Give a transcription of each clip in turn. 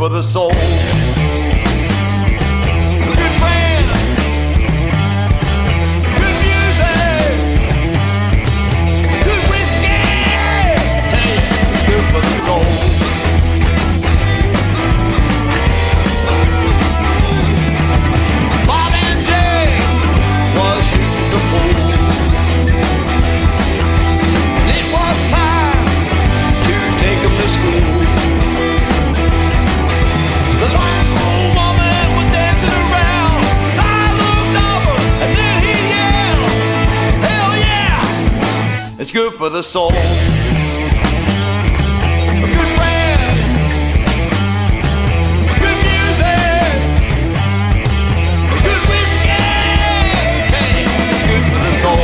for the soul. Good friends, good music, good whiskey. Hey, it's good for the soul. Bob and Jay was shooting the pool. It was time to take them to school. The long old woman was dancing around. I looked over and then he yelled, hell yeah, it's good for the soul. A good friend, good music, good whiskey. Hey, it's good for the soul.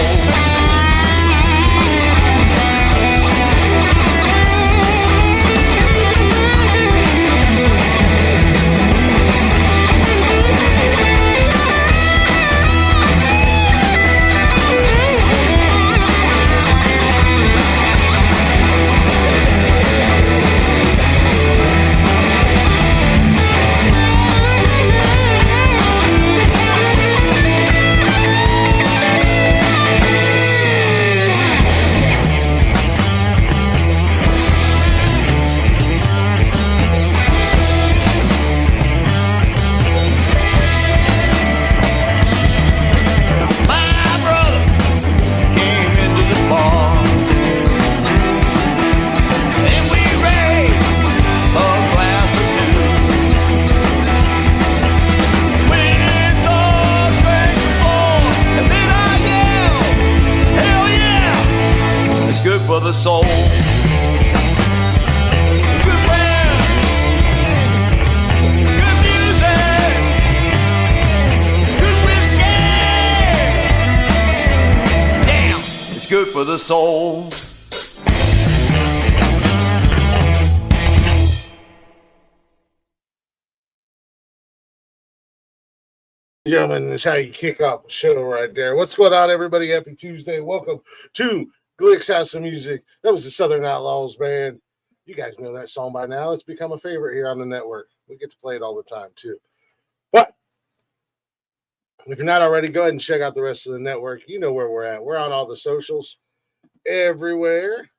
For the soul. Good friends, good music, good whiskey. Damn, it's good for the soul. Gentlemen, that's how you kick off the show right there. What's going on, everybody? Happy Tuesday. Welcome to Glicks House of Music. That was the Southern Outlaws band. You guys know that song by now. It's become a favorite here on the network. We get to play it all the time, too. But if you're not already, go ahead and check out the rest of the network. You know where we're at. We're on all the socials everywhere.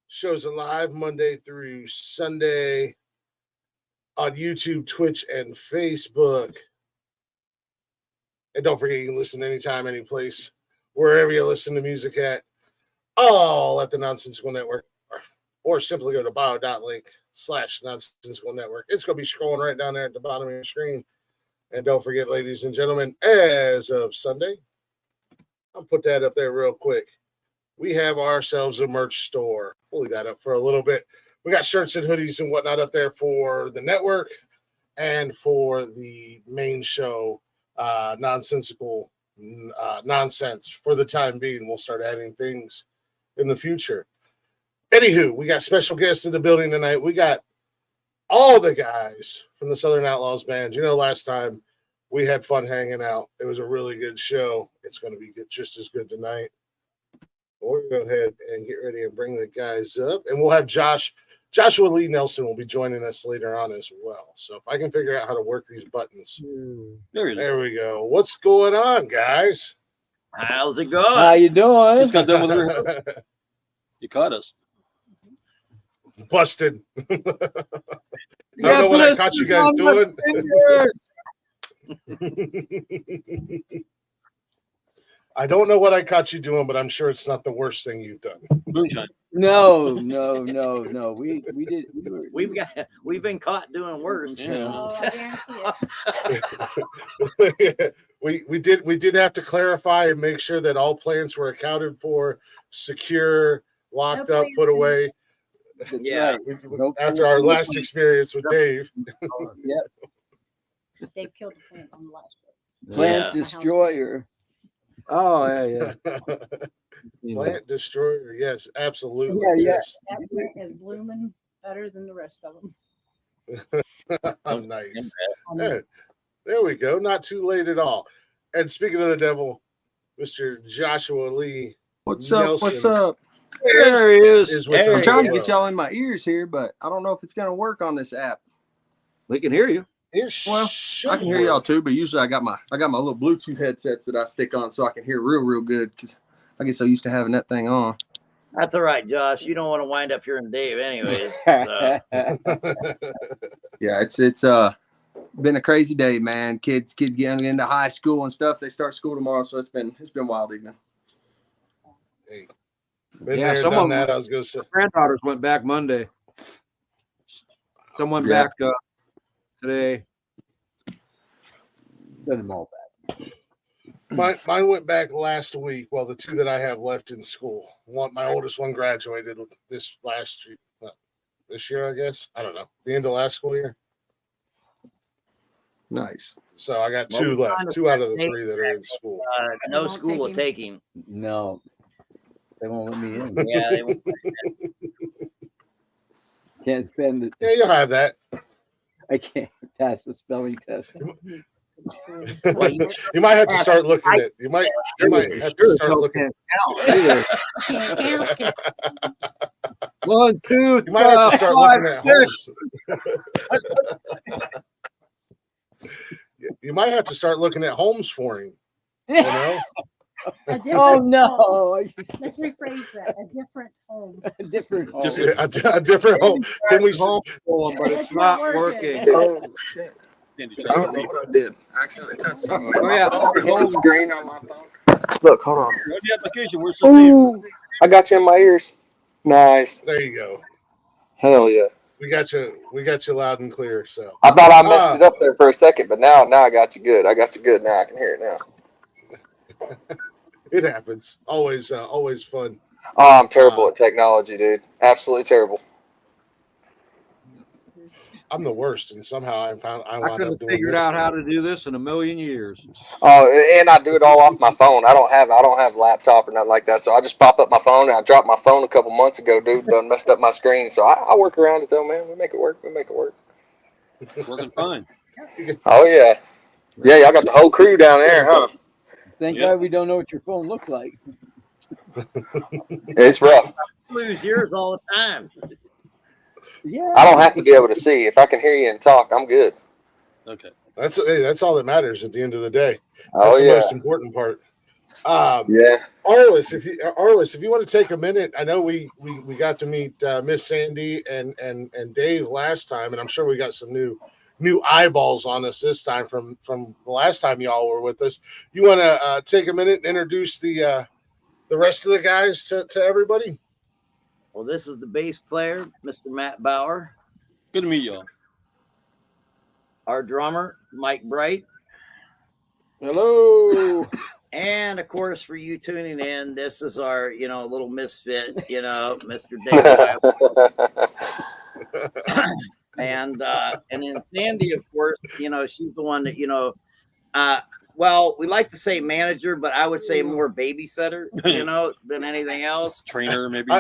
Shows are live Monday through Sunday on YouTube, Twitch, and Facebook. And don't forget, you can listen anytime, any place, wherever you listen to music at. All at the Nonsensical Network, or simply go to bio.link/Nonsensical Network. It's going to be scrolling right down there at the bottom of your screen. And don't forget, ladies and gentlemen, as of Sunday, I'll put that up there real quick. We have ourselves a merch store. We'll leave that up for a little bit. We got shirts and hoodies and whatnot up there for the network and for the main show, Nonsensical Nonsense. For the time being, we'll start adding things in the future. Anywho, we got special guests in the building tonight. We got all the guys from the Southern Outlaws band. You know, last time we had fun hanging out. It was a really good show. It's going to be just as good tonight. We'll go ahead and get ready and bring the guys up. And we'll have Joshua Lee Nelson will be joining us later on as well. So if I can figure out how to work these buttons. There we go. What's going on, guys? How's it going? How you doing? Just got done with rehearsal. You caught us. Busted. I don't know what I caught you guys doing. I don't know what I caught you doing, but I'm sure it's not the worst thing you've done. Moonshine. No. We've been caught doing worse. Yeah. We did have to clarify and make sure that all plants were accounted for, secure, locked up, put away. Yeah. After our last experience with Dave. Dave killed the plant on the last one. Plant destroyer. Oh, yeah. Plant destroyer, yes, absolutely. Yes. That plant is blooming better than the rest of them. Nice. Yeah, there we go. Not too late at all. And speaking of the devil, Mr. Joshua Lee. What's Nelson up? What's up? There he is. with I'm us trying as to get well. y'all in my ears here, but I don't know if it's going to work on this app. We can hear you. Well, I can hear y'all too, but usually I got my little Bluetooth headsets that I stick on so I can hear real good because I get so used to having that thing on. That's all right, Josh. You don't want to wind up hearing Dave, anyways. So. Yeah, it's been a crazy day, man. Kids getting into high school and stuff. They start school tomorrow, so it's been wild evening. Hey, been Yeah, there, some done of that. I was gonna say. Granddaughters went back Monday. Some went back today. Send them all back. Mine went back last week. Well, the two that I have left in school. My oldest one graduated this year, I guess. I don't know. The end of last school year. Nice. So I got two left. Two out of the three that are in school. No school will take him. No, they won't let me in. Yeah, they won't. Can't spend it. Yeah, you'll have that. I can't pass the spelling test. You might have to start looking at. You might have to start looking. Can't count. 1, 2, You might have to start looking at homes. You might have to start looking at homes for him. You know? Oh no! Let's rephrase that. A different home. A different home. A different home. Can we? Homeschool, but it's not working. Oh shit! I don't know what I did. I accidentally touched something. Oh, yeah. The screen on my phone. Look, hold on. Run the application. Where's the name? Ooh, I got you in my ears. Nice. There you go. Hell yeah. We got you loud and clear. So I thought I messed it up there for a second, but now I got you good. I got you good now. I can hear it now. It happens. Always fun. Oh, I'm terrible at technology, dude. Absolutely terrible. I'm the worst, and somehow I I wound couldn't up doing figure this out how thing. to do this in a million years. Oh, and I do it all off my phone. I don't have a laptop or nothing like that. So I just pop up my phone. And I dropped my phone a couple months ago, dude. Done messed up my screen. So I work around it though, man. We make it work. Working fine. Oh yeah, yeah. Y'all got the whole crew down there, huh? Thank God we don't know what your phone looks like. It's rough. Lose yours all the time. Yeah. I don't have to be able to see. If I can hear you and talk, I'm good. Okay. That's all that matters at the end of the day. That's Oh the yeah. most important part. Yeah. Arliss, if you want to take a minute, I know we got to meet Miss Sandy and Dave last time, and I'm sure we got some new eyeballs on us this time from the last time y'all were with us. You want to take a minute and introduce the rest of the guys to everybody? Well, this is the bass player, Mr. Matt Bauer. Good to meet y'all. Our drummer, Mike Bright. Hello. And of course, for you tuning in, this is our, little misfit, Mr. Dave. And then Sandy, of course, she's the one that, well, we like to say manager, but I would say more babysitter, than anything else. Trainer, maybe.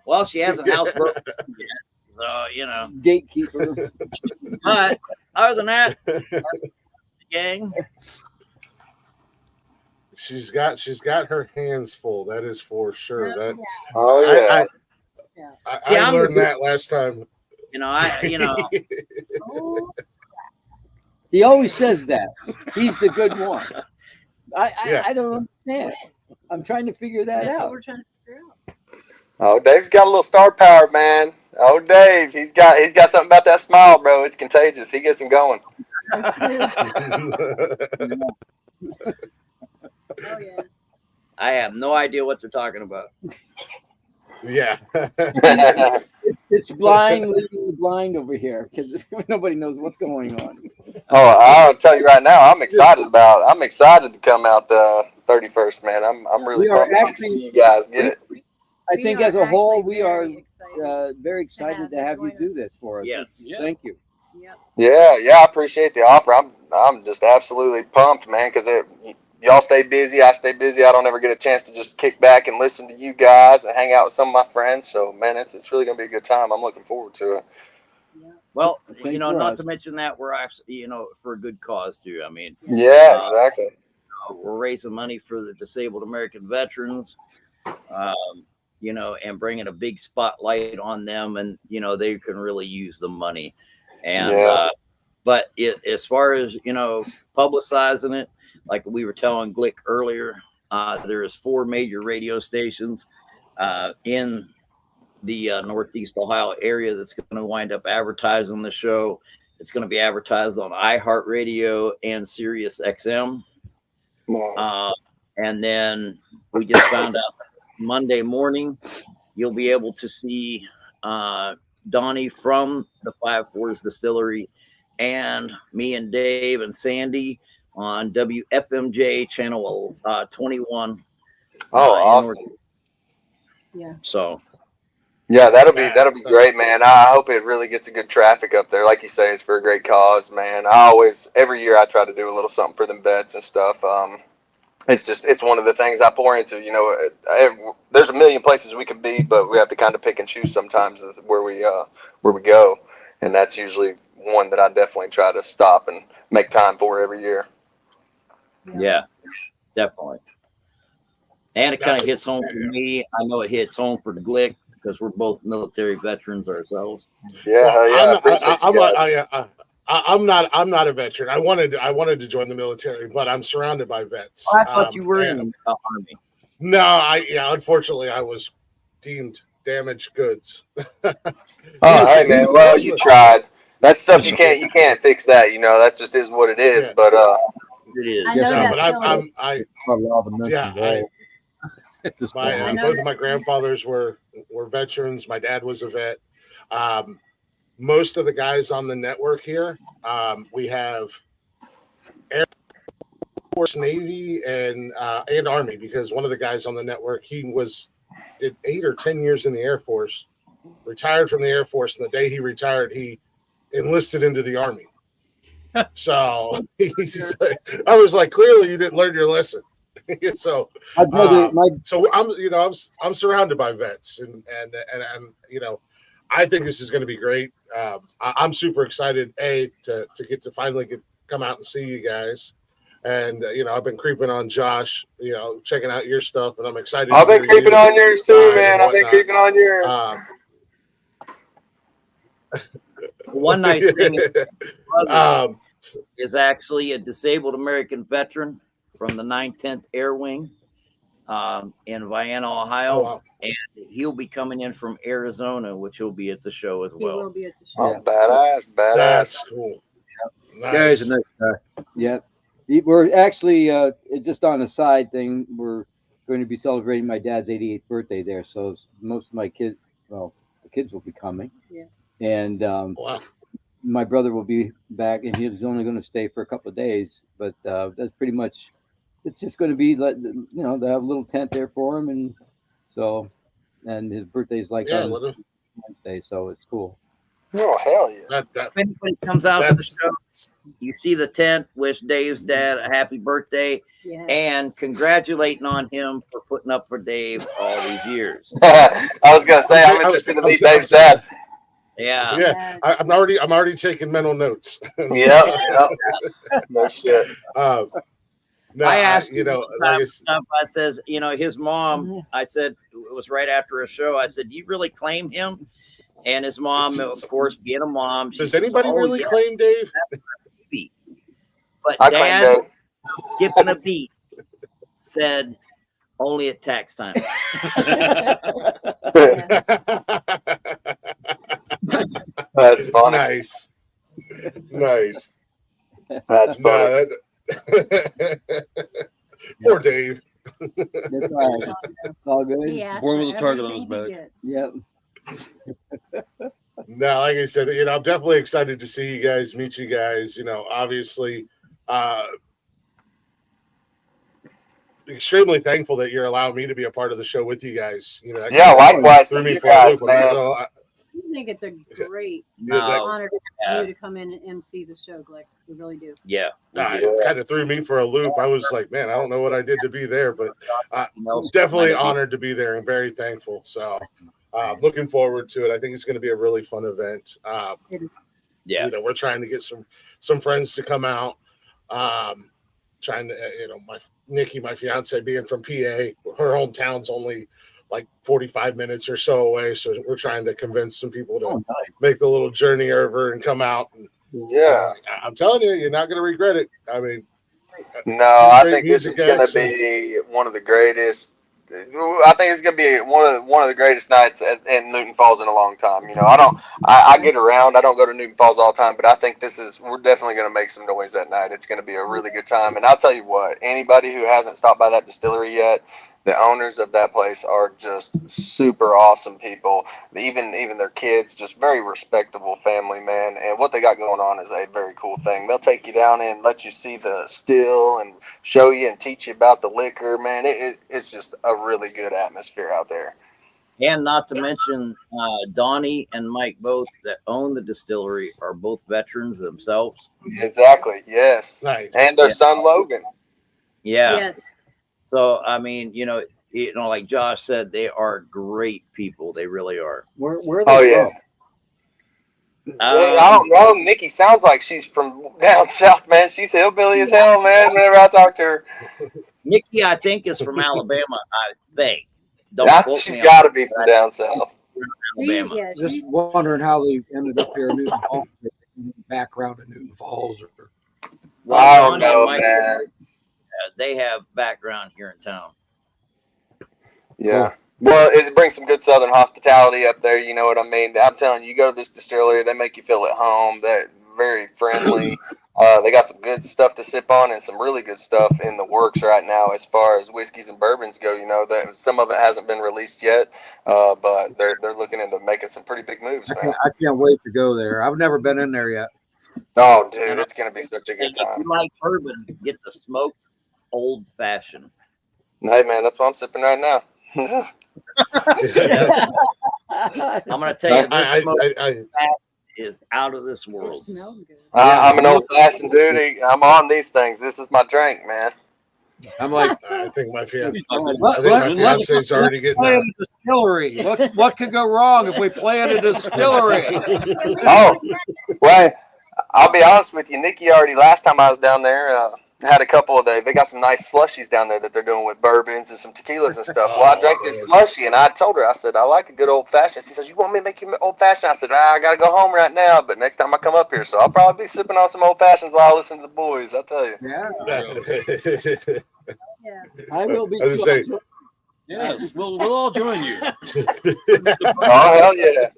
Well, she hasn't housebroken yet, so Gatekeeper. But other than that, that's the gang. She's got her hands full. That is for sure. That Oh yeah. See, I I'm learned that last time. Oh, He always says that. He's the good one. I don't understand. I'm trying to figure that that's what out. we're trying to figure out. Oh, Dave's got a little star power, man. Oh, Dave, he's got something about that smile, bro. It's contagious. He gets him going. Oh yeah. I have no idea what they're talking about. Yeah. It's blind leading the blind over here because nobody knows what's going on. Oh, I'll tell you right now, I'm excited to come out the 31st, man. I'm really We are pumped to see you guys get it. I think as a whole, we are excited. very excited to have you do this for us. Yes. Yeah. Thank you. Yep. Yeah, I appreciate the offer. I'm just absolutely pumped, man, because y'all stay busy. I stay busy. I don't ever get a chance to just kick back and listen to you guys and hang out with some of my friends. So, man, it's really going to be a good time. I'm looking forward to it. Well, Thank not us. to mention that we're actually, for a good cause too. I mean, Yeah, exactly. we're raising money for the disabled American veterans, and bringing a big spotlight on them, and they can really use the money. And Yeah. but as far as publicizing it, like we were telling Glick earlier, there is 4 major radio stations in the Northeast Ohio area that's going to wind up advertising the show. It's going to be advertised on iHeartRadio and Sirius XM. Nice. And then we just found out Monday morning, you'll be able to see Donnie from the 5-4s Distillery and me and Dave and Sandy on WFMJ channel 21. Oh, awesome. Yeah. So Yeah, that'll be That's- great, man. I hope it really gets a good traffic up there. Like you say, it's for a great cause, man. Every year I try to do a little something for them vets and stuff. It's one of the things I pour into. There's a million places we could be, but we have to kind of pick and choose sometimes where we go, and that's usually one that I definitely try to stop and make time for every year. yeah, definitely. And it kind of hits Nice. home for me. I know it hits home for the Glick because we're both military veterans ourselves. Yeah, Well, yeah. I'm not a veteran. I wanted to join the military, but I'm surrounded by vets. Oh, I thought you were and- in the Army. No, unfortunately, I was deemed damaged goods. Oh, hey, man. Well, you tried. That stuff you can't fix that. That's just is what it is. Yeah. But It is. I know No, that but both of my grandfathers were veterans. My dad was a vet. Most of the guys on the network here, we have Air Force, Navy, and Army, because one of the guys on the network, he did 8 or 10 years in the Air Force, retired from the Air Force, and the day he retired, he enlisted into the Army. So I was like, clearly you didn't learn your lesson. So My brother, so I'm surrounded by vets, and I think this is going to be great. I'm super excited to get to finally come out and see you guys. And I've been creeping on Josh, checking out your stuff, and I'm excited. I've been creeping on yours too, man. I've been creeping on yours. One nice thing is actually a disabled American veteran from the 910th Air Wing in Vienna, Ohio. Oh, wow. And he'll be coming in from Arizona, which will be at the show as He will well. be at the show. Oh, badass. That's cool. Guy's a nice guy. Yeah. We're actually, just on a side thing, we're going to be celebrating my dad's 88th birthday there. So most of my kids, the kids will be coming. Yeah. And Wow. my brother will be back, and he's only going to stay for a couple of days. But that's pretty much, it's just going to be, they have a little tent there for him. And so, and his birthday's on Wednesday. So it's cool. Oh, hell yeah. If anybody comes out to the show, you see the tent, wish Dave's dad a happy birthday, and congratulating on him for putting up for Dave all these years. I was gonna say I'm interested to meet Dave's dad. Yeah. I'm already taking mental notes. Yep. No shit. I asked him, I says, his mom, I said, it was right after a show. I said, do you really claim him? And his mom, of course, being a mom. Does anybody really claim Dave? But I claim Dad, Dave. skipping a beat, said, only at tax time. That's funny. Nice. That's funny. Poor Dave. That's all right. All good. He asked Born for with a target on his everything he back. gets. Yep. No, like I said, I'm definitely excited to see you guys, meet you guys. Obviously, extremely thankful that you're allowing me to be a part of the show with you guys. Yeah, likewise threw to me you for a guys, loop. man. I think it's a great honor for you to come in and MC the show, Glick. We really do. Yeah. It kind of threw me for a loop. I was like, man, I don't know what I did to be there, but definitely honored to be there and very thankful. So looking forward to it. I think it's going to be a really fun event. We're trying to get some friends to come out. Trying to, my Nikki, my fiance, being from PA, her hometown's only like 45 minutes or so away. So we're trying to convince some people to Oh, nice. make the little journey over and come out. And Yeah. I'm telling you, you're not going to regret it. I mean, No, I great think this is music going to acts and- be one of the greatest. I think it's going to be one of the greatest nights in Newton Falls in a long time. You know, I get around. I don't go to Newton Falls all the time, but I think we're definitely going to make some noise that night. It's going to be a really good time. And I'll tell you what, anybody who hasn't stopped by that distillery yet, the owners of that place are just super awesome people. Even their kids, just very respectable family, man. And what they got going on is a very cool thing. They'll take you down and let you see the still and show you and teach you about the liquor, man. It's just a really good atmosphere out there. And not to mention, Donnie and Mike both that own the distillery are both veterans themselves. Exactly. Yes. Nice. And their son Logan. Yeah. Yes. So I mean, like Josh said, they are great people. They really are. Where are they Oh yeah. from? I don't know. Nikki sounds like she's from down south, man. She's hillbilly as hell, man. Whenever I talk to her, Nikki, I think, is from Alabama. I think. Don't quote she's me got to on be that. from down south. Alabama. Yeah, Just she's, wondering how they ended up here in Newton Falls. Background in Newton Falls, or Well, I don't Donnie and know, Mike, man. they have background here in town. Yeah. Well, it brings some good Southern hospitality up there. You know what I mean? I'm telling you, you go to this distillery, they make you feel at home. They're very friendly. They got some good stuff to sip on and some really good stuff in the works right now as far as whiskeys and bourbons go. You know, that some of it hasn't been released yet, but they're looking into making some pretty big moves, man. I can't wait to go there. I've never been in there yet. Oh, dude, it's gonna be such a good If you time. like bourbon, get the smoked old fashioned. Hey, man, that's what I'm sipping right now. I'm going to tell you, this smoke is out of this it world. smells good. I'm an old fashioned dude. I'm on these things. This is my drink, man. I'm like, I think my fiance, let's fiance's already getting play out. in a distillery. What could go wrong if we play in a distillery? Oh, well, I'll be honest with you. Nikki already, last time I was down there, had a couple of they got some nice slushies down there that they're doing with bourbons and some tequilas and stuff. Well, I drank this slushy and I told her, I said, I like a good old fashioned. She says, you want me to make you old fashioned? I said, I got to go home right now, but next time I come up here. So I'll probably be sipping on some old fashions while I listen to the boys. I'll tell you. Yeah, Yeah. I will be. I was gonna say, Yes, we'll all join you. Oh, hell yeah.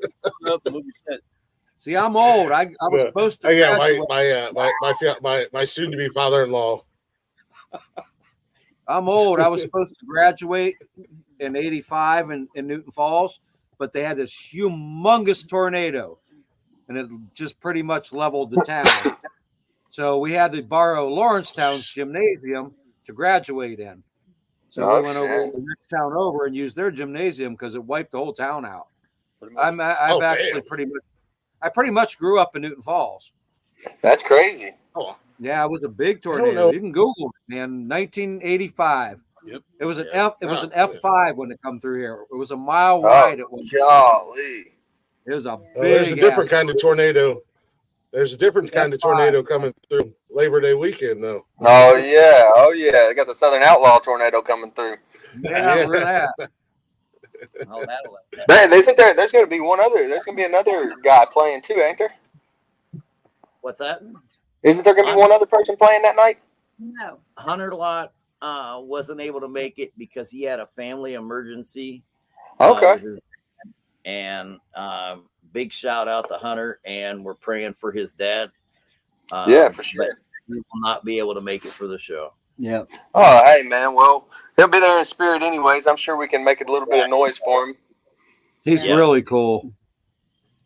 We'll be set. See, I'm old. I was supposed to. yeah, graduate. my soon-to-be father-in-law. I'm old. I was supposed to graduate in '85 in Newton Falls, but they had this humongous tornado, and it just pretty much leveled the town. So we had to borrow Lawrencetown's gymnasium to graduate in. So Oh, we went over shit. to the next town over and used their gymnasium because it wiped the whole town out. Pretty much. I've actually damn. pretty much grew up in Newton Falls. That's crazy. Yeah, it was a big don't tornado. know. You can Google it, man. 1985. Yep. It was an Yeah. F. It was an Oh, F5 when it come through here. It was a mile Oh, wide at one. golly. It was a Well, big. there's a different ass- kind of tornado. There's a different kind of tornado coming through Labor Day weekend, though. Oh, yeah. Oh, yeah. They got the Southern Outlaw tornado coming through. Yeah, we're that. Oh, that'll Man, there's going to be one other. There's going to be another guy playing too, ain't there? What's that? Isn't there going to be one other person playing that night? No. Hunter Lot wasn't able to make it because he had a family emergency. Okay. with his dad. And big shout out to Hunter, and we're praying for his dad. Yeah, for sure. But he will not be able to make it for the show. Yeah. Oh, hey, man. Well, he'll be there in spirit anyways. I'm sure we can make a little bit of noise for him. He's Yeah. really cool.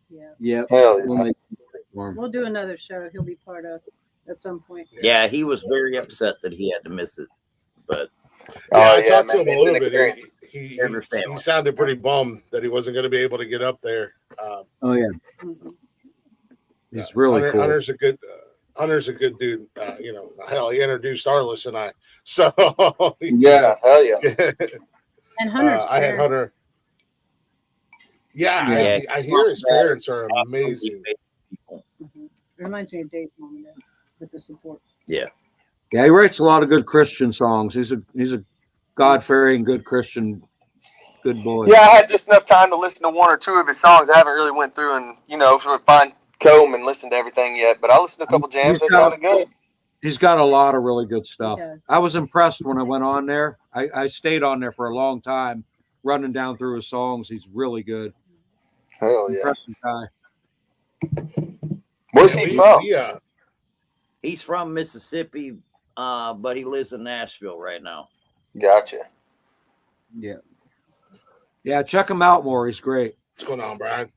Yeah. Yep. Hell yeah. We'll make it for him. We'll do another show. He'll be part of at some point. Yeah, he was very upset that he had to miss it. But I talked to him man, a it's little an bit. experience. He Understand. sounded pretty bummed that he wasn't going to be able to get up there. Oh yeah. Mhm. He's really cool. Hunter's a good dude. You know, hell, he introduced Arliss and I. So Yeah, hell yeah. And Hunter's I had parents. Hunter. Yeah, Yeah. I hear his parents are amazing. Mhm. Reminds me of Dave's mom and dad with the support. Yeah, he writes a lot of good Christian songs. He's a God-fearing, good Christian Good boy. Yeah, I had just enough time to listen to one or two of his songs. I haven't really went through and sort of find comb and listen to everything yet. But I listened to a couple jams. They sounded good. He's got a lot of really good stuff. Yeah. I was impressed when I went on there. I stayed on there for a long time, running down through his songs. He's really good. Hell yeah. Impressive guy. Where's he from? Yeah. He's from Mississippi, but he lives in Nashville right now. Gotcha. Yeah. Yeah, check him out more. He's great. What's going on, Brian?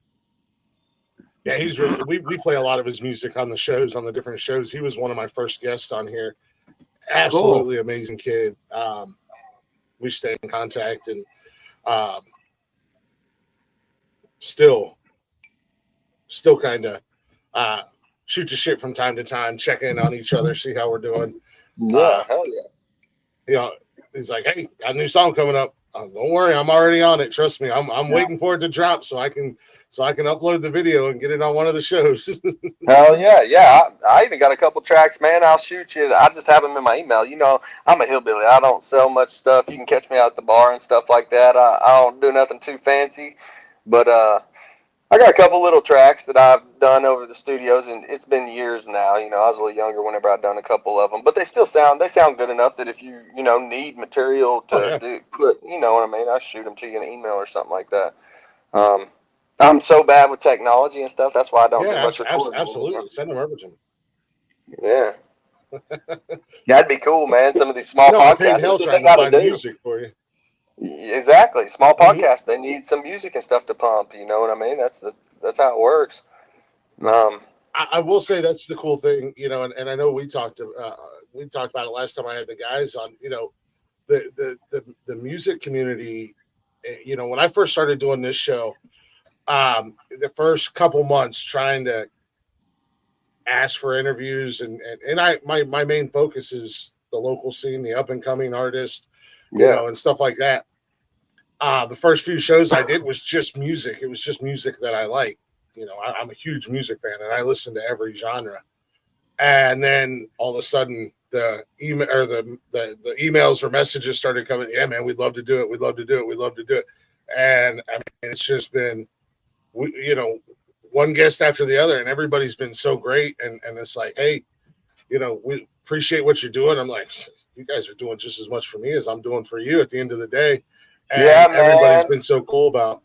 Yeah, he's really, we play a lot of his music on the shows, on the different shows. He was one of my first guests on here. Absolutely amazing kid. We stay in contact and still kind of shoot the shit from time to time, check in on each other, see how we're doing. Yeah, hell yeah. He's like, hey, got a new song coming up. Don't worry, I'm already on it. Trust me, I'm waiting for it to drop so I can upload the video and get it on one of the shows. Hell yeah, yeah. I even got a couple tracks, man. I'll shoot you. I just have them in my email. I'm a hillbilly. I don't sell much stuff. You can catch me out at the bar and stuff like that. I don't do nothing too fancy, but I got a couple little tracks that I've done over the studios, and it's been years now. I was a little younger whenever I'd done a couple of them, but they sound good enough that if you need material to put, you know what I mean, I shoot them to you in an email or something like that. I'm so bad with technology and stuff. That's why I don't do much recording. Absolutely. Send them over to me. Yeah. That'd be cool, man. Some of these small I paid podcasts. hell That's what trying they to gotta find do. music for you. Exactly. Small podcasts. They need some music and stuff to pump. You know what I mean? That's how it works. I will say that's the cool thing, and I know we talked about it last time I had the guys on. The music community. When I first started doing this show, the first couple months trying to ask for interviews and my main focus is the local scene, the up and coming artist, and stuff like that. The first few shows I did was just music. It was just music that I like. I'm a huge music fan and I listen to every genre. And then all of a sudden the email or the emails or messages started coming. Yeah, man, we'd love to do it. We'd love to do it. We'd love to do it. And I mean, it's just been, one guest after the other, and everybody's been so great. And it's like, hey, we appreciate what you're doing. I'm like, you guys are doing just as much for me as I'm doing for you at the end of the day. And everybody's been so cool about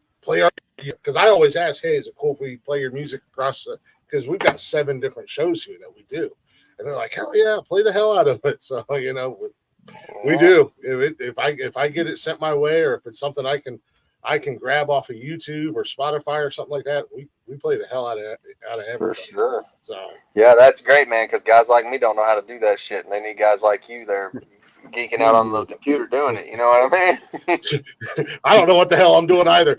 because I always ask, hey, is it cool if we play your music across because we've got 7 different shows here that we do. And they're like, hell yeah, play the hell out of it. So, we do. If I get it sent my way, or if it's something I can grab off of YouTube or Spotify or something like that, we play the hell out of everything. For sure. So yeah, that's great, man, because guys like me don't know how to do that shit, and they need guys like you there geeking out on the computer doing it. You know what I mean? I don't know what the hell I'm doing either.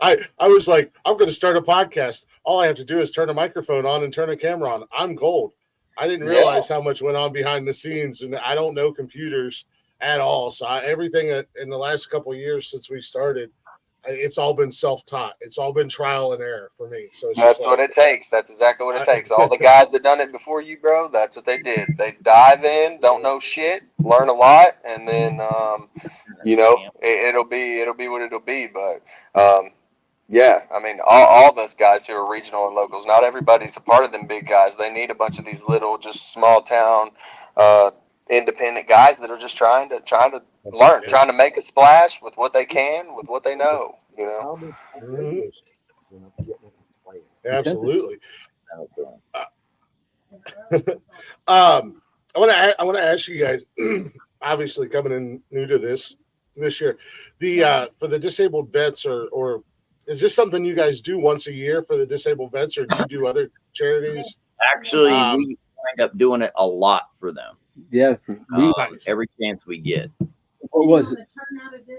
I was like, I'm going to start a podcast. All I have to do is turn a microphone on and turn a camera on. I'm gold. I didn't realize how much went on behind the scenes, and I don't know computers at all. So everything in the last couple of years since we started, it's all been self-taught. It's all been trial and error for me. So that's what it takes. That's exactly what it takes. All the guys that done it before you, bro, that's what they did. They dive in, don't know shit, learn a lot, and then it'll be what it'll be. But yeah, I mean, all of us guys who are regional and locals, not everybody's a part of them big guys. They need a bunch of these little, just small town, independent guys that are just trying to learn, trying to make a splash with what they can, with what they know. Absolutely. I want to ask you guys, obviously coming in new to this year, for the disabled vets, or is this something you guys do once a year for the disabled vets, or do you do other charities? Actually, we wind up doing it a lot for them. Yeah, every chance we get. What was it?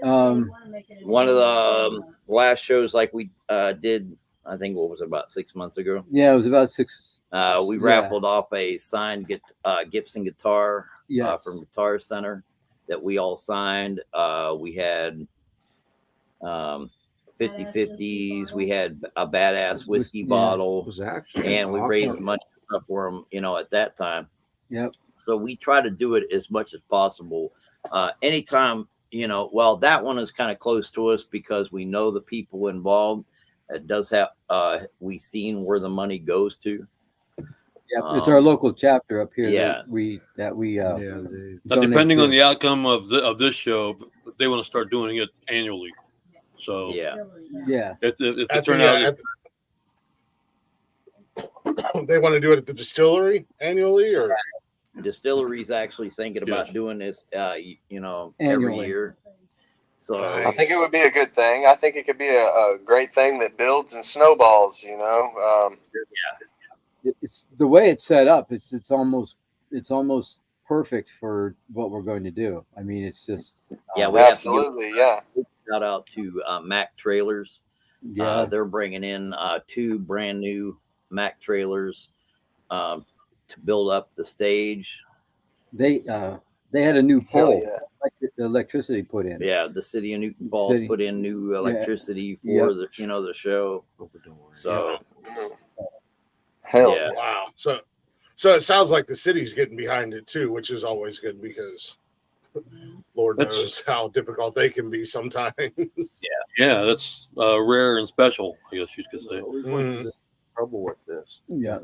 One of the last shows, like we did, I think what was it, about 6 months ago? Yeah, it was about 6. We raffled off a signed Gibson guitar from Guitar Center that we all signed. We had 50/50s. We had a badass whiskey bottle, and we raised money and stuff for them, at that time. Yep. So we try to do it as much as possible. Anytime well, that one is kind of close to us because we know the people involved. It does have, we've seen where the money goes to. Yeah, it's our local chapter up here. Yeah. That we Now, donate depending to. on the outcome of this show, they want to start doing it annually. So Yeah. if the At the, turnout, they want to do it at the distillery annually, or Distillery's actually thinking about Yes. doing this, every Annually. year. So I think it would be a good thing. I think it could be a great thing that builds and snowballs. It's the way it's set up. It's almost perfect for what we're going to do. I mean, it's just yeah, we have absolutely, to yeah. give a shout out to Mac Trailers. yeah. They're bringing in 2 brand new Mac trailers to build up the stage. They had a new Hell pole, yeah. electricity put in. Yeah, the city of Newton Falls City. put in new electricity for Yep. the show. So Mhm. Hell yeah. yeah. wow. So it sounds like the city's getting behind it too, which is always good because Lord knows how difficult they can be sometimes. yeah, that's rare and special, I guess you could say. Always went through this trouble with this. Yeah.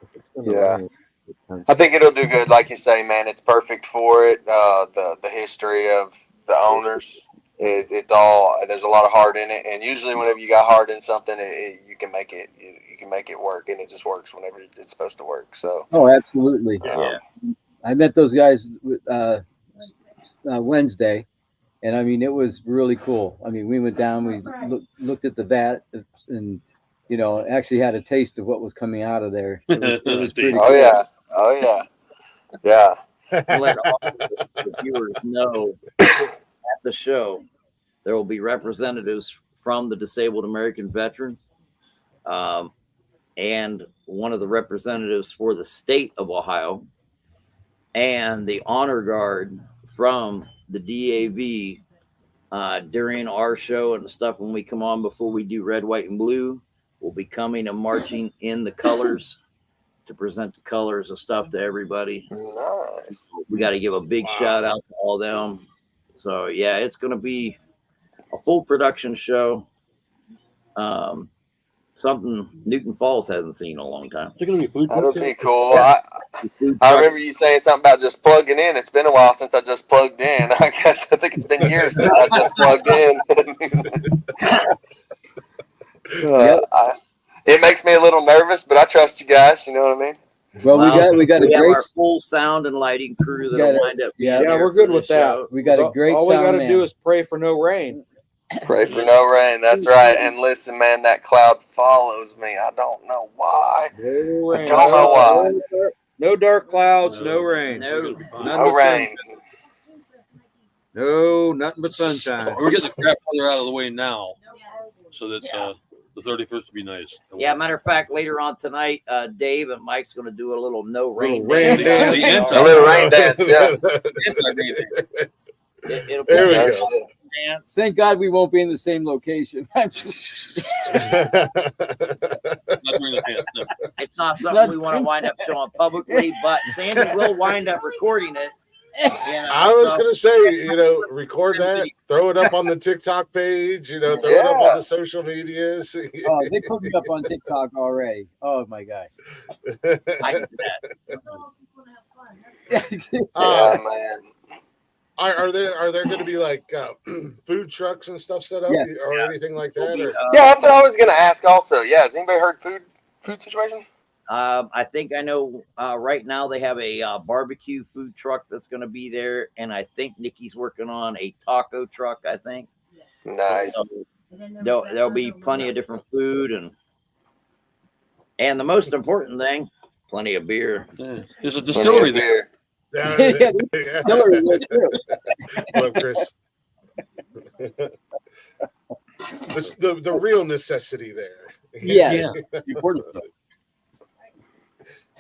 If it's gonna Yeah. rain, it tends I think it'll do good, like you say, man. It's perfect for it. The history of the owners, it's all. There's a lot of heart in it, and usually whenever you got heart in something, you can make it. You can make it work, and it just works whenever it's supposed to work. So Oh, absolutely. Yeah. I met those guys Wednesday, and I mean, it was really cool. I mean, we went down, we looked at the vat, and actually had a taste of what was coming out of there. It was pretty oh cool. yeah, oh yeah, yeah. I'll let all the viewers know at the show there will be representatives from the Disabled American Veterans, and one of the representatives for the state of Ohio, and the honor guard from the DAV during our show and the stuff when we come on before we do red, white, and blue. Will be coming and marching in the colors to present the colors and stuff to everybody. Nice. We got to give a big shout out to all them. So yeah, it's going to be a full production show. Something Newton Falls hasn't seen in a long time. Is there going to be food That'll trucks be here? cool. Yeah. I remember you saying something about just plugging in. It's been a while since I just plugged in. I think it's been years since I just plugged in. It makes me a little nervous, but I trust you guys. You know what I mean? Well, we got a have great our full sound and lighting crew that'll wind up. being yeah, there we're for good the with that. show. we got a great All we sound got to man. do is pray for no rain. Pray for no rain. That's right. And listen, man, that cloud follows me. I don't know why. No rain. Don't know why. No dark clouds, no rain. No. None No but rain. sunshine. No, nothing but sunshine. We're getting the crap weather out of the way now, so that the 31st will be nice. Yeah, matter of fact, later on tonight, Dave and Mike's going to do a little no rain rain dance. dance. The A little rain dance. Yeah. It'll be There we a go. dance. Thank God we won't be in the same location. Not during the dance, no. It's not something we want to wind up showing publicly, but Sandy will wind up recording it. I was gonna say, record that, throw it up on the TikTok page, throw it up on the social medias. Oh, they put me up on TikTok already. Oh my gosh. I do that. Yeah, man. Are there going to be like food trucks and stuff set up or anything like that? Or? Yeah, that's what I was gonna ask. Also, yeah. Has anybody heard food situation? I think I know right now they have a barbecue food truck that's going to be there, and I think Nikki's working on a taco truck. I think. Nice. So there'll be plenty of different food and the most important thing, plenty of beer. Yeah. There's a distillery there. Yeah. Hillary went through. Well, Chris. The real necessity there. Yeah. Yeah, the important stuff.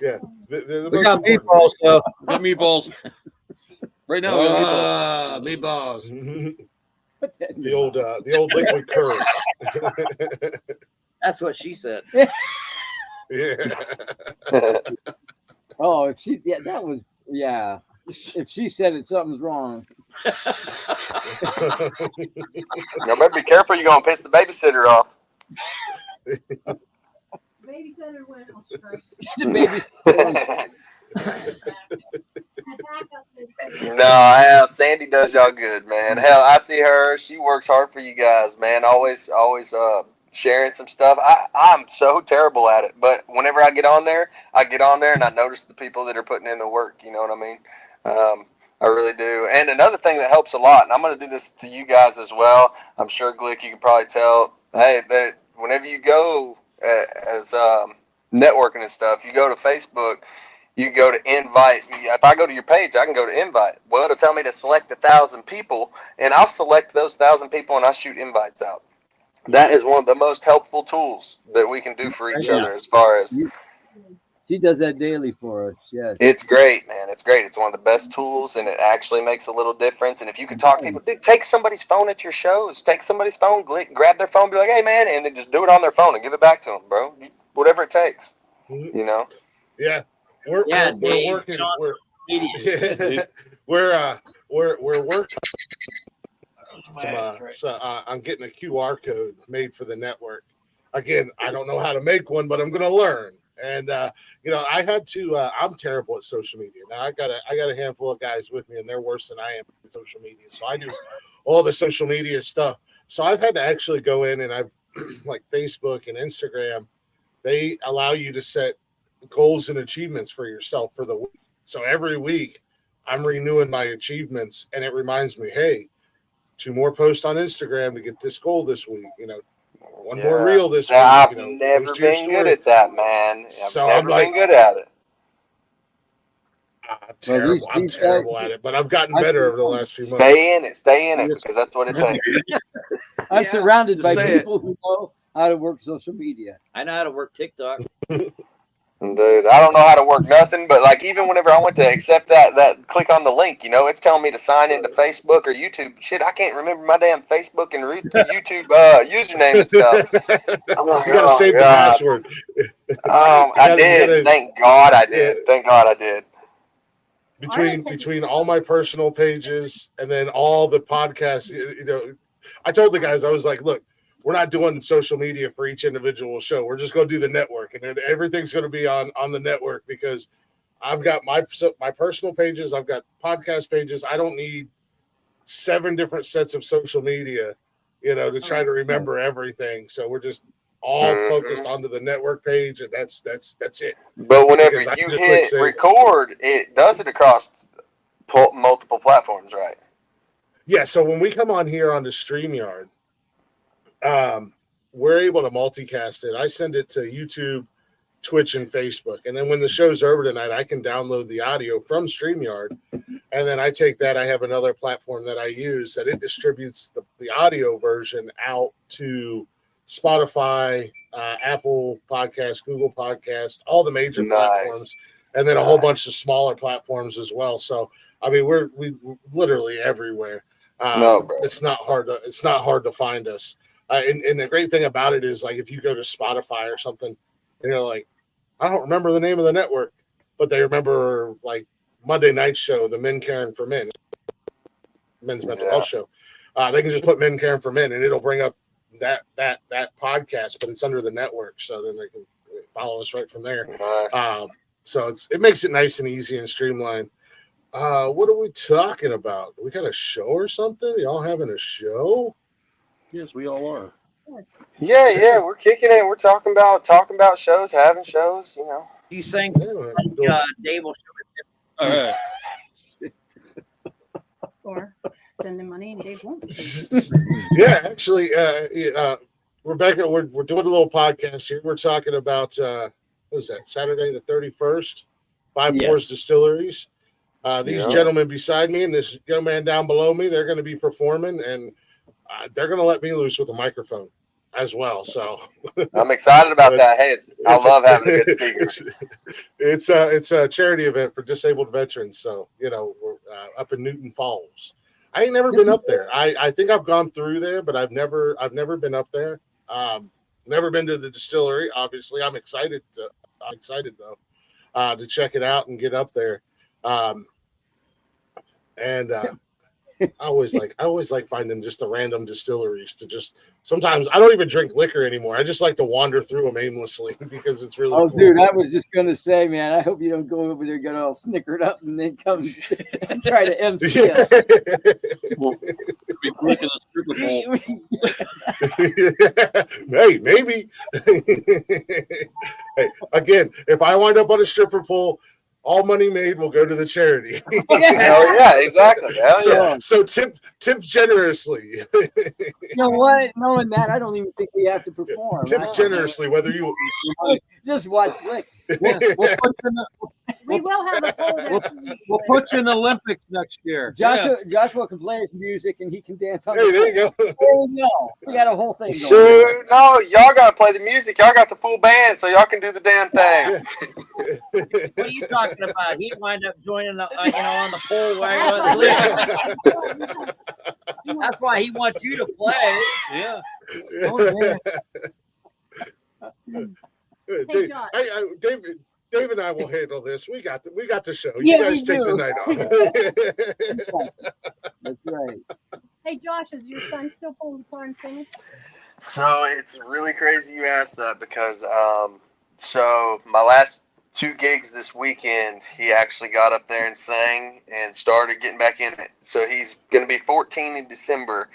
Yeah. The We most got important. meatballs, though. We got meatballs. Right now, we got meatballs. Mhm. The old liquid courage. That's what she said. Yeah. Oh, if she that was if she said it, something's wrong. Y'all better be careful. You're going to piss the babysitter off. Babysitter went on strike. The baby's No, hell, Sandy does y'all good, man. Hell, I see her. She works hard for you guys, man. Always sharing some stuff. I'm so terrible at it, but whenever I get on there and I notice the people that are putting in the work. You know what I mean? I really do. And another thing that helps a lot, and I'm going to do this to you guys as well. I'm sure, Glick, you can probably tell. Hey, that whenever you go as networking and stuff, you go to Facebook. You go to invite. If I go to your page, I can go to invite. Well, it'll tell me to select 1,000 people, and I'll select those 1,000 people, and I shoot invites out. That is one of the most helpful tools that we can do for each other as far as. She does that daily for us. Yes. It's great, man. It's great. It's one of the best tools, and it actually makes a little difference. And if you can talk to people, dude, take somebody's phone at your shows. Take somebody's phone, grab their phone, be like, hey, man, and then just do it on their phone and give it back to them, bro. Whatever it takes, you know? Yeah. We're working. We're working. I'm getting a QR code made for the network. Again, I don't know how to make one, but I'm going to learn. And I had to. I'm terrible at social media. Now I got a handful of guys with me, and they're worse than I am at social media. So I do all the social media stuff. So I've had to actually go in, and I've like Facebook and Instagram. They allow you to set goals and achievements for yourself for the week. So every week I'm renewing my achievements, and it reminds me, hey, 2 more posts on Instagram to get this goal this week. One more reel this week. I've never been good at that, man. I've never been good at it. I'm terrible at it, but I've gotten better over the last few months. Stay in it, because that's what it takes. I'm surrounded by people who know how to work social media. I know how to work TikTok. Dude, I don't know how to work nothing, but like even whenever I went to accept that click on the link, it's telling me to sign into Facebook or YouTube. Shit, I can't remember my damn Facebook and YouTube username and stuff. You gotta save the password. I did. Thank God I did. Thank God I did. Between all my personal pages and then all the podcasts, I told the guys, I was like, look, we're not doing social media for each individual show. We're just going to do the network, and everything's going to be on the network, because I've got my personal pages. I've got podcast pages. I don't need 7 different sets of social media, to try to remember everything. So we're just all focused onto the network page, and that's it. But whenever you hit record, it does it across multiple platforms, right? Yeah. So when we come on here on the StreamYard, we're able to multicast it. I send it to YouTube, Twitch, and Facebook. And then when the show's over tonight, I can download the audio from StreamYard. And then I take that. I have another platform that I use that it distributes the audio version out to Spotify, Apple Podcast, Google Podcast, all the major platforms, and then a whole bunch of smaller platforms as well. So, I mean, we're literally everywhere. It's not hard to find us. And the great thing about it is, like, if you go to Spotify or something, and you're like, I don't remember the name of the network, but they remember like Monday Night Show, the Men Caring for Men, Men's Mental Health Show. They can just put Men Caring for Men, and it'll bring up that podcast, but it's under the network, so then they can follow us right from there. So it makes it nice and easy and streamlined. What are we talking about? We got a show or something? Y'all having a show? Yes, we all are. Yeah, we're kicking it. We're talking about shows, having shows, You sang Dave will show it. All right. Or sending money and Dave won't. Yeah, actually, Rebecca, we're doing a little podcast here. We're talking about what was that, Saturday the 31st, 5-4's Distilleries. These gentlemen beside me and this young man down below me, they're going to be performing, and they're going to let me loose with a microphone as well. So I'm excited about that. Hey, I love having a good speaker. It's a charity event for disabled veterans. So, we're up in Newton Falls. I ain't never been up there. I think I've gone through there, but I've never been up there. Never been to the distillery. Obviously, I'm excited though, to check it out and get up there. I always like finding just the random distilleries to just. Sometimes I don't even drink liquor anymore. I just like to wander through them aimlessly because it's really. Oh, cool. dude, I was just gonna say, man, I hope you don't go over there, get all snickered up, and then come and try to MC us. Be quick in the stripper pole. Hey, maybe. Hey, again, if I wind up on a stripper pole, all money made will go to the charity. Hell yeah, exactly. Hell yeah. So tip generously. You know what? Knowing that, I don't even think we have to perform. Tip generously, whether you Just watch Glick. We will have a poll. We'll put you in the Olympics next year. Joshua can play his music and he can dance on Hey, the there you go. Oh no, we got a whole thing going. Shoot, no, y'all gotta play the music. Y'all got the full band, so y'all can do the damn thing. What are you talking about? He'd wind up joining the, on the pole wagon. That's why he wants you to play. Yeah. Oh, man. Hey, Josh. Dave and I will handle this. We got the show. Yeah, You guys we take do. the night off. That's right. Hey, Josh, is your son still pulling guitar and singing? So it's really crazy you asked that because so my last 2 gigs this weekend, he actually got up there and sang and started getting back in it. So he's going to be 14 in December.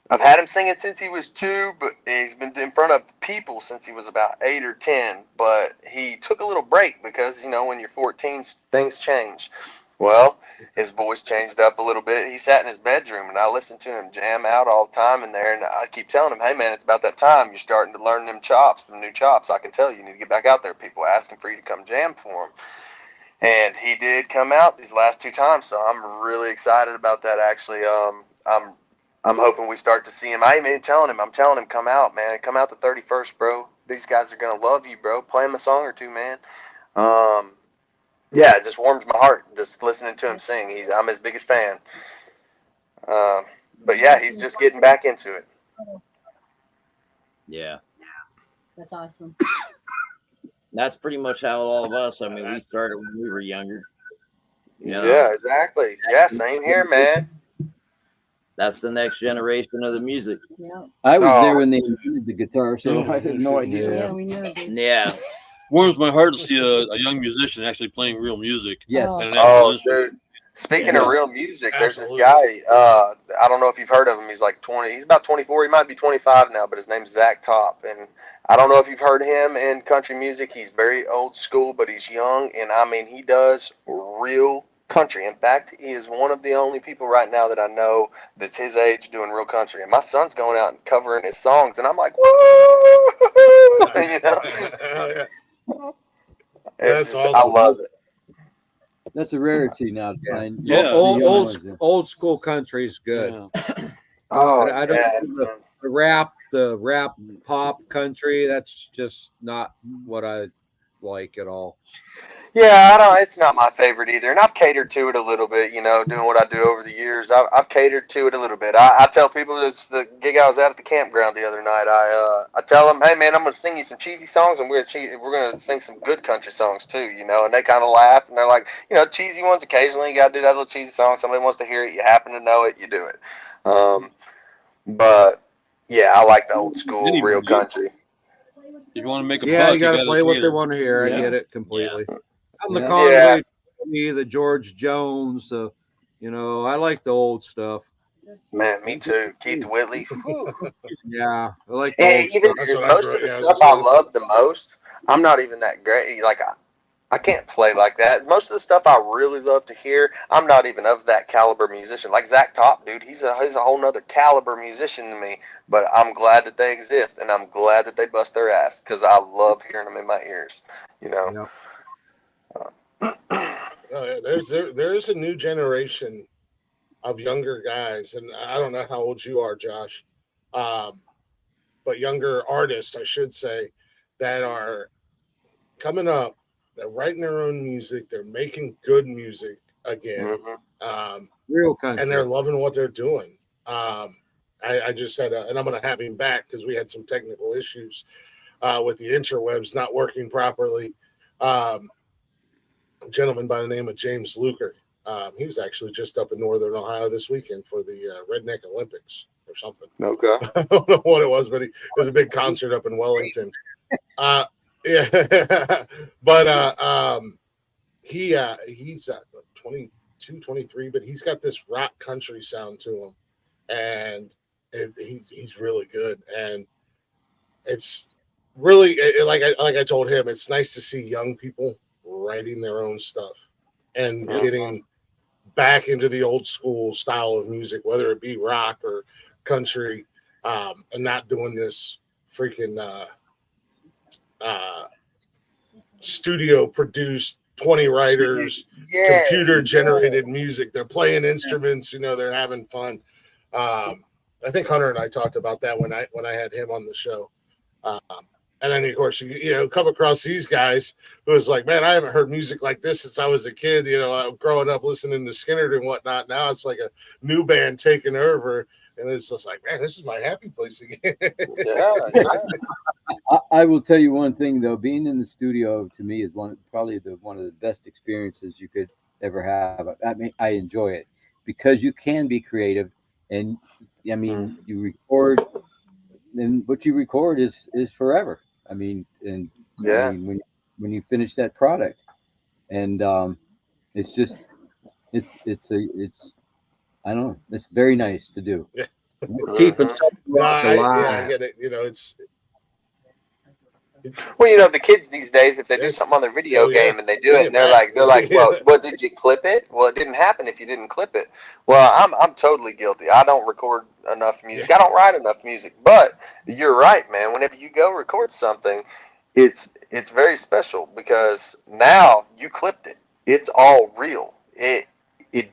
I've had him singing since he was 2, but he's been in front of people since he was about 8 or 10. But he took a little break because, when you're 14, things change. Well, his voice changed up a little bit. He sat in his bedroom, and I listened to him jam out all the time in there. And I keep telling him, hey, man, it's about that time. You're starting to learn them chops, them new chops. I can tell you need to get back out there. People asking for you to come jam for them. And he did come out these last 2 times, so I'm really excited about that, actually. I'm hoping we start to see him. I'm telling him, come out, man. Come out the 31st, bro. These guys are going to love you, bro. Play him a song or 2, man. Yeah, it just warms my heart just listening to him sing. I'm his biggest fan. But yeah, he's just getting back into it. Yeah. That's awesome. That's pretty much how all of us, we started when we were younger. Yeah, exactly. Yeah, same here, man. That's the next generation of the music. Yeah. I was there when they invented the guitar, so I had no idea. Yeah, we know. Yeah. Warms my heart to see a young musician actually playing real music. Yes. And an actual instrument. Dude. Speaking of real music, there's this guy. I don't know if you've heard of him. He's like 20. He's about 24. He might be 25 now, but his name's Zach Top. And I don't know if you've heard him in country music. He's very old school, but he's young. And he does real country. In fact, he is one of the only people right now that I know that's his age doing real country. And my son's going out and covering his songs, and I'm like, whoa, That's awesome. I love it. That's a rarity now to find. Yeah. Old school country is good. Yeah. Oh, I don't the rap pop country. That's just not what I like at all. Yeah, it's not my favorite either, and I've catered to it a little bit, doing what I do over the years. I've catered to it a little bit. I tell people, this the gig I was at the campground the other night. I tell them, hey man, I'm gonna sing you some cheesy songs, and we're gonna sing some good country songs too, and they kind of laugh, and they're like, cheesy ones occasionally. You gotta do that little cheesy song. Somebody wants to hear it, you happen to know it, you do it. But yeah, I like the old school real country. If you want to make a Yeah, buck, you gotta play what they cater. want to hear. Yeah. I get it completely. Yeah. I'm the Yeah. Conway, the George Jones. I like the old stuff. Man, me too. Keith Whitley. Yeah, I like the And old even stuff. That's what I most grew- of the yeah, I was stuff gonna I say love the most, I'm not even that great. Like I can't play like that. Most of the stuff I really love to hear, I'm not even of that caliber musician. Like Zach Top, dude, he's a whole nother caliber musician to me. But I'm glad that they exist, and I'm glad that they bust their ass because I love hearing them in my ears. Yeah. There is a new generation of younger guys, and I don't know how old you are, Josh, but younger artists, I should say, that are coming up. They're writing their own music. They're making good music again, Real country. and they're loving what they're doing. I just had, and I'm going to have him back because we had some technical issues with the interwebs not working properly. A gentleman by the name of James Luker. He was actually just up in Northern Ohio this weekend for the Redneck Olympics or something. Okay. I don't know what it was, but it was a big concert up in Wellington. Yeah, but he's 22, 23, but he's got this rock country sound to him, and he's really good. And it's really like I told him, it's nice to see young people writing their own stuff and getting back into the old school style of music, whether it be rock or country, and not doing this freaking studio produced 20 writers, computer generated music. They're playing instruments, they're having fun. I think Hunter and I talked about that when I had him on the show. And then, of course, you come across these guys who is like, man, I haven't heard music like this since I was a kid. Growing up listening to Skinner and whatnot. Now it's like a new band taking over. And it's just like, man, this is my happy place again. I will tell you one thing, though. Being in the studio, to me, is probably one of the best experiences you could ever have. I mean, I enjoy it because you can be creative. And, I mean, you record, and what you record is forever. I mean, and I mean, when you finish that product, and it's just I don't know, it's very nice to do. Yeah. Keeping something alive. I get it. Well, the kids these days, if they do something on their video game and they do it, and they're like, well, did you clip it? Well, it didn't happen if you didn't clip it. Well, I'm totally guilty. I don't record enough music. I don't write enough music. But you're right, man. Whenever you go record something, it's very special because now you clipped it. It's all real. It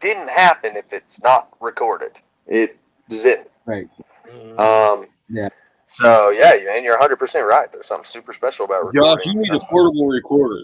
didn't happen if it's not recorded. It didn't. Right. Yeah. So and you're 100% right. There's something super special about recording. Josh, you need a portable recorder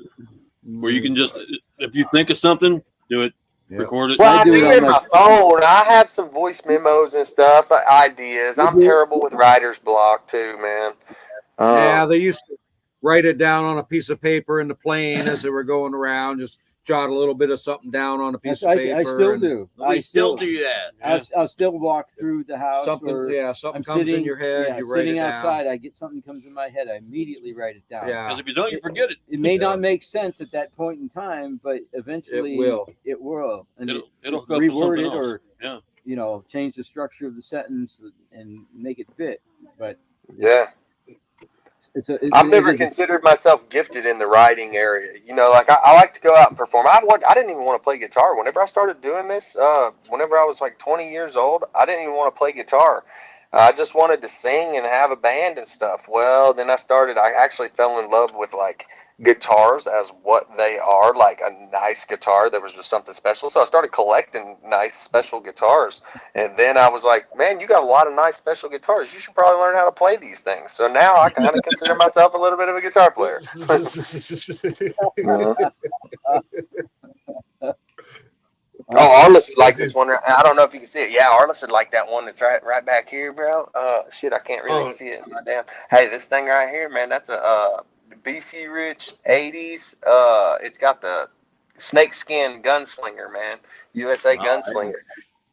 where you can just, if you think of something, do it, record it. Well, I do it in my phone. I have some voice memos and stuff, ideas. I'm terrible with writer's block too, man. They used to write it down on a piece of paper in the plane as they were going around, just jot a little bit of something down on a piece of paper. I still do. We still do that. I'll still walk through the house. Something comes in your head. You write it down. Outside, I get something comes in my head. I immediately write it down. Yeah. Because if you don't, you forget it. It may not make sense at that point in time, but eventually it will. And it'll reword it or change the structure of the sentence and make it fit. But I've never considered myself gifted in the writing area. I like to go out and perform. I didn't even want to play guitar. Whenever I started doing this, whenever I was like 20 years old, I didn't even want to play guitar. I just wanted to sing and have a band and stuff. Well, then I actually fell in love with like guitars as what they are, like a nice guitar that was just something special. So I started collecting nice special guitars, and then I was like, man, you got a lot of nice special guitars, you should probably learn how to play these things. So now I kind of consider myself a little bit of a guitar player. Arliss would like this one. I don't know if you can see it. Yeah, Arliss would like that one that's right back here, bro. Shit, I can't really see it. Hey, this thing right here, man, that's a BC Rich 80s. It's got the snakeskin gunslinger, man. USA gunslinger.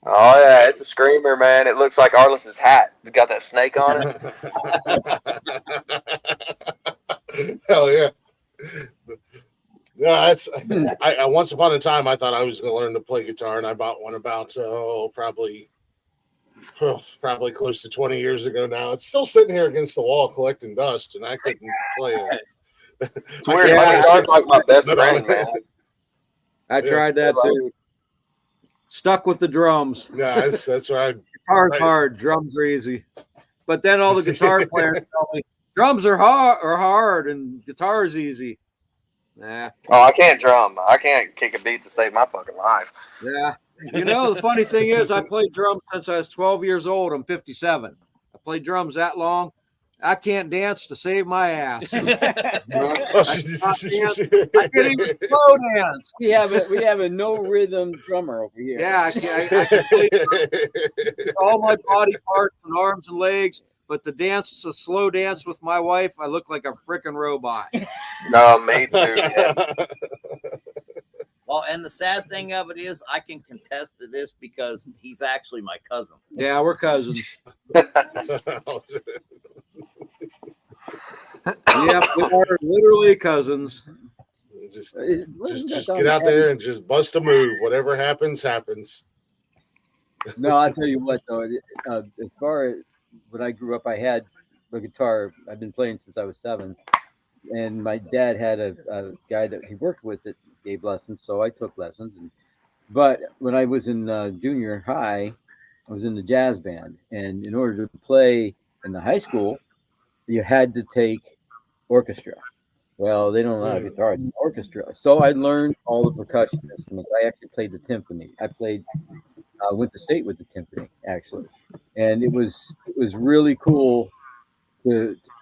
Oh yeah, it's a screamer, man. It looks like Arliss's hat. It's got that snake on it. Hell yeah. Yeah, I once upon a time I thought I was going to learn to play guitar, and I bought one about probably close to 20 years ago now. It's still sitting here against the wall collecting dust, and I couldn't play it. It's weird. My guitar's like my best friend, man. I tried that too. Stuck with the drums. Yeah, that's right. Guitar's hard, drums are easy. But then all the guitar players tell me drums are hard and guitar's easy. Nah. Oh, I can't drum. I can't kick a beat to save my fucking life. Yeah. The funny thing is, I played drums since I was 12 years old. I'm 57. I played drums that long. I can't dance to save my ass. I can't even slow dance. We have a no rhythm drummer over here. Yeah, I can play all my body parts and arms and legs. But the slow dance with my wife, I look like a freaking robot. No, me too. Yeah. Well, and the sad thing of it is, I can contest to this because he's actually my cousin. Yeah, we're cousins. Yep, we are literally cousins. Just get out there and just bust a move. Whatever happens, happens. No, I'll tell you what though. As far as when I grew up, I had the guitar. I've been playing since I was 7, and my dad had a guy that he worked with that gave lessons, so I took lessons. But when I was in junior high, I was in the jazz band, and in order to play in the high school, you had to take orchestra. Well, they don't allow guitars in orchestra, so I learned all the percussion instruments. I actually played the timpani. I went to state with the timpani actually, and it was really cool.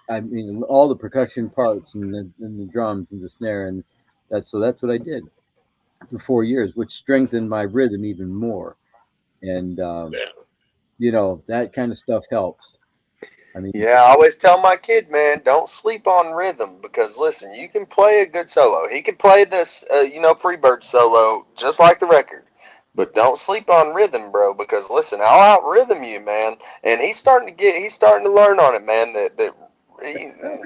I mean, all the percussion parts and the drums and the snare, and that's what I did for 4 years, which strengthened my rhythm even more. And that kind of stuff helps. I mean, Yeah, I always tell my kid, man, don't sleep on rhythm because listen, you can play a good solo. He can play this, Freebird solo just like the record, but don't sleep on rhythm, bro. Because listen, I'll out rhythm you, man. And he's starting to learn on it, man.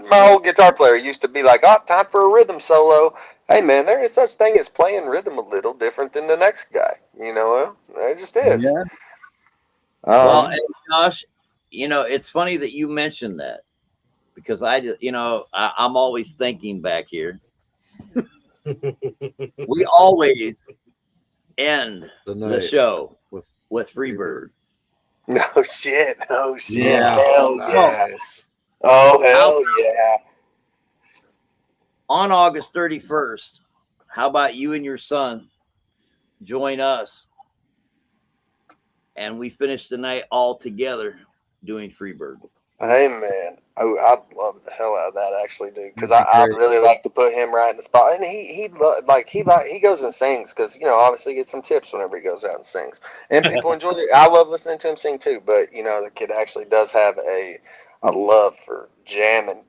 My old guitar player used to be like, "Oh, time for a rhythm solo." Hey, man, there is such thing as playing rhythm a little different than the next guy. It just is. Yeah. Well, and Josh, it's funny that you mentioned that because I'm always thinking back here. We always end the show with Freebird. No shit. Oh shit. Yeah. Hell yes. Oh hell yeah. On August 31st, how about you and your son join us and we finish the night all together doing Freebird? Hey man, I'd love the hell out of that actually, dude. Because I really like to put him right in the spot, and he goes and sings because obviously he gets some tips whenever he goes out and sings, and people enjoy it. I love listening to him sing too, but the kid actually does have a love for jamming,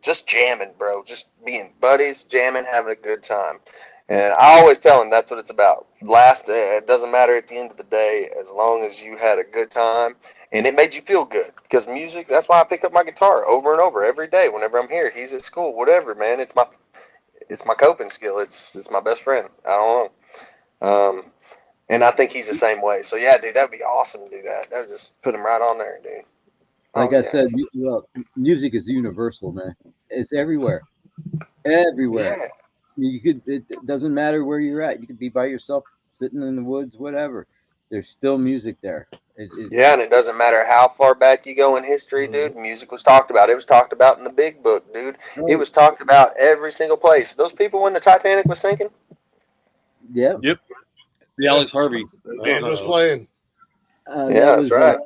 bro, just being buddies, jamming, having a good time. And I always tell him that's what it's about. It doesn't matter at the end of the day, as long as you had a good time and it made you feel good. Because music, that's why I pick up my guitar over and over every day whenever I'm here. He's at school, whatever, man. It's my coping skill. It's my best friend. I don't know. And I think he's the same way. So yeah, dude, that'd be awesome to do that. That would just put him right on there, dude. Like I said, music is universal, man. It's everywhere. Everywhere. Yeah. It doesn't matter where you're at. You could be by yourself, sitting in the woods, whatever. There's still music there. Yeah, and it doesn't matter how far back you go in history, dude. Music was talked about. It was talked about in the big book, dude. It was talked about every single place. Those people when the Titanic was sinking. Yeah. Yep. The Alex Harvey. Band was playing. Yeah, that's right.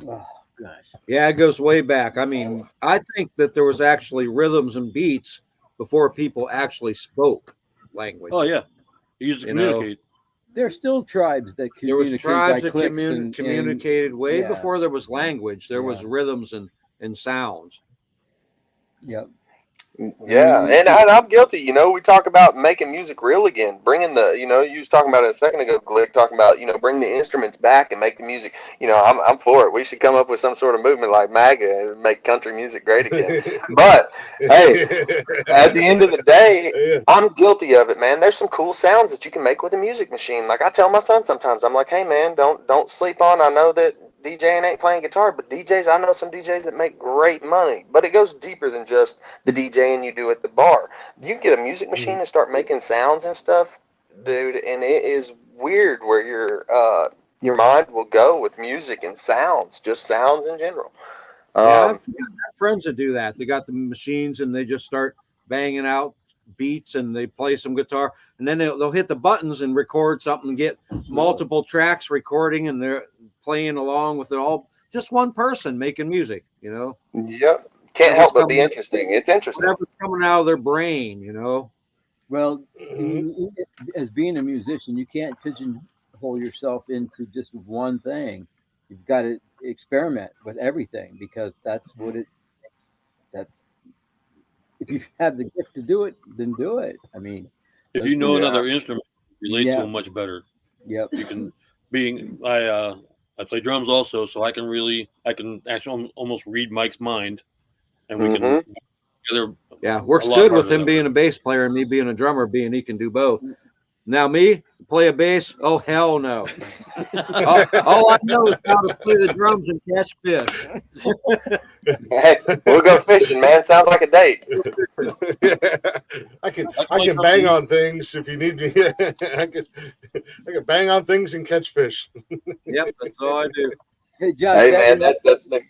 Oh gosh. Yeah, it goes way back. I mean, I think that there was actually rhythms and beats before people actually spoke language. Oh yeah, he used to communicate. There's still tribes that communicate. There was tribes that clicks communicated way yeah. before there was language. There was rhythms and sounds. Yep. Yeah, and I'm guilty. We talk about making music real again, bringing you was talking about it a second ago, Glick, talking about bring the instruments back and make the music. I'm for it. We should come up with some sort of movement like MAGA and make country music great again. But hey, at the end of the day, I'm guilty of it, man. There's some cool sounds that you can make with a music machine. Like I tell my son sometimes, I'm like, hey man, don't sleep on. I know that DJing ain't playing guitar, but I know some DJs that make great money. But it goes deeper than just the DJing you do at the bar. You get a music machine and start making sounds and stuff, dude, and it is weird where your mind will go with music and sounds, just sounds in general. I've got friends that do that. They got the machines and they just start banging out beats and they play some guitar and then they'll hit the buttons and record something and get multiple tracks recording and they're playing along with it all. Just one person making music, Yep. Can't help but be interesting. It's interesting. Whatever's coming out of their brain, Well, as being a musician, you can't pigeonhole yourself into just one thing. You've got to experiment with everything because that's if you have the gift to do it, then do it. I mean, If you know Yeah. another instrument, relate Yeah. to them much better. Yep. You can I play drums also, so I can actually almost read Mike's mind, and we can Mhm. together. Yeah, works a lot good with harder him that being way. a bass player and me being a drummer, being he can do both. Now me play a bass? Oh hell no! all I know is how to play the drums and catch fish. Hey, we'll go fishing, man. Sounds like a date. I can like bang something. on things if you need me. I can bang on things and catch fish. Yep, that's all I do. Hey, Josh, Hey, man, that's me.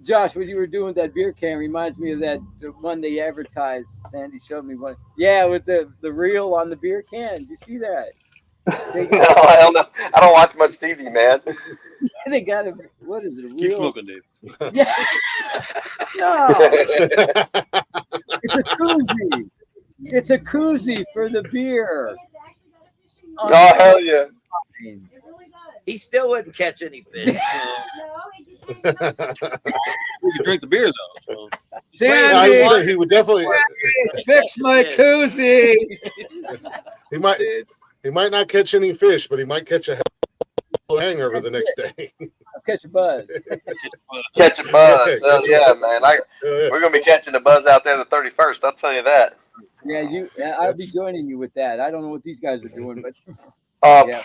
Josh, what you were doing with that beer can reminds me of the one they advertised. Sandy showed me one. Yeah, with the reel on the beer can. Did you see that? No, hell no. I don't watch much TV, man. They got a, what is it? A Keep reel? smoking, Dave. Yeah. No, it's a koozie. It's a koozie for the beer. Oh, hell yeah. He still wouldn't catch any fish. We can drink the beer though. So. I would Sandy, say he would definitely. fix my koozie. He might not catch any fish, but he might catch a hangover the next day. I'll catch a buzz. Catch a buzz. Hell Catch a yeah, buzz. man. We're going to be catching a buzz out there the 31st. I'll tell you that. Yeah, I'll be joining you with that. I don't know what these guys are doing, but yeah.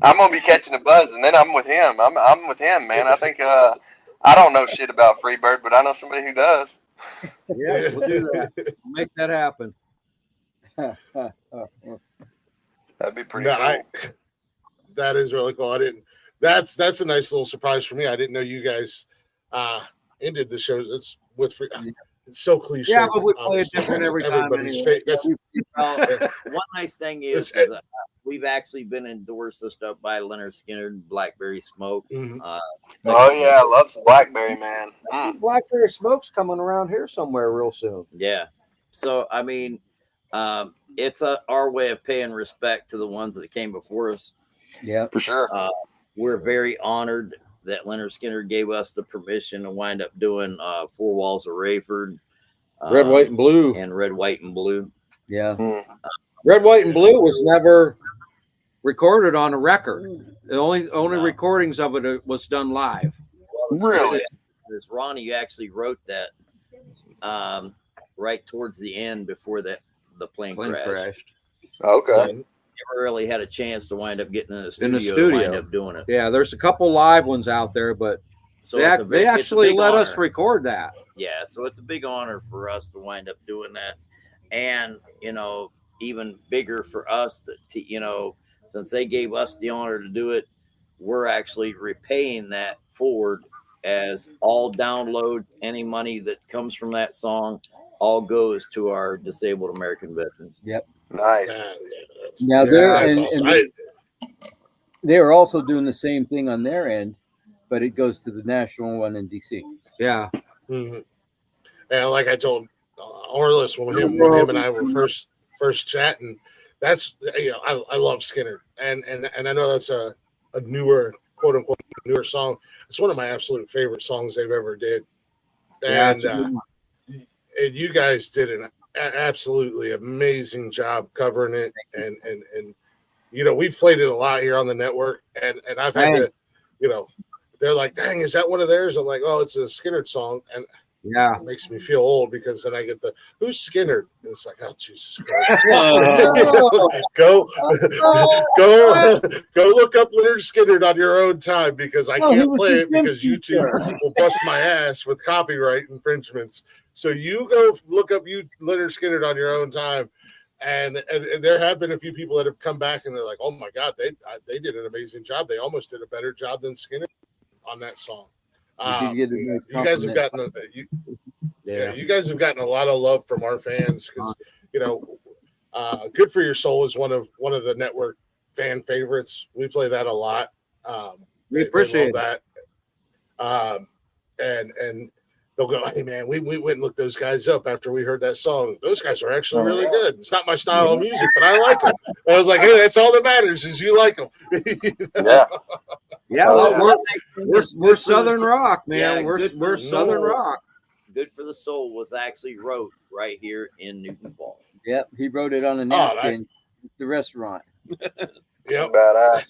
I'm going to be catching a buzz, and then I'm with him. I'm with him, man. I think I don't know shit about Freebird, but I know somebody who does. Yeah, we'll do that. We'll make that happen. That'd be pretty No, cool. that is really cool. I didn't. That's a nice little surprise for me. I didn't know you guys ended the show. It's with free. It's so cliche. Yeah, but we play it different every time. Everybody's Anyway. that's One nice thing is we've actually been endorsed and stuff by Leonard Skinner and Blackberry Smoke. Mhm. Oh, yeah. I love some Blackberry, man. Blackberry Smoke's coming around here somewhere real soon. Yeah. So, I mean, it's our way of paying respect to the ones that came before us. Yeah, For sure. We're very honored that Leonard Skinner gave us the permission to wind up doing Four Walls of Rayford. Red, white, and blue. And Red, White, and Blue. yeah. Red, white, and blue was never recorded on a record. The only recordings of it was done live. Really? This Ronnie actually wrote that right towards the end before the plane crashed. Okay. So never really had a chance to wind up getting in the studio. To wind up doing it. Yeah, there's a couple live ones out there, but So they it's a actually big let us honor. record that. Yeah, so it's a big honor for us to wind up doing that, and even bigger for us to since they gave us the honor to do it, we're actually repaying that forward as all downloads, any money that comes from that song, all goes to our disabled American veterans. Yep. Nice. Now that's awesome. they're also doing the same thing on their end, but it goes to the national one in DC. Yeah. Mm-hmm. And like I told Orlis when him and I were first chatting, that's I love Skinner, and I know that's a newer, quote unquote newer song. It's one of my absolute favorite songs they've ever did, and and you guys did an absolutely amazing job covering it, and we've played it a lot here on the network, and I've had to, they're like, dang, is that one of theirs? I'm like, oh, it's a Skinner song, and yeah, it makes me feel old because then I get the who's Skinner, and it's like, oh Jesus Christ, go look up Leonard Skinner on your own time because I can't play it because YouTube will bust my ass with copyright infringements. So you go look up Leonard Skinner on your own time. And there have been a few people that have come back and they're like, oh my God, they did an amazing job. They almost did a better job than Skinner on that song. You guys have gotten you guys have gotten a lot of love from our fans because Good for Your Soul is one of the network fan favorites. We play that a lot. We appreciate that. And they'll go, hey man, we went and looked those guys up after we heard that song. Those guys are actually really good. It's not my style of music, but I like them. And I was like, hey, that's all that matters is you like them. Yeah. Yeah, well, we're Southern rock, man. Yeah, we're Southern rock. Good for the Soul was actually wrote right here in Newton Falls. Yep, he wrote it on a Oh, napkin at the restaurant. Yep. Badass.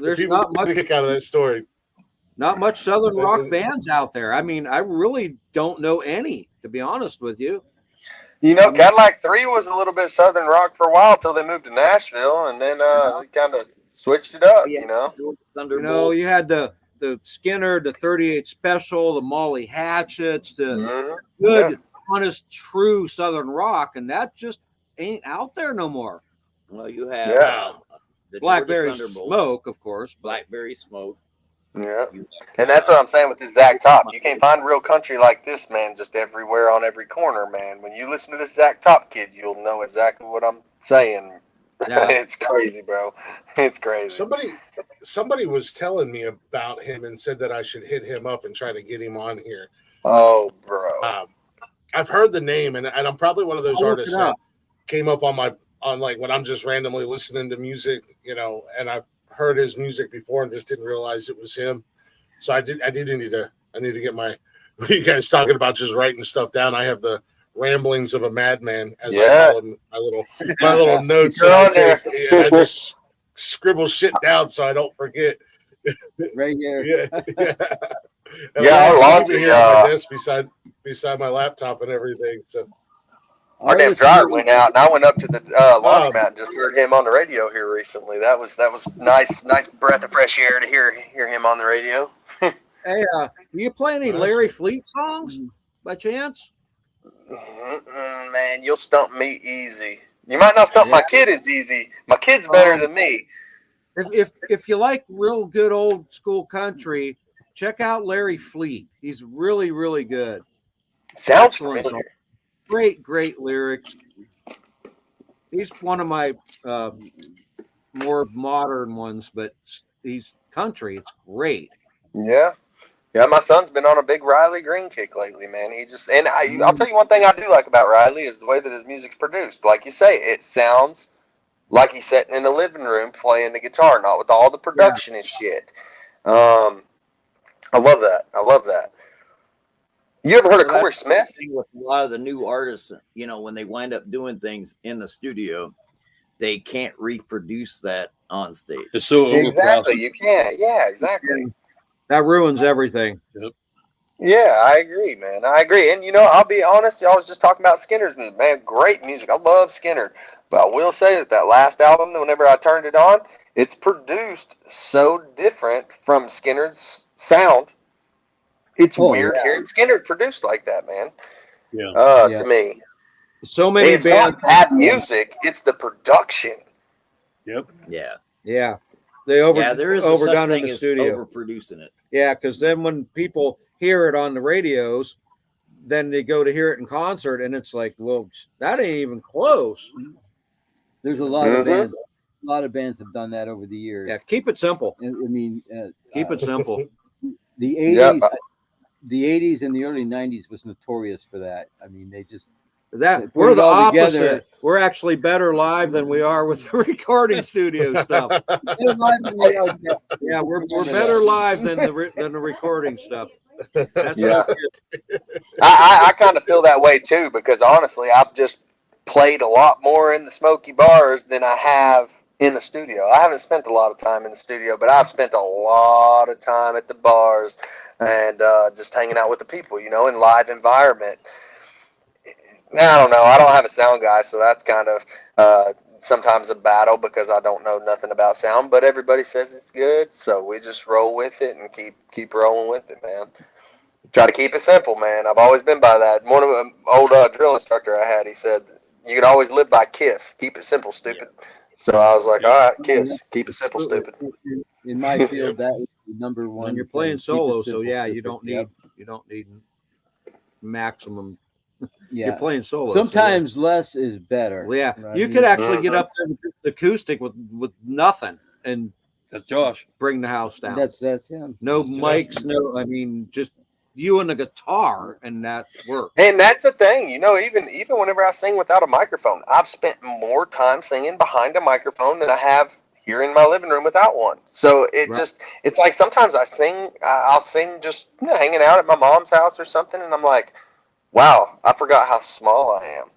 There's People not get much a kick out of that story. not much Southern rock bands out there. I mean, I really don't know any, to be honest with you. You know, Cadillac 3 was a little bit Southern rock for a while till they moved to Nashville, and then they kind of switched it up, you know. You know, you had the Skinner, the 38 Special, the Molly Hatchets, the good, honest, true Southern rock, and that just ain't out there no more. Well, you have the Blackberry Georgia Thunderbolts, Smoke, of course. Blackberry Smoke. Yeah. And that's what I'm saying with this Zach Top. You can't find real country like this, man, just everywhere on every corner, man. When you listen to this Zach Top kid, you'll know exactly what I'm saying. Yeah. It's crazy, bro. It's crazy. Somebody was telling me about him and said that I should hit him up and try to get him on here. Oh, bro. I've heard the name, and I'm probably one of those I'll look artists it that up. came up on like when I'm just randomly listening to music, you know, and I've heard his music before and just didn't realize it was him. So I need to get my what you guys talking about, just writing stuff down. I have the ramblings of a madman, as I call them, my little notes that I take, and I just scribble shit down so I don't forget. Right here. Yeah. Our laundry, here on my desk beside my laptop and everything. So our damn dryer went out, and I went up to the laundromat and just heard him on the radio here recently. That was nice breath of fresh air to hear him on the radio. Hey, do you play any Larry Fleet songs by chance? Man, you'll stump me easy. You might not stump my kid as easy. My kid's better than me. If you like real good old school country, check out Larry Fleet. He's really, really good. Sounds excellent. familiar. Great lyrics. He's one of my more modern ones, but he's country. It's great. Yeah. Yeah, my son's been on a big Riley Green kick lately, man. I'll tell you one thing I do like about Riley is the way that his music's produced. Like you say, it sounds like he's sitting in a living room playing the guitar, not with all the production and shit. I love that. You ever heard of Corey Smith? With a lot of the new artists, you know, when they wind up doing things in the studio, they can't reproduce that on stage. It's so overprocessed. Exactly, you can't. Yeah, exactly. That ruins everything. Yep. Yeah, I agree, man. I agree. And, you know, I'll be honest, y'all was just talking about Skinner's music. Man, great music. I love Skinner. But I will say that last album, whenever I turned it on, it's produced so different from Skinner's sound. It's weird hearing Skinner produced like that, man. Yeah. To me. So many it's bands. not bad music, it's the production. Yep. Yeah. Yeah. They there is overdone thing in the as studio. Overproducing it. Yeah, because then when people hear it on the radios, then they go to hear it in concert, and it's like, well, that ain't even close. There's a lot of bands. A lot of bands have done that over the years. Yeah, keep it simple. I mean, keep it simple. The 80s, the 80s and the early 90s was notorious for that. I mean, they just we're the opposite. Together. We're actually better live than we are with the recording studio stuff. Yeah, we're better live than the recording stuff. That's I kind of feel that way too, because honestly, I've just played a lot more in the smoky bars than I have in the studio. I haven't spent a lot of time in the studio, but I've spent a lot of time at the bars and just hanging out with the people, you know, in live environment. I don't know. I don't have a sound guy, so that's kind of sometimes a battle because I don't know nothing about sound. But everybody says it's good, so we just roll with it and keep rolling with it, man. Try to keep it simple, man. I've always been by that. One of the old drill instructor I had, he said, "You can always live by KISS. Keep it simple, stupid." So I was like, "All right, KISS. Keep it simple, stupid." In my field, that was the number one. And you're playing solo, so yeah, you don't need maximum. Yeah. You're playing solo. Sometimes less is better. Well, yeah, right? you could actually get up there with acoustic with nothing and that's Josh. Bring the house down. That's him. No mics, I mean, just you and the guitar, and that works. And that's the thing, you know, even whenever I sing without a microphone, I've spent more time singing behind a microphone than I have here in my living room without one. So it's like sometimes I'll sing just hanging out at my mom's house or something, and I'm like, wow, I forgot how small I am.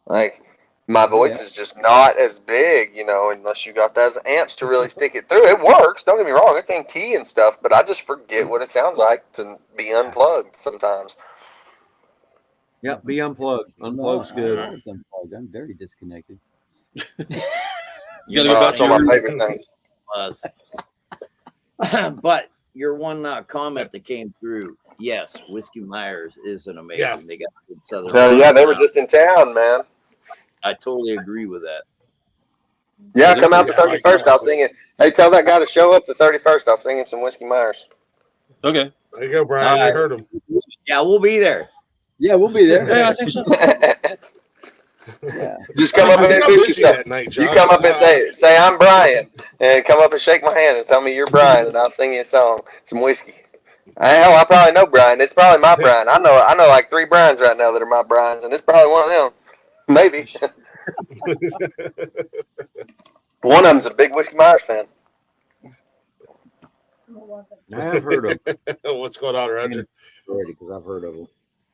Like, my voice is just not as big, unless you got those amps to really stick it through. It works, don't get me wrong, it's in key and stuff, but I just forget what it sounds like to be unplugged sometimes. Yep, be unplugged. Unplug's good. I'm always unplugged. I'm very disconnected. You gotta go back That's to one of my your favorite things. Plus. But your one comment that came through, yes, Whiskey Myers is an amazing. Yeah. They got good Southern. Hell yeah, they were sound. just in town, man. I totally agree with that. Yeah, come out the Yeah, 31st. I'll sing it. Hey, tell that guy to show up the 31st. I'll sing him some Whiskey Myers. Okay. There you go, Brian. You heard him. Yeah, we'll be there. Yeah, we'll be there. Yeah, I think so. Yeah. Just come up I and think I'm introduce busy yourself. that night, You Josh. come up and say I'm Brian, and come up and shake my hand and tell me you're Brian, and I'll sing you a song, some whiskey. Hell, I probably know Brian. It's probably my Brian. I know like 3 Brians right now that are my Brians, and it's probably one of them. Maybe. One of them's a big Whiskey Myers fan. I have heard of What's going on, Roger? already because I've heard of them.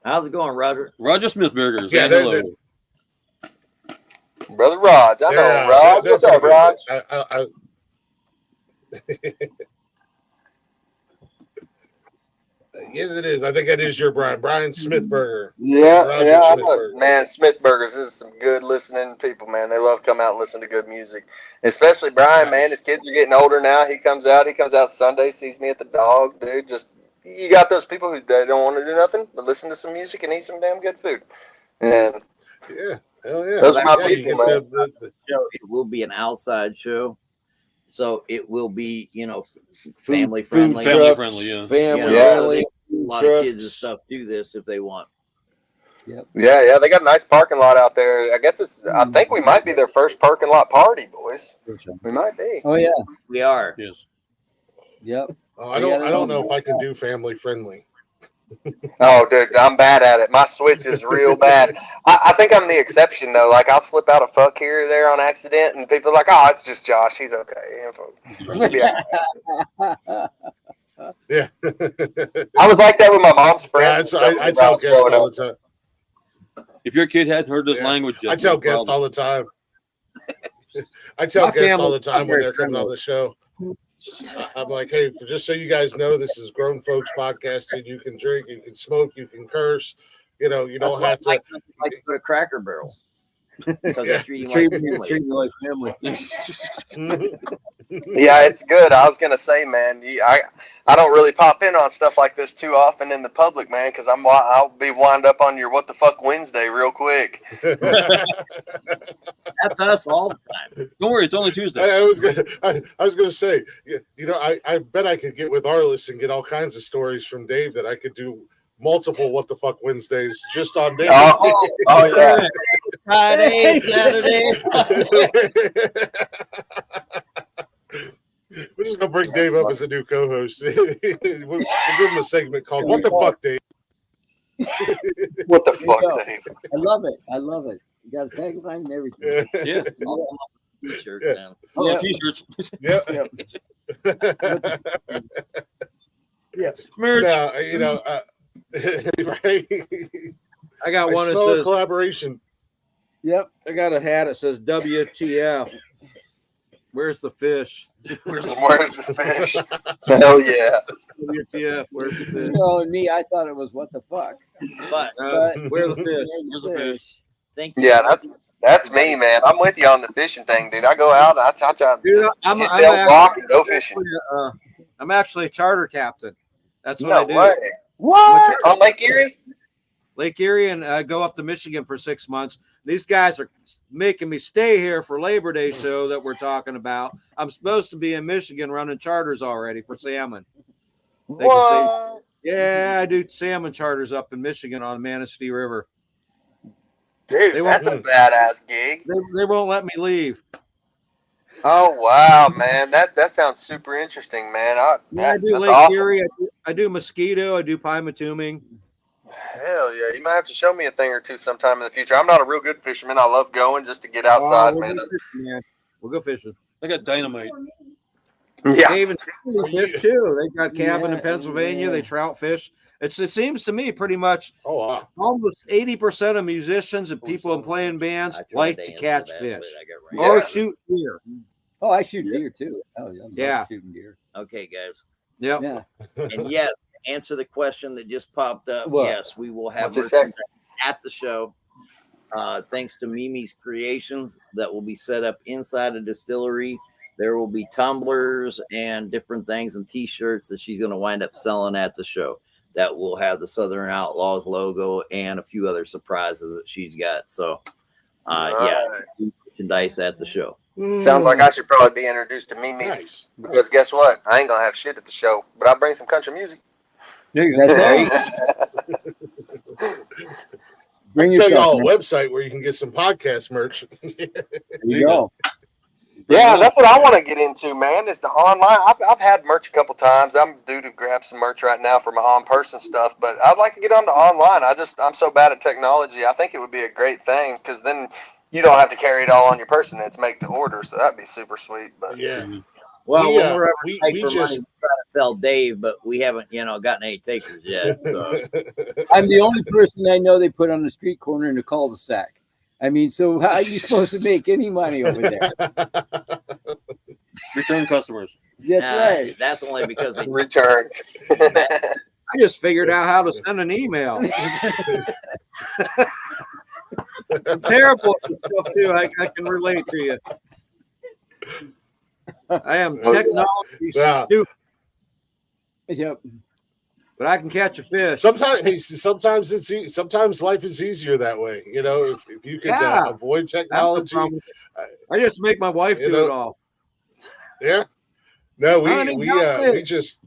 How's it going, Roger? Roger Smithburgers. Yeah, hello. Brother Raj. I know him, Raj. What's up, Raj? Yes, it is. I think that is your Brian. Brian Smithburger. Yeah, Roger yeah, I know. Smithburger. Man, Smithburgers is some good listening people, man. They love to come out and listen to good music. Especially Brian, man. His kids are getting older now. He comes out Sunday, sees me at the dog, dude. Just, you got those people who they don't want to do nothing but listen to some music and eat some damn good food. And Yeah, hell yeah. those are my you people, get man. It will be an outside show, so it will be family friendly. Family friendly, yeah. Family Yeah. So friendly. they, a lot of kids and stuff do this if they want. Yeah, they got a nice parking lot out there. I think we might be their first parking lot party, boys. We might be. Oh yeah. We are. Yes. Yep. Oh, I don't know if I can do family friendly. Oh, dude, I'm bad at it. My switch is real bad. I think I'm the exception, though. Like, I'll slip out a fuck here or there on accident, and people are like, oh, it's just Josh. He's okay. He'll be all right. Yeah. I was like that with my mom's friends. I tell guests all the time. If your kid hadn't heard this Yeah. language yet, I tell no guests problem. all the time. I tell My guests all family- the time when they're coming on the show. I'm like, hey, just so you guys know, this is grown folks podcasting. You can drink, you can smoke, you can curse. You don't have to. Like to go to Cracker Barrel because Yeah. they treat you Treat like family. me like family. Yeah, it's good. I was going to say, man, I don't really pop in on stuff like this too often in the public, man, because I'll be wind up on your What the Fuck Wednesday real quick. That's us all the time. Don't worry, it's only Tuesday. I was gonna say, I bet I could get with Arliss and get all kinds of stories from Dave that I could do multiple What the Fuck Wednesdays just on Dave. Oh yeah. Friday, Saturday. We're just gonna bring Dave up as a new co-host. we'll give him a segment called "What the Fuck, Dave." What the There you fuck, go. Dave? I love it. I love it. You got a tagline and everything. Yeah. All on t-shirt, Yeah. man. Oh, Yeah. t-shirts. Yeah. Merch. Now, right? I got I one that smell a says, collaboration. yep, I got a hat that says WTF. Where's the fish? Where's the fish? Hell yeah. WTF, where's the fish? So me, I thought it was what the fuck. But Where's the fish? Where's the fish? thank you. Yeah, that's me, man. I'm with you on the fishing thing, dude. I go out and I try to Dude, I'm hit that rock and go fishing. I'm actually a charter captain. That's what No I do. way. What? On Lake Erie? Lake Erie, and go up to Michigan for 6 months. These guys are making me stay here for Labor Day show that we're talking about. I'm supposed to be in Michigan running charters already for salmon. What? Yeah, I do salmon charters up in Michigan on the Manistee River. Dude, They that's a won't- badass gig. They won't let me leave. Oh wow, man, that sounds super interesting, man. I do that's Lake awesome. Erie. I do Mosquito. I do Pymatuming. Hell yeah, you might have to show me a thing or two sometime in the future. I'm not a real good fisherman. I love going just to get outside, Oh, man. We'll go fishing. I got dynamite. Yeah. They even fish too. They've got cabin in Yeah, Pennsylvania. yeah. They trout fish. It seems to me pretty much Oh, wow. almost 80% of musicians and people in playing bands I tried like to to answer catch that, fish but I got right. or Yeah. shoot deer. Oh, I shoot Yeah. deer too. Oh, I love Yeah. shooting deer. Okay, guys. Yep. Yeah. And yes, to answer the question that just popped up. What? Yes, we will have What's it say? merchandise at the show. Thanks to Mimi's Creations, that will be set up inside a distillery. There will be tumblers and different things and T-shirts that she's going to wind up selling at the show. That will have the Southern Outlaws logo and a few other surprises that she's got. So, yeah, merchandise at the show. Sounds like I should probably be introduced to Mimi's. Nice. Because guess what? I ain't gonna have shit at the show, but I'll bring some country music. That's right. Bring I'll tell yourself. y'all a Man. website where you can get some podcast merch. There you go. Yeah, that's what I want to get into, man. Is the online. I've had merch a couple times. I'm due to grab some merch right now for my on-person stuff, but I'd like to get onto online. I'm so bad at technology. I think it would be a great thing because then you don't have to carry it all on your person. It's make to order, so that'd be super sweet. But Yeah. Well, We, when we're ever we tight for just- money, we try to sell Dave, but we haven't, gotten any takers yet. So. I'm the only person I know they put on the street corner in the cul-de-sac. I mean, so how are you supposed to make any money over there? Return customers. That's right. That's only because they return. I just figured out how to send an email. I'm terrible at this stuff too. I can relate to you. I am technology Yeah. stupid, Yep. but I can catch a fish. Sometimes life is easier that way. If you could Yeah. avoid That's the technology. problem. I just make my wife do it all. Yeah. No, Honey, got it.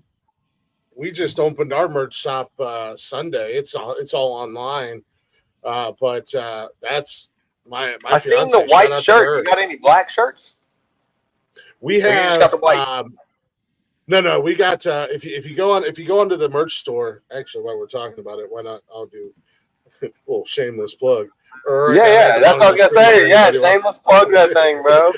we just opened our merch shop Sunday. It's all online. But that's my I seen fiance. the Shout white out to shirt. her. You got any black shirts? We Or you just have got the white? no. We got if you go onto the merch store. Actually, while we're talking about it, why not? I'll do a little shameless plug. Or Yeah, that's what I was gonna say. Yeah, shameless plug that thing, bro.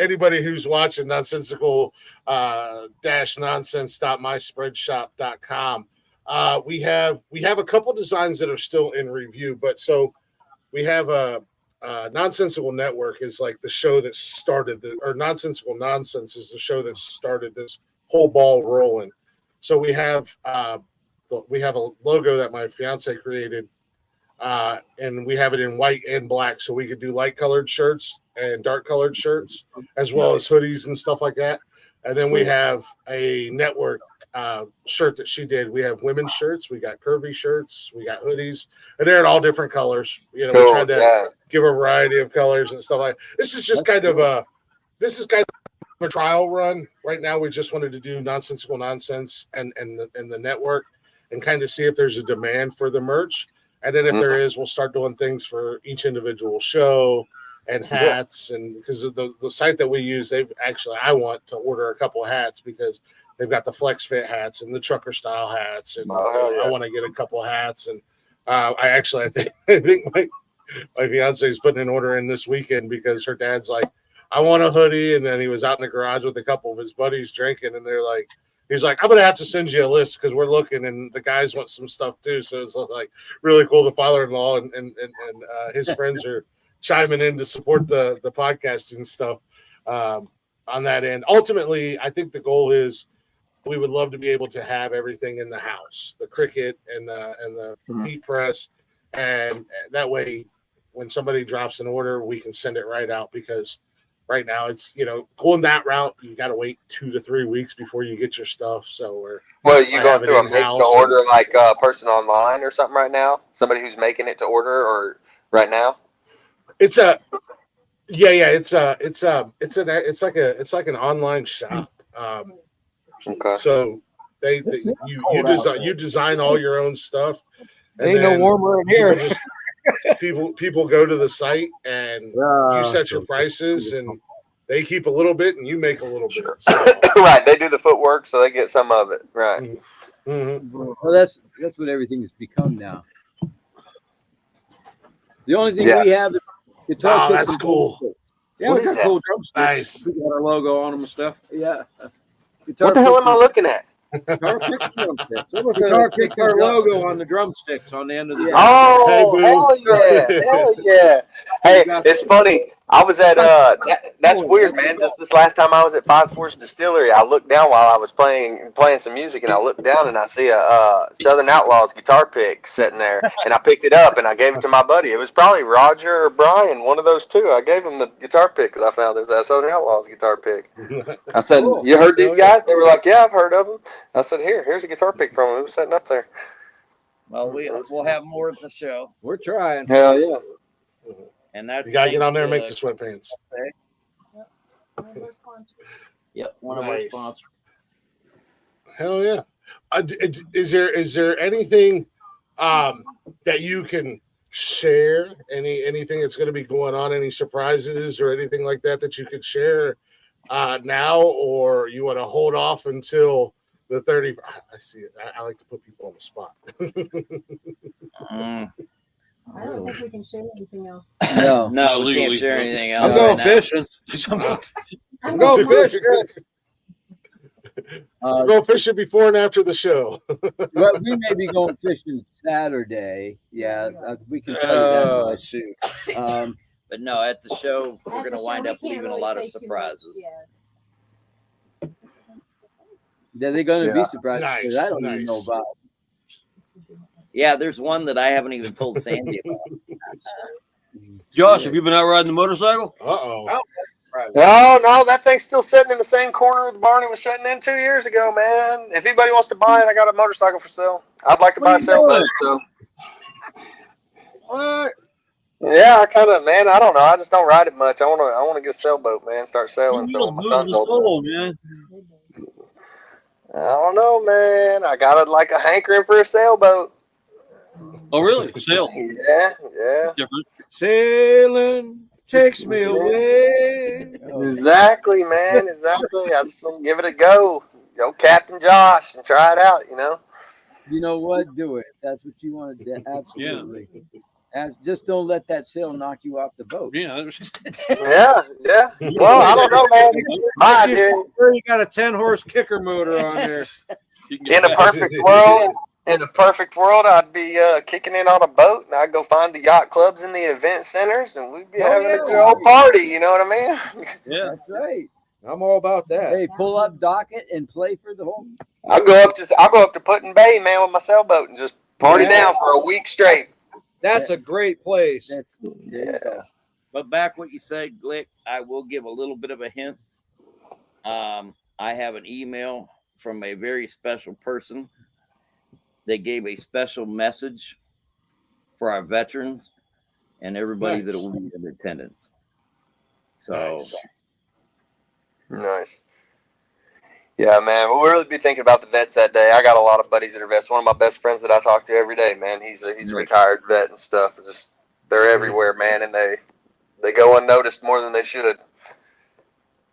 anybody who's watching nonsensical nonsense.myspreadshop.com. We have a couple designs that are still in review, but so we have a Nonsensical Network is like the show that started or Nonsensical Nonsense is the show that started this whole ball rolling. So we have a logo that my fiance created, and we have it in white and black, so we could do light colored shirts and dark colored shirts, as well as hoodies and stuff like that. And then we have a network shirt that she did. We have women's shirts, we got curvy shirts, we got hoodies, and they're in all different colors. Cool, We tried to yeah. give a variety of colors and stuff like that. This is kind of a trial run. Right now, we just wanted to do Nonsensical Nonsense and the network and kind of see if there's a demand for the merch. And then if there is, we'll start doing things for each individual show and hats. And because of the site that we use, I want to order a couple of hats because they've got the flex fit hats and the trucker style hats. And I want to get a couple of hats. And I think my fiance is putting an order in this weekend because her dad's like, I want a hoodie. And then he was out in the garage with a couple of his buddies drinking. And he's like, I'm going to have to send you a list because we're looking and the guys want some stuff too. So it's like really cool. The father-in-law and his friends are chiming in to support the podcasting stuff on that end. Ultimately, I think the goal is we would love to be able to have everything in the house, the Cricut and the heat press. And that way, when somebody drops an order, we can send it right out because right now it's, going that route, you got to wait 2 to 3 weeks before you get your stuff. So You going through a make to order like a person online or something right now? Somebody who's making it to order or right now? It's like an online shop. Okay. So you design all your own stuff. And Ain't no warmer in here. People go to the site and you set your prices and they keep a little bit and you make a little bit. So. Right. They do the footwork, so they get some of it. Right. Mm-hmm. Well, that's what everything has become now. The only thing we have is guitar picks that's and cool. vocals. Yeah, What we is got that? cool drumsticks. Nice. We got our logo on them and stuff. Yeah. What the hell am I looking at? Guitar picks drumsticks. Almost Guitar a- picks our logo on the drumsticks on the end of the Yeah. drum. Hey, Oh, boo. hell yeah. Hey, got- it's funny. I was at that's weird, man. Just this last time I was at Five Force Distillery, I looked down while I was playing some music, and I looked down and I see a Southern Outlaws guitar pick sitting there, and I picked it up and I gave it to my buddy. It was probably Roger or Brian, one of those two. I gave him the guitar pick because I found it was that Southern Outlaws guitar pick. I said, Cool. "You heard these Hell yeah. guys?" They were like, "Yeah, I've heard of them." I said, "Here's a guitar pick from him. It was sitting up there." Well, we'll have more at the show, We're trying. Hell yeah. and that's You gotta get on there and make thanks the sweatpants. Yep, one of our Nice. sponsors. Hell yeah. Is there anything that you can share? Anything that's going to be going on? Any surprises or anything like that you could share now, or you want to hold off until the 30? I see it. I like to put people on the spot. I don't think we can share anything else. No. No, we can't legally. share anything else. I'm going right now. fishing. I'm Go going fish. Go fishing before and after the show. Well, we may be going fishing Saturday. Yeah, we can tell you that Oh, much. shoot. But no, at the show, we're At going the to show, wind we up can't leaving a really lot of say too much. surprises. Yeah. They're going to Yeah. be surprised Nice, because I don't even know nice. about. Yeah, there's one that I haven't even told Sandy about. Josh, have you been out riding the motorcycle? Uh-oh. No, that thing's still sitting in the same corner the barn it was sitting in 2 years ago, man. If anybody wants to buy it, I got a motorcycle for sale. I'd like to buy a sailboat, so. What? Yeah, I kind of, man, I don't know. I just don't ride it much. I want to get a sailboat, man, start sailing. So my son's old. Soul, man. I don't know, man. I got like a hankering for a sailboat. Oh, really? Sail. Yeah. Different. Sailing takes me away. Exactly, man. Exactly. I just want to give it a go. Go Captain Josh and try it out, You know what? Do it. If that's what you want to do. Absolutely. And just don't let that sail knock you off the boat. Yeah. Yeah. Well, I don't know, man. My idea, You got a 10-horse kicker motor on there. You can get in a perfect world, I'd be kicking in on a boat, and I'd go find the yacht clubs and the event centers, and we'd be having a good old party. You know what I mean? Yeah. That's right. I'm all about that. Hey, pull up docket and play for the whole. I'll go up to Put-in Bay, man, with my sailboat and just party down for a week straight. That's a great place. That's there you go. But back what you said, Glick, I will give a little bit of a hint. I have an email from a very special person. They gave a special message for our veterans and everybody Nice. that will be in attendance. So, Nice. Yeah, man. We'll really be thinking about the vets that day. I got a lot of buddies that are vets. One of my best friends that I talk to every day, man. He's a retired vet and stuff. Just they're everywhere, man, and they go unnoticed more than they should.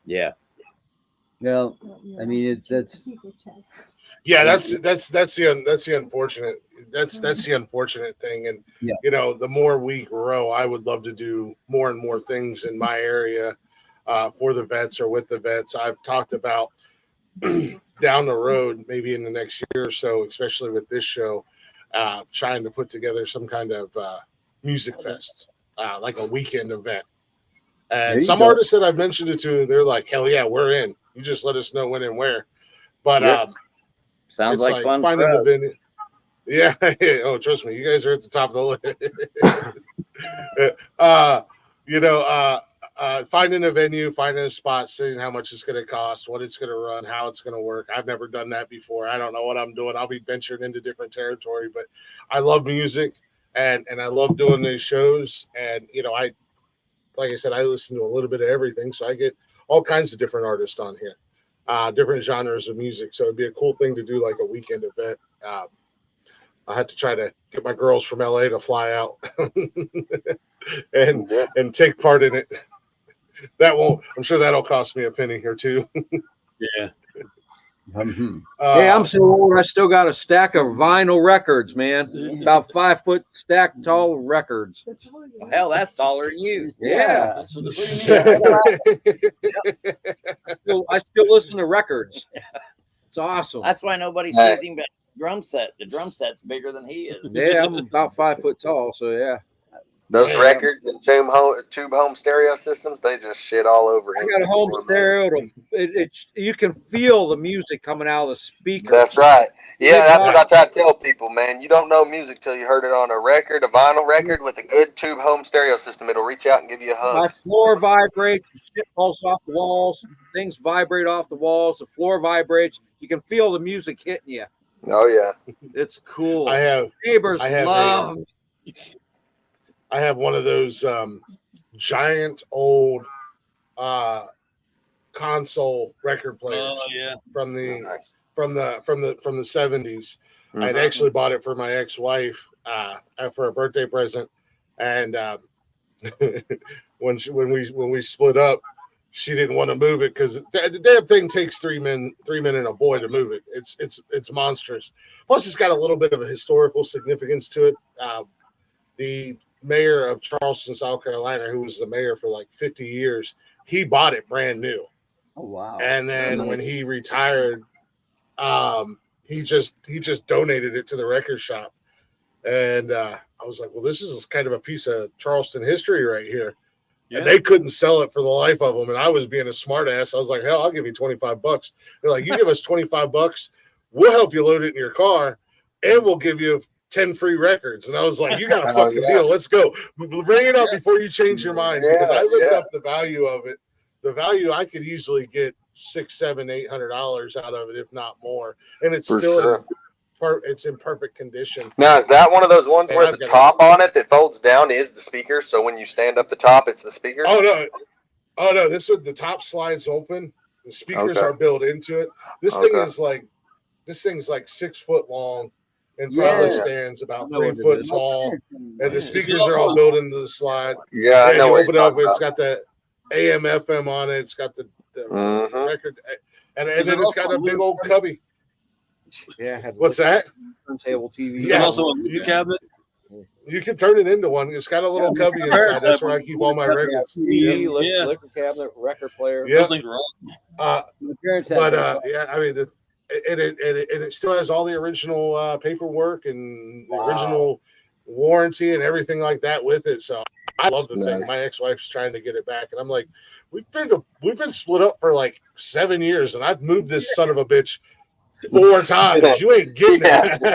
yeah. Well, I mean, that's Yeah, that's the unfortunate thing. And the more we grow, I would love to do more and more things in my area for the vets or with the vets. I've talked about down the road, maybe in the next year or so, especially with this show, trying to put together some kind of music fest, like a weekend event. And some artists that I've mentioned it to, they're like, hell yeah, we're in. You just let us know when and where. But Sounds like fun. Finding the venue. Yeah. Oh, trust me, you guys are at the top of the list. Finding a venue, finding a spot, seeing how much it's going to cost, what it's going to run, how it's going to work. I've never done that before. I don't know what I'm doing. I'll be venturing into different territory, but I love music and I love doing these shows. And, like I said, I listen to a little bit of everything. So I get all kinds of different artists on here, different genres of music. So it'd be a cool thing to do, like a weekend event. I had to try to get my girls from LA to fly out and take part in it. I'm sure that'll cost me a penny or two. Yeah. Hey, I'm so old. I still got a stack of vinyl records, man. About 5 foot stack tall records. Well, hell, that's taller than you. Yeah. I still listen to records. It's awesome. That's why nobody sees him at the drum set. The drum set's bigger than he is. Yeah, I'm about 5 foot tall, so yeah. Those records and tube home stereo systems, they just shit all over I him. got a home stereo. You can feel the music coming out of the speakers. That's right. Yeah, that's what I try to tell people, man. You don't know music till you heard it on a record, a vinyl record with a good tube home stereo system. It'll reach out and give you a hug. My floor vibrates, shit falls off the walls, things vibrate off the walls, the floor vibrates. You can feel the music hitting you. Oh yeah, it's cool. Neighbors love. I have one of those giant old console record players. Oh yeah, from the 70s. I'd actually bought it for my ex-wife for a birthday present, and when we split up, she didn't want to move it because the damn thing takes 3 men and a boy to move it. It's monstrous. Plus, it's got a little bit of a historical significance to it. The mayor of Charleston, South Carolina, who was the mayor for like 50 years, he bought it brand new. Oh wow! And then when he retired, he just donated it to the record shop. And I was like, well, this is kind of a piece of Charleston history right here. Yeah. And they couldn't sell it for the life of them. And I was being a smart ass. I was like, hell, I'll give you $25. They're like, you give us $25, we'll help you load it in your car, and we'll give you 10 free records. And I was like, you got a fucking deal. Let's go. Bring it up before you change your mind. Because I looked up the value of it. The value, I could easily get $600, $700, $800 out of it, if not more. And it's still it's in perfect condition. Now, is that one of those ones where the top on it that folds down is the speaker? So when you stand up the top, it's the speaker? Oh no. The top slides open. The speakers are built into it. This thing's like 6 foot long. And probably stands about 3 foot tall, and the speakers are all built into the slide. Yeah, and I know. You open it up, it's got the AM, FM on it. It's got the record, and then it's got a big old cubby. Yeah. What's that? Turntable TV. Yeah. Also a music cabinet. You can turn it into one. It's got a little cubby inside. That's where I keep all my records. Liquor cabinet, record player. Yeah. Those things are awesome. I mean. It still has all the original paperwork and the original warranty and everything like that with it. So I love the thing. My ex-wife's trying to get it back, and I'm like, we've been split up for like 7 years, and I've moved this son of a bitch 4 times. You ain't getting it.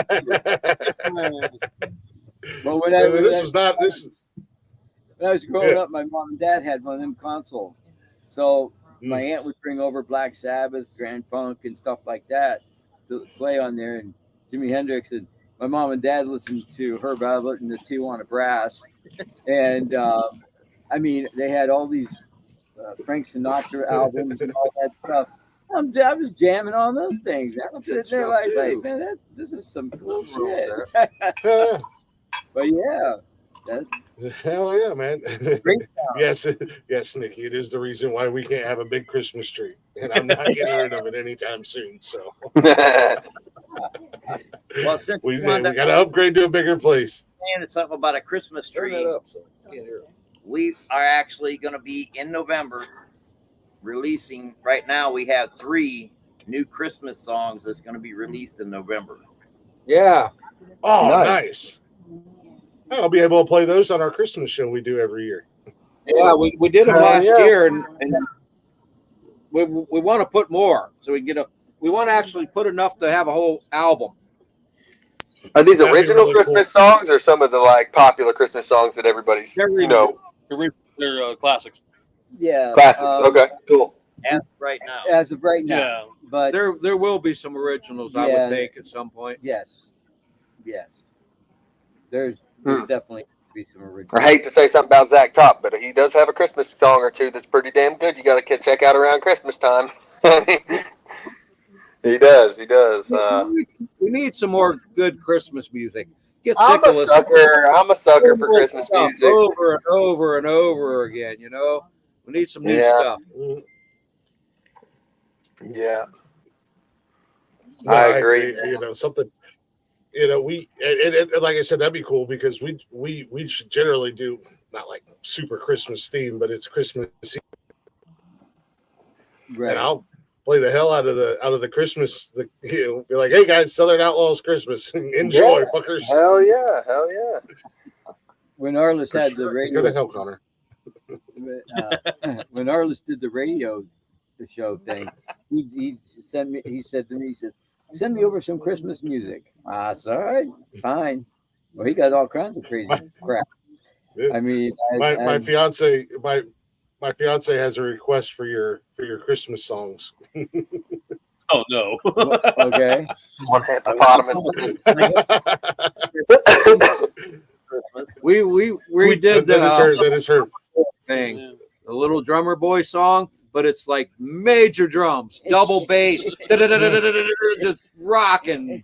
Well, when I was growing up, my mom and dad had one of them consoles. So my aunt would bring over Black Sabbath, Grand Funk, and stuff like that to play on there, and Jimi Hendrix. And my mom and dad listened to Herb Alpert and the Tijuana Brass. And, I mean, they had all these Frank Sinatra albums and all that stuff. I was jamming on those things. I'm sitting there like, man, this is some cool shit. But, yeah. Hell yeah, man. Yes, Nikki. It is the reason why we can't have a big Christmas tree. And I'm not getting rid of it anytime soon. So well, since we got to upgrade to a bigger place. Saying something about a Christmas tree. We are actually going to be in November releasing. Right now, we have 3 new Christmas songs that's going to be released in November. Yeah. Oh, nice. I'll be able to play those on our Christmas show we do every year. Yeah, we did them last year, and we want to put more, so we want to actually put enough to have a whole album. Are these original Christmas songs, or some of the like popular Christmas songs that everybody's They're classics. Yeah, classics. Okay, cool. As of right now. Yeah, but there will be some originals, I would think, at some point. Yes. There's definitely be some originals. I hate to say something about Zach Top, but he does have a Christmas song or two that's pretty damn good. You got to check out around Christmas time. He does. We need some more good Christmas music. I'm a sucker for Christmas music. Over and over and over again, you know? We need some new stuff. Yeah. No, I agree. You know, something. You know, and like I said, that'd be cool because we should generally do not like super Christmas theme, but it's Christmas, Right. and I'll play the hell out of the Christmas. Be like, hey guys, Southern Outlaws Christmas, enjoy, fuckers. Hell yeah, hell yeah. When Arliss had the Go to radio, hell, Connor. when Arliss did the radio show thing, he sent me. He said to me, he says, "Send me over some Christmas music." I said, "All right, fine." Well, he got all kinds of crazy crap. I mean, My fiance has a request for your Christmas songs. Oh no. Okay. One hippopotamus. We did that is her thing, the little drummer boy song, but it's like major drums, double bass, just rocking.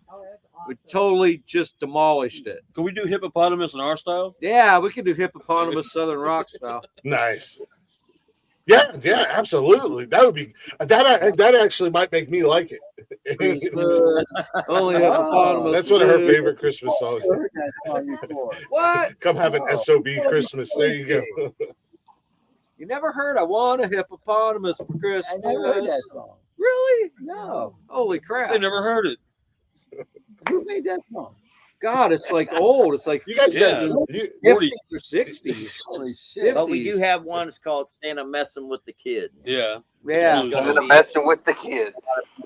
We totally just demolished it. Can we do hippopotamus in our style? Yeah, we could do hippopotamus Southern rock style. Nice. Yeah, absolutely. That would be that actually might make me like it. Only hippopotamus. That's one of her favorite Christmas songs. I've heard that song before. What? Come have an SOB Christmas. There you go. You never heard I want a hippopotamus for Christmas? I never heard that song. Really? No. Holy crap. I never heard it. Who made that song? God, it's like old. It's like You guys Yeah. got you, 50s or 60s. Holy shit. But we do have one. It's called Santa Messing with the Kid. Yeah. Yeah. It's gonna be- Messing with the kid.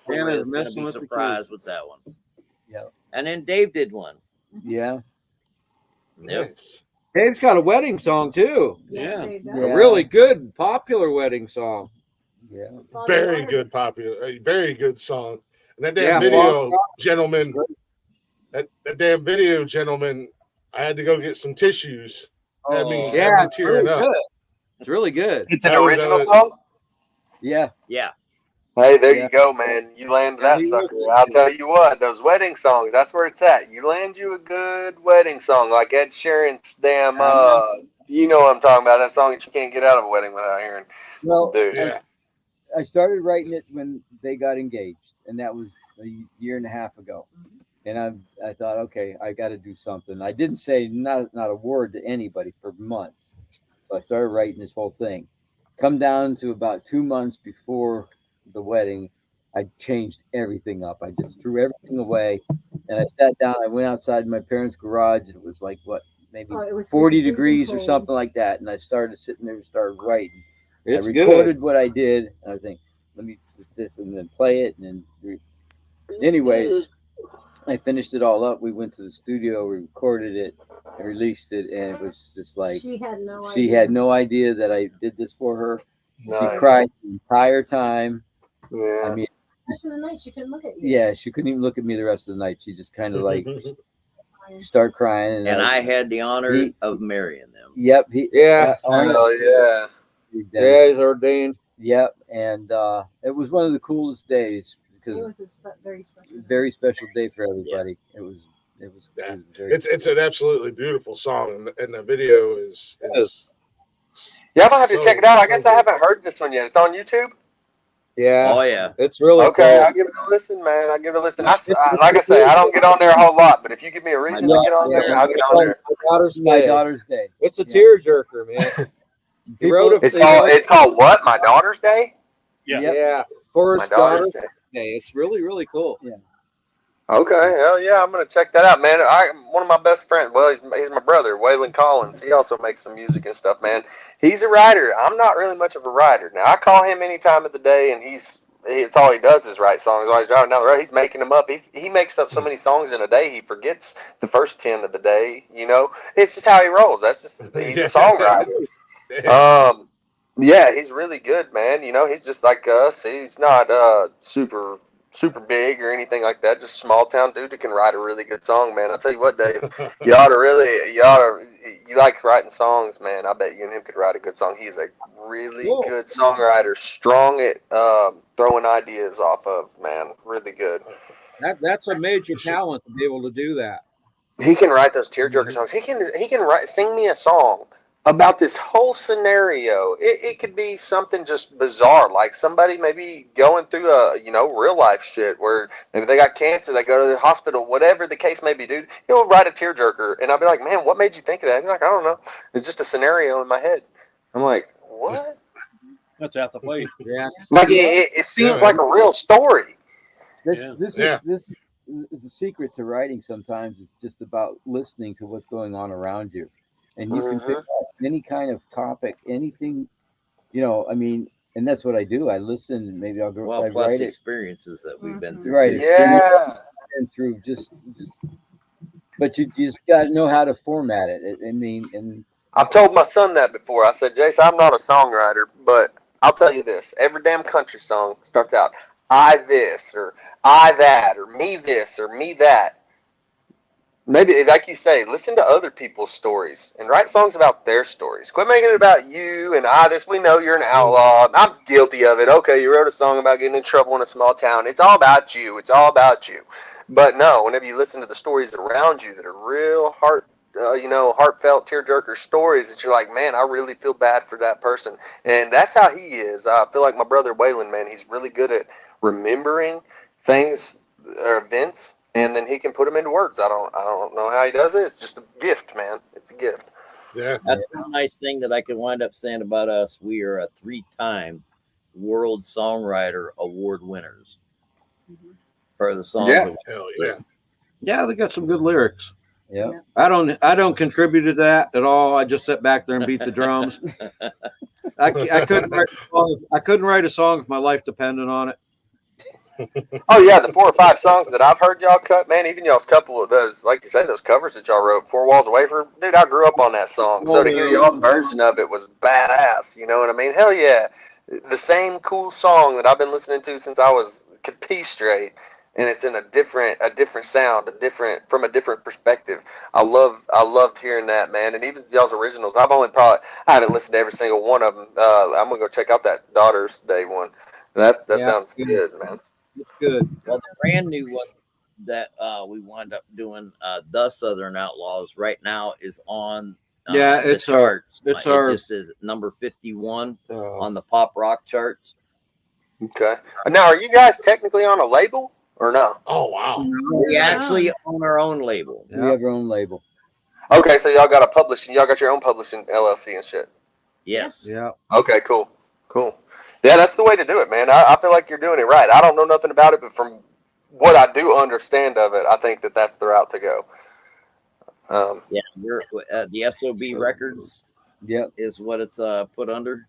Santa's It's gonna messing be with the surprised with that one. Yeah. And then Dave did one. Yeah. Yep. nice. Dave's got a wedding song too. Yeah. A really good, popular wedding song. Yeah. Very good, popular, a very good song. And that damn Yeah, video, gentlemen. That damn video, gentlemen. I had to go get some tissues. That means Oh. Yeah, I'm it's tearing really up. good. It's really good. It's an That was- original song? Yeah. Yeah. Hey, there Yeah. you go, man. You landed that he sucker. was- I'll tell you what, those wedding songs, that's where it's at. You land you a good wedding song, like Ed Sheeran's damn, you know what I'm talking about, that song that you can't get out of a wedding without hearing. Well, Dude. Yeah. I started writing it when they got engaged, and that was a year and a half ago. And I thought, okay, I got to do something. I didn't say not a word to anybody for months, so I started writing this whole thing. Come down to about 2 months before the wedding, I changed everything up. I just threw everything away, and I sat down. I went outside my parents' garage. And it was like maybe Oh, it was 40 freezing degrees or cold. something like that. And I started sitting there and started writing. It's I good. recorded what I did, and I think, let me do this and then play it, and then anyways, I finished it all up. We went to the studio, we recorded it, and released it, and it was just like She had no idea. she had no idea that I did this for her. She Nice. cried the entire time. Yeah. I mean, The rest of the night she couldn't look at you. yeah, she couldn't even look at me the rest of the night. She just kind of like start crying, And I had the honor He- of marrying them. Yep. Yeah. Arnold Hell yeah. did that. Yeah, he's ordained. Yep. And it was one of the coolest days It because was very special. very special day for everybody. It was Yeah. very It's an absolutely beautiful song, and the video is Yeah, I'm gonna have to So- check it out. I guess so I good. haven't heard this one yet. It's on YouTube? Yeah. Oh yeah. It's really Okay, cool. I'll give it a listen, man. I'll give it a listen. Like I say, I don't get on there a whole lot, but if you give me a reason to get on there, I'll get on there. My daughter's my day. daughter's day. It's a Yeah. tearjerker, man. He wrote a It's called what? My Daughter's Day? Yeah. Yep. Yeah, for My his Daughter's daughter's Day. day. It's really, really cool. Okay, hell yeah, I'm gonna check that out, man. One of my best friends, well, he's my brother, Waylon Collins. He also makes some music and stuff, man. He's a writer. I'm not really much of a writer. Now I call him any time of the day, and it's all he does is write songs while he's driving down the road. He's making them up. He makes up so many songs in a day, he forgets the first 10 of the day. You know, it's just how he rolls. That's just he's a songwriter. Yeah, he's really good, man. You know, he's just like us. He's not super big or anything like that. Just small town dude that can write a really good song, man. I'll tell you what, Dave, you like writing songs, man. I bet you and him could write a good song. He's a really Cool. good songwriter, strong at throwing ideas off of, man. Really good. That's a major talent to be able to do that. He can write those tearjerker songs. He can sing me a song about this whole scenario. It could be something just bizarre, like somebody maybe going through a, real life shit where maybe they got cancer, they go to the hospital, whatever the case may be, dude. He'll write a tearjerker, and I'll be like, man, what made you think of that? He's like, I don't know. It's just a scenario in my head. I'm like, what? That's half the fight. Yeah. Like it seems like a real story. This is the secret to writing. Sometimes it's just about listening to what's going on around you, and you can pick up any kind of topic, anything, I mean, and that's what I do. I listen. Maybe I'll go. Well, I plus write experiences that we've been through. Right. Yeah. And through just, but you just got to know how to format it. I mean, and I've told my son that before. I said, Jason, I'm not a songwriter, but I'll tell you this. Every damn country song starts out, I this, or I that, or me this, or me that. Maybe, like you say, listen to other people's stories and write songs about their stories. Quit making it about you and I this. We know you're an outlaw. I'm guilty of it. Okay, you wrote a song about getting in trouble in a small town. It's all about you. It's all about you. But no, whenever you listen to the stories around you that are real heartfelt, tearjerker stories, that you're like, man, I really feel bad for that person. And that's how he is. I feel like my brother Waylon, man, he's really good at remembering things or events, and then he can put them into words. I don't know how he does it. It's just a gift, man. It's a gift. Yeah. That's one nice thing that I can wind up saying about us. We are a 3-time World Songwriter Award winners for the songs. Yeah. Hell yeah. Yeah, they got some good lyrics. yeah. I don't contribute to that at all. I just sit back there and beat the drums. I couldn't write a song. I couldn't write a song if my life depended on it. Oh yeah, the 4 or 5 songs that I've heard y'all cut, man. Even y'all's couple of those, like you say, those covers that y'all wrote, 4 Walls Away from, dude. I grew up on that song, so to hear y'all's version of it was badass. You know what I mean? Hell yeah, the same cool song that I've been listening to since I was pea straight, and it's in a different sound, from a different perspective. I loved hearing that, man. And even y'all's originals, I haven't listened to every single one of them. I'm gonna go check out that Daughter's Day one. That sounds good, man. It's good. Well, the brand new one that we wound up doing, The Southern Outlaws, right now is on the charts. This is number 51 on the pop rock charts. Okay. Now, are you guys technically on a label or no? Oh wow. We actually own our own label. We have our own label. Okay, so y'all got y'all got your own publishing LLC and shit. Yes. Yeah. Okay, cool. Yeah, that's the way to do it, man. I feel like you're doing it right. I don't know nothing about it, but from what I do understand of it, I think that's the route to go. Yeah, we're the SOB Records. Yep. Is what it's put under.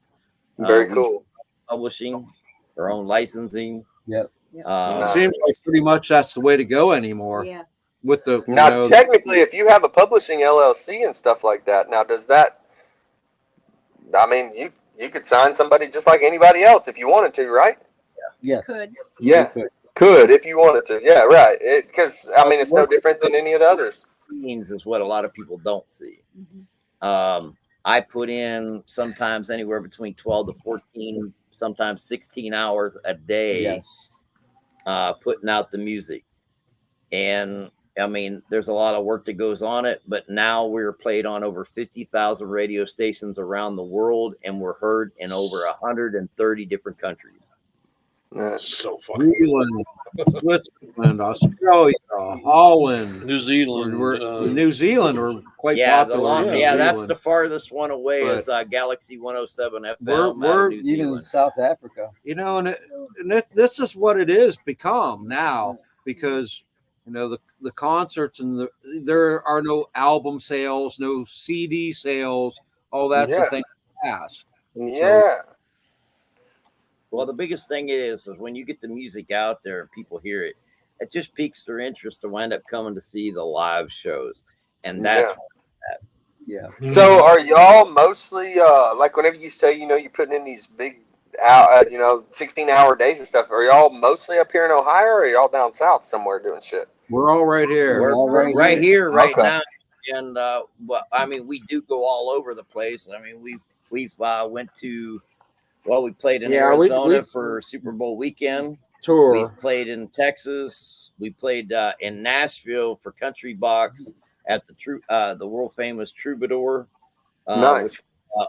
Very cool. Publishing, our own licensing. Yep. It seems like pretty much that's the way to go anymore. Yeah. With the now, technically, if you have a publishing LLC and stuff like that, now does that? I mean, you could sign somebody just like anybody else if you wanted to, right? Yes. Could. Yeah. Could if you wanted to. Yeah, right. Because I mean, it's no different than any of the others. Means is what a lot of people don't see. I put in sometimes anywhere between 12 to 14, sometimes 16 hours a day. Yes. Putting out the music, and I mean, there's a lot of work that goes on it, but now we're played on over 50,000 radio stations around the world, and we're heard in over 130 different countries. That's so funny. Greenland, Switzerland, Australia, Holland, New Zealand. New Zealand were quite popular. That's the farthest one away is Galaxy 107 FM. We're New Zealand. Even South Africa. You know, and this is what it is become now, because the concerts and there are no album sales, no CD sales. All that's a thing past. Yeah. Well, the biggest thing is when you get the music out there and people hear it, it just piques their interest to wind up coming to see the live shows, and that's yeah. So, are y'all mostly like whenever you say you're putting in these big 16-hour days and stuff? Are y'all mostly up here in Ohio, or are y'all down south somewhere doing shit? We're all right here. We're right here right now, and I mean, we do go all over the place. I mean, we've went to. Well, we played in Arizona for Super Bowl weekend. Tour. We played in Texas. We played in Nashville for Country Box at the world famous Troubadour. Nice. which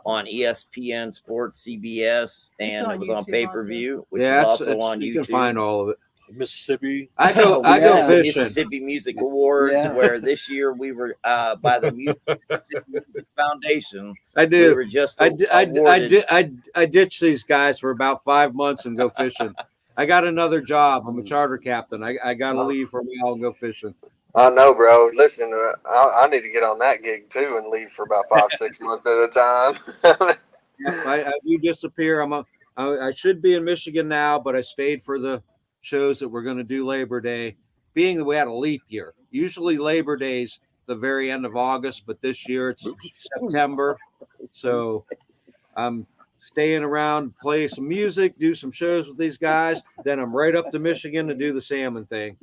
on ESPN Sports, CBS, and on it was on YouTube pay-per-view, which Yeah, is also on you YouTube. can find all of it. Mississippi. I go We go had the fishing. Mississippi Music Awards, Yeah. where this year we were by the Mississippi Music Foundation. I We do. were just I awarded. ditch these guys for about 5 months and go fishing. I got another job. I'm a charter captain. I got to leave for a while and go fishing. I know, bro. Listen, I need to get on that gig too and leave for about 5-6 months at a time. I do disappear. I should be in Michigan now, but I stayed for the shows that we're going to do Labor Day, being that we had a leap year. Usually Labor Day's the very end of August, but this year it's September. So I'm staying around, play some music, do some shows with these guys. Then I'm right up to Michigan to do the salmon thing.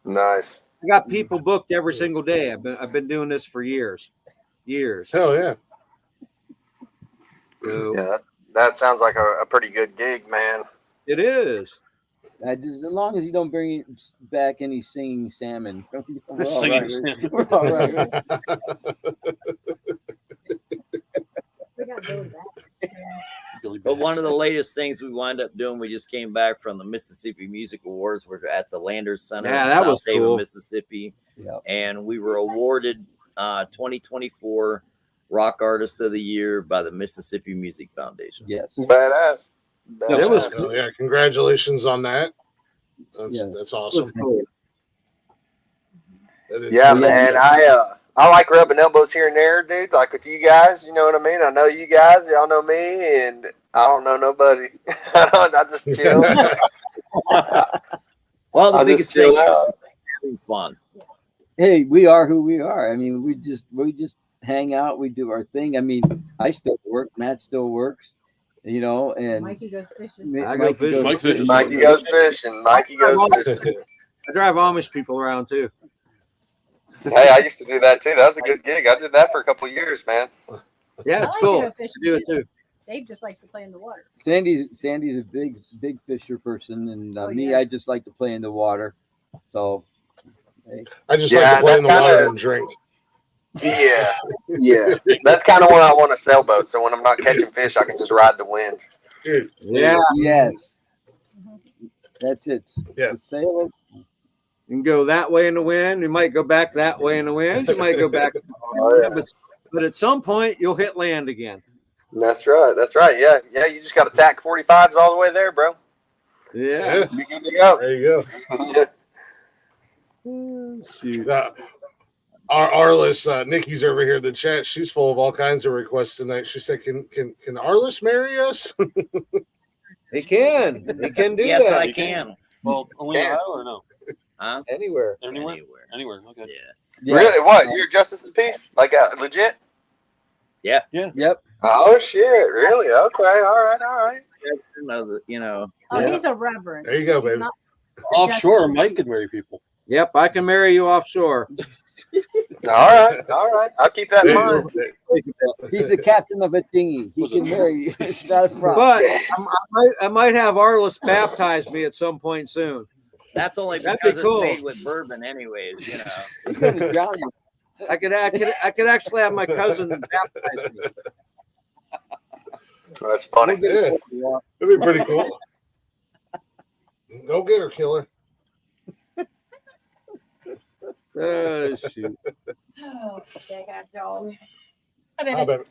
Nice. I got people booked every single day. I've been doing this for years. Hell yeah. So Yeah, that sounds like a pretty good gig, man. it is. As long as you don't bring back any singing salmon. We're all Singing right. salmon. We're all right. We got Billy back. Billy But Bash. one of the latest things we wound up doing, we just came back from the Mississippi Music Awards. We're at the Landers Center Yeah, in that was South Haven, cool. Mississippi. Yep. And we were awarded 2024 Rock Artist of the Year by the Mississippi Music Foundation. Yes. Badass. That was Hell yeah. Congratulations on that. That's Yes. that's It awesome. was cool. That is- Yeah, man. I like rubbing elbows here and there, dude. Like with you guys, you know what I mean? I know you guys, y'all know me, and I don't know nobody. I just chill. Well, the I biggest just chill thing out. is having fun. Hey, we are who we are. I mean, we just hang out. We do our thing. I mean, I still work. Matt still works. You know, and Mikey goes fishing. I go fishing. Mike fishes. Mikey goes fishing. Mikey goes fishing. I drive Amish people around too. Hey, I used to do that too. That was a good gig. I did that for a couple of years, man. Yeah, I it's like cool. to go I fishing do it too. Dave just likes to play in the water. Sandy's a big fisher person, and Oh, me, yeah. I just like to play in the water. So, hey, I just Yeah, like to play in the that's water kinda- and drink. Yeah, yeah. That's kind of when I want a sailboat. So when I'm not catching fish, I can just ride the wind. Dude, Yeah, yes, Mm-hmm. that's it. Yeah. The sailor. you can go that way in the wind. You might go back that way in the wind. You might go back, Oh, yeah. but at some point you'll hit land again. That's right. That's right. Yeah, yeah. You just got to tack 45s all the way there, bro. Yeah. yeah, You're good to go. there you Yeah. Oh, shoot. go. Our Arliss, Nikki's over here in the chat. She's full of all kinds of requests tonight. She said, "Can Arliss marry us?" He can. He can do Yes, that. I can. Well, only in Yeah. Ohio or no? Huh? Anywhere. Anywhere? Anywhere. Anywhere. Okay. Yeah. Yeah. Really? What? You're a justice of the peace? Like legit? Yep. Oh shit! Really? Okay. All right. All right. You know, Oh, Yeah. he's a reverend. There you go, He's baby. not- Offshore, Mike could marry people. Yep, I can marry you offshore. All right. All right. I'll keep that in There mind. you go. He's the captain of a dinghy. He can marry you. It's not a problem. But I might have Arliss baptize me at some point soon. that's only That'd because be cool. it's made with bourbon, anyways. You know. He's going to drown you. I could actually have my cousin baptize me. That's funny. Yeah, that'd be pretty cool. Go get her, killer. Oh, shoot. Oh, jackass dog. How about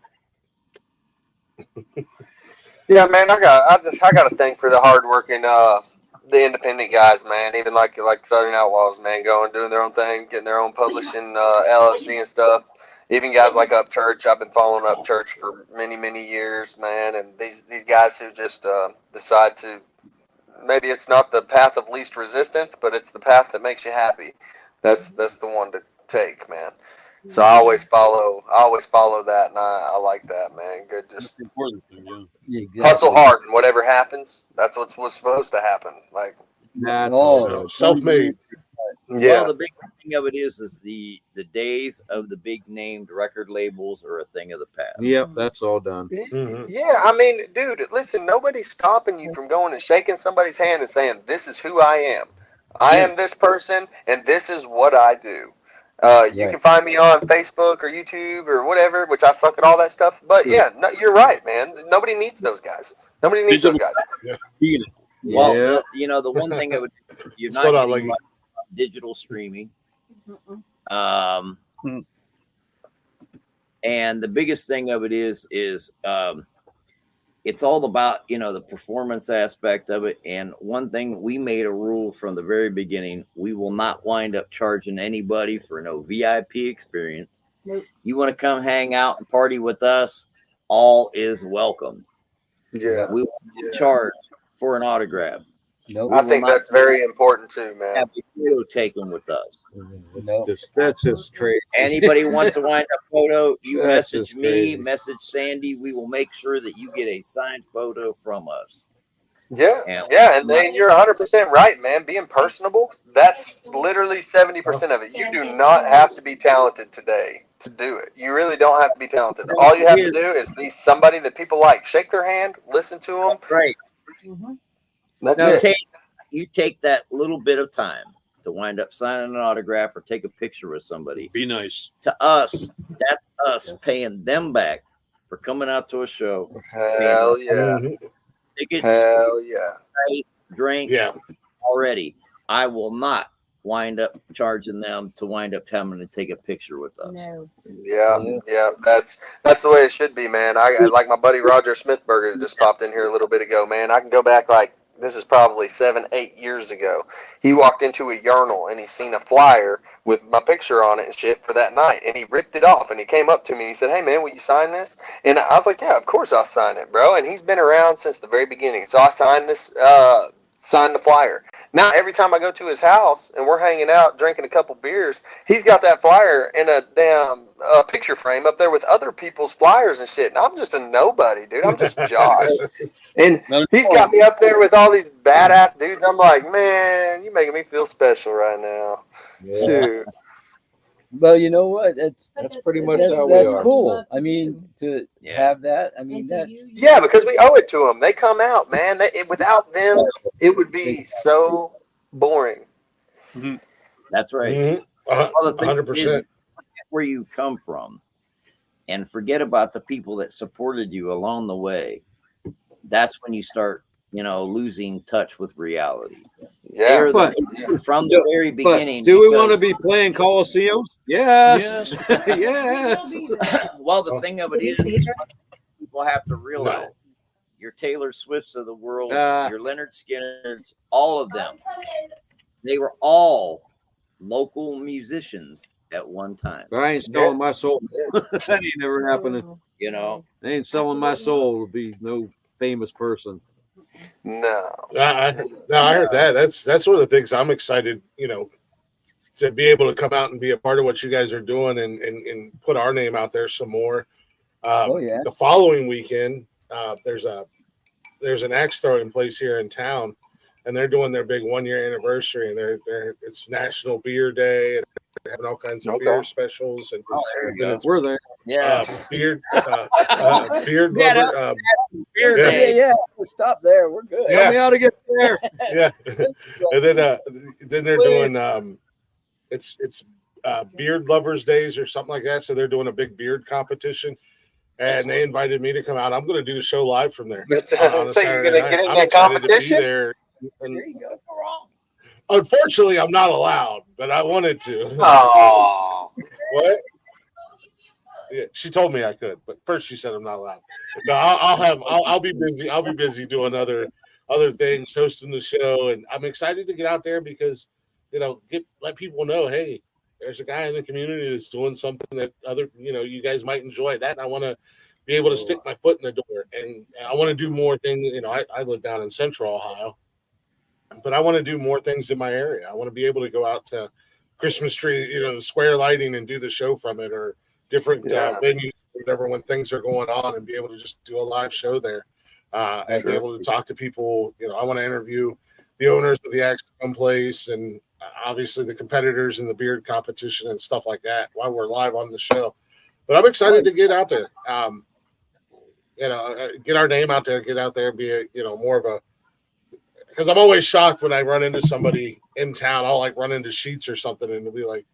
Yeah, man. I got a thing for the hardworking, the independent guys, man. Even like Southern Outlaws, man, going doing their own thing, getting their own publishing LLC and stuff. Even guys like Upchurch. I've been following Upchurch for many years, man. And these guys who just decide to, maybe it's not the path of least resistance, but it's the path that makes you happy. That's the one to take, man. So I always follow that, and I like that, man. Good, That's just the important thing, yeah. Yeah, exactly. hustle hard, and whatever happens, that's what's supposed to happen. Like, That's Oh, self-made? yeah, Well, the big thing of it is the days of the big named record labels are a thing of the past. Yep, that's all done. Mhm. yeah. I mean, dude, listen, nobody's stopping you from going and shaking somebody's hand and saying, "This is who I am. I am this person, and this is what I do." You can find me on Facebook or YouTube or whatever, which I suck at all that stuff. But yeah, no, you're right, man. Nobody needs those guys. Nobody needs those guys. Well, the one thing that would you're What's not going on, getting Leggy? much digital streaming. And the biggest thing of it is it's all about, the performance aspect of it. And one thing, we made a rule from the very beginning: we will not wind up charging anybody for no VIP experience. Nope. You want to come hang out and party with us, all is welcome. Yeah. We will not charge for an autograph. Nope. I think that's very important too, man. Have a photo taken with us. That's just crazy. Anybody wants to wind up photo, you That's message just me, crazy. message Sandy. We will make sure that you get a signed photo from us. Yeah, Yeah. yeah, and then you're 100% right, man. Being personable, that's literally 70% of it. You do not have to be talented today to do it. You really don't have to be talented. All you have to do is be somebody that people like. Shake their hand, listen to them. Right. That's Now it. you take that little bit of time to wind up signing an autograph or take a picture with somebody. Be nice. To us, that's us paying them back for coming out to a show. Hell yeah. Tickets, Hell yeah. drinks, Yeah. already. I will not wind up charging them to wind up having to take a picture with us. No. Yeah. That's the way it should be, man. I like my buddy Roger Smithberger that just popped in here a little bit ago, man. I can go back this is probably 7-8 years ago. He walked into a urinal and he seen a flyer with my picture on it and shit for that night, and he ripped it off and he came up to me and he said, "Hey man, will you sign this?" And I was like, "Yeah, of course I'll sign it, bro." And he's been around since the very beginning, so I signed this, signed the flyer. Now every time I go to his house and we're hanging out drinking a couple beers, he's got that flyer in a damn picture frame up there with other people's flyers and shit. And I'm just a nobody, dude. I'm just Josh. And he's got me up there with all these badass dudes. I'm like, man, you're making me feel special right now. Shoot. Well, you know what? That's pretty much that's, how we that's are. cool. I mean, to have that. I mean, that. Yeah, because we owe it to them. They come out, man. Without them, it would be so boring. That's right. Mhm. Well, the thing 100%. is, forget where you come from and forget about the people that supported you along the way. That's when you start, losing touch with reality. Yeah. But from the very beginning. do we want to be playing Coliseums? Yes. Yes. Well, the thing of it is people have to realize your Taylor Swifts of the world, your Leonard Skinners, all of them, they were all local musicians at one time. I ain't selling my soul. That ain't never happening. I ain't selling my soul to be no famous person. No. I heard that. That's one of the things I'm excited, to be able to come out and be a part of what you guys are doing and put our name out there some more. The following weekend, there's an axe throwing place here in town, and they're doing their big 1-year anniversary, and it's National Beer Day, and they're having all kinds of beer specials, and We're there. beard lover. Beer Day. Yeah. Stop there. We're good. Tell me how to get there. Yeah, and then they're doing it's Beard Lovers Days or something like that. So they're doing a big beard competition, and they invited me to come out. I'm going to do the show live from there. So you're going to get in that competition? There you go. Unfortunately, I'm not allowed, but I wanted to. Oh, what? Yeah, she told me I could, but first she said I'm not allowed. No, I'll be busy. I'll be busy doing other things, hosting the show, and I'm excited to get out there because, let people know, hey, there's a guy in the community that's doing something that other, you guys might enjoy that. And I want to be able to stick my foot in the door, and I want to do more things. I live down in Central Ohio, but I want to do more things in my area. I want to be able to go out to Christmas tree, the square lighting and do the show from it, or different venues, whatever, when things are going on, and be able to just do a live show there, and be able to talk to people. I want to interview the owners of the Axe place, and obviously the competitors in the beard competition and stuff like that while we're live on the show. But I'm excited to get out there, get our name out there, get out there and be more of a, because I'm always shocked when I run into somebody in town. I'll run into Sheets or something, and it'll be like,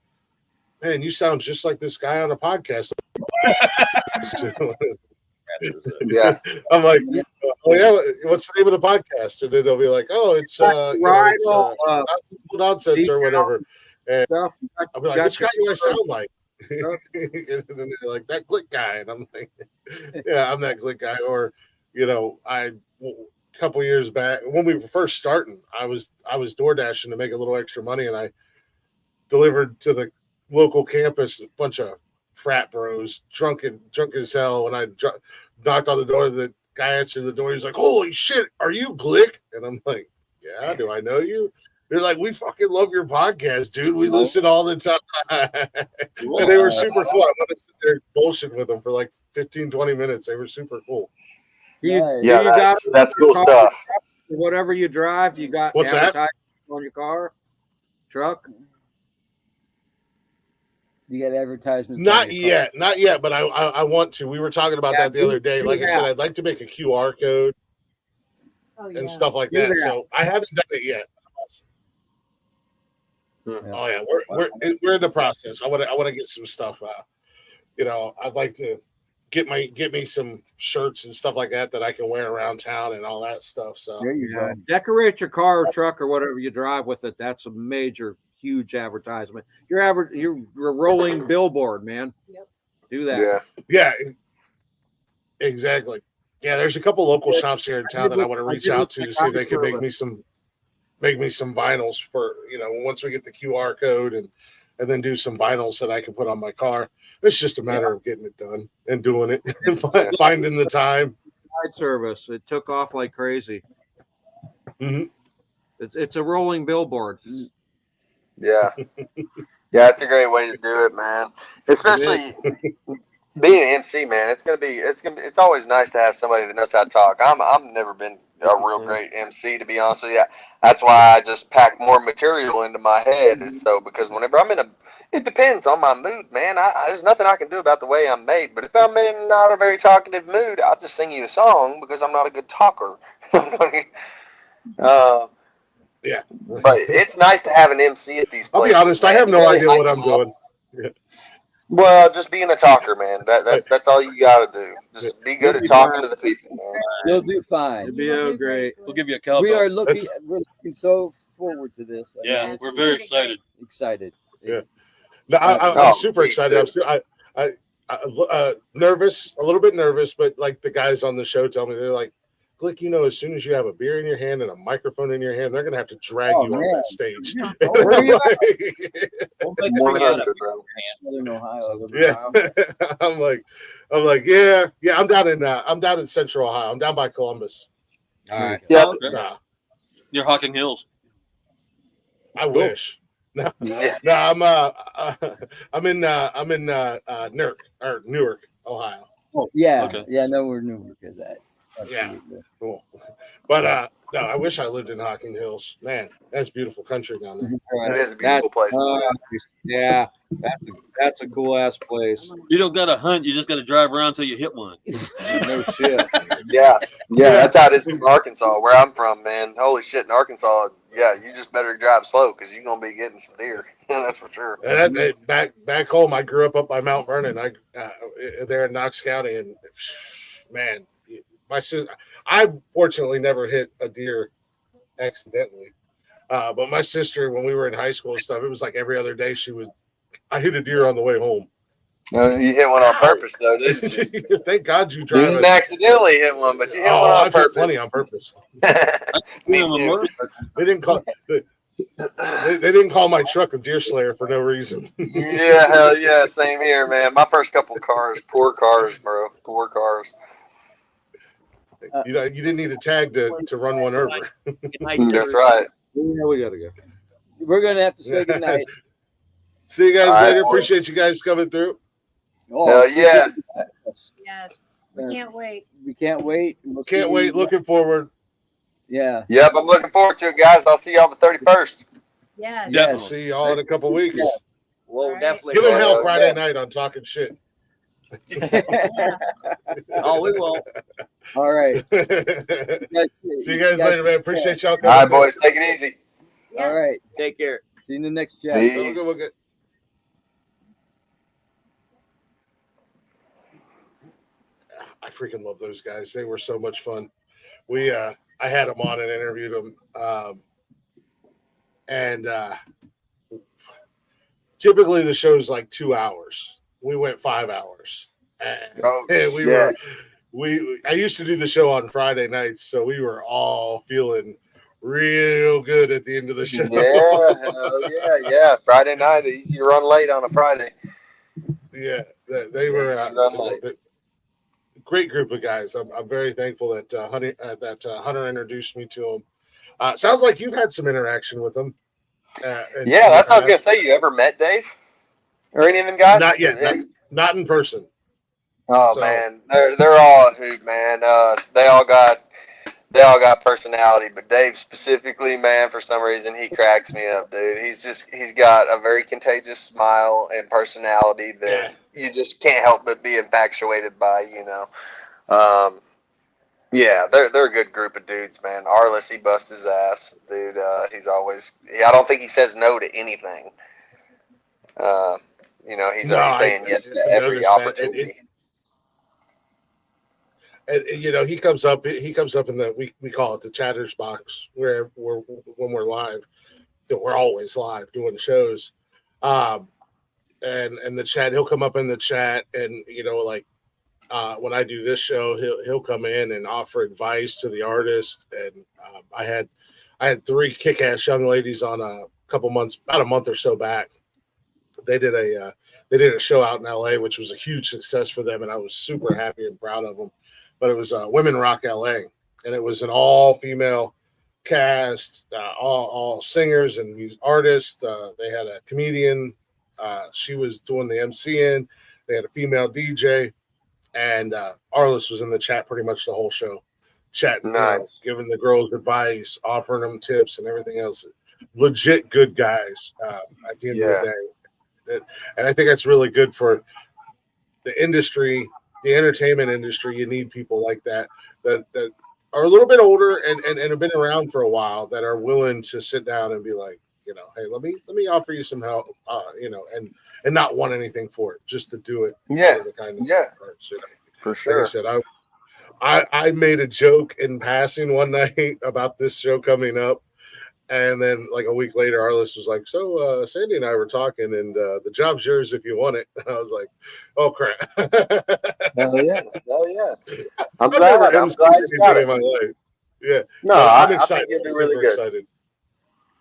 man, you sound just like this guy on a podcast. Yeah. I'm like, oh yeah, what's the name of the podcast? And then they'll be like, oh, it's nonsense or whatever. And Stuff. I'll be like, which guy do I sound like? And then they're like, that Glick guy, and I'm like, yeah, I'm that Glick guy. Or, a couple years back when we were first starting, I was door dashing to make a little extra money, and I delivered to the local campus a bunch of frat bros, drunk as hell. When I knocked on the door, the guy answered the door. He's like, "Holy shit, are you Glick?" And I'm like, "Yeah, do I know you?" They're like, "We fucking love your podcast, dude. We listen all the time." And they were super cool. I wanted to sit there bullshit with them for like 15, 20 minutes. They were super cool. That's cool stuff. Whatever you drive, you got What's that? on your car, truck. You got advertisements? Not yet, but I want to. We were talking about that the other day. Like I said, I'd like to make a QR code and stuff like that. So I haven't done it yet. Oh yeah, we're in the process. I want to get some stuff. I'd like to get me some shirts and stuff like that I can wear around town and all that stuff. So there you go. Decorate your car or truck or whatever you drive with it. That's a major, huge advertisement. You're a rolling billboard, man. Yep. Do that. Yeah, exactly. Yeah, there's a couple local shops here in town that I want to reach out to see if they can make me some vinyls for, once we get the QR code and then do some vinyls that I can put on my car. It's just a matter of getting it done and doing it and finding the time. Ride service. It took off like crazy. Mm-hmm. It's a rolling billboard. Yeah. Yeah, it's a great way to do it, man. Especially being an MC, man. It's always nice to have somebody that knows how to talk. I've never been a real great MC, to be honest with you. That's why I just pack more material into my head. And so, because whenever it depends on my mood, man. There's nothing I can do about the way I'm made. But if I'm in not a very talkative mood, I'll just sing you a song because I'm not a good talker. Yeah. But it's nice to have an MC at these places. I'll be honest, I have no idea what I'm doing. Yeah. Well, just being a talker, man. That's all you got to do. Just be good at talking to the people, man. You'll do fine. You'll be great. We'll give you a cowbell. We're looking so forward to this. Yeah, we're very excited. Yeah. No, I'm super excited. I'm nervous, a little bit nervous, but like the guys on the show tell me, they're like, Glick, as soon as you have a beer in your hand and a microphone in your hand, they're gonna have to drag you on that stage. Where are you Southern Ohio. Yeah. I'm like, yeah. I'm down in Central Ohio. I'm down by Columbus. All right. Yeah. Near Hocking Hills. I wish. No, I'm in Newark, Ohio. Oh, yeah. Okay. Yeah, no, we're Newark is that. Yeah, cool. But no, I wish I lived in Hocking Hills. Man, that's beautiful country down there. It is a beautiful place. Yeah, that's a cool ass place. You don't got to hunt. You just got to drive around until you hit one. No shit. Yeah, that's how it is in Arkansas, where I'm from, man. Holy shit, in Arkansas, yeah, you just better drive slow because you're gonna be getting some deer. That's for sure. And back home, I grew up by Mount Vernon. There in Knox County, and man, my sister. I fortunately never hit a deer accidentally, but my sister, when we were in high school and stuff, it was like every other day I hit a deer on the way home. You hit one on purpose, though, didn't you? Thank God you You drive. didn't accidentally hit one, but you hit one on I've hit purpose. plenty on purpose. Me too. They didn't call. They didn't call my truck a deer slayer for no reason. Yeah, hell yeah, same here, man. My first couple cars, poor cars, bro, poor cars. You didn't need a tag to run one over. That's right. Yeah, we gotta go. We're gonna have to say goodnight. See you guys All right, later. boys. Appreciate you guys coming through. Hell yeah. Yes. We can't wait. We can't wait. We'll Can't see wait. you. Looking forward. Yeah. Yep, I'm looking forward to it, guys. I'll see y'all on the 31st. Yes. Definitely. See y'all in a couple weeks. We'll Right. definitely Give them go. hell Friday night on talking shit. Oh, we won't. All right. See you guys later, man. Appreciate y'all All coming. right, boys, take it easy. Yeah. All right. Take care. See you in the next chat. Peace. We'll get- I freaking love those guys. They were so much fun. I had them on and interviewed them. And typically the show's like 2 hours. We went 5 hours. And I used to do the show on Friday nights, so we were all feeling real good at the end of the show. Yeah. Friday night, easy to run late on a Friday. Yeah, they were a great group of guys. I'm very thankful that Hunter introduced me to them. Sounds like you've had some interaction with them. Yeah, that's what I was gonna say. You ever met Dave or any of them guys? Not yet. Not in person. Oh, so, man, they're all a hoot, man. They all got personality, but Dave specifically, man, for some reason he cracks me up, dude. He's got a very contagious smile and personality that you just can't help but be infatuated by, you know. Yeah, they're a good group of dudes, man. Arliss, he busts his ass, dude. He's always, I don't think he says no to anything. You know, he's saying yes to every opportunity. And you know, he comes up in the we call it the chatters box, where when we're live, we're always live doing shows. And the chat, he'll come up in the chat, and you know, like when I do this show, he'll come in and offer advice to the artist. And I had 3 kick-ass young ladies on about a month or so back. They did a show out in LA, which was a huge success for them, and I was super happy and proud of them. But it was Women Rock LA, and it was an all-female cast, all singers and artists. They had a comedian. She was doing the MCing. They had a female DJ, and Arliss was in the chat pretty much the whole show, chatting, nice. Giving the girls advice, offering them tips and everything else. Legit good guys at the end of the day. And I think that's really good for the industry. The entertainment industry, you need people like that are a little bit older and have been around for a while, that are willing to sit down and be like, you know, hey, let me offer you some help, you know, and not want anything for it, just to do it. The kind of parts, you know. For sure. Like I said, I made a joke in passing one night about this show coming up. And then like a week later, Arliss was like, so Sandy and I were talking, and the job's yours if you want it. And I was like, oh, crap. Hell yeah. I'm glad you got it. In my life. Yeah. No, I'm excited. I think you'll be really good. Excited.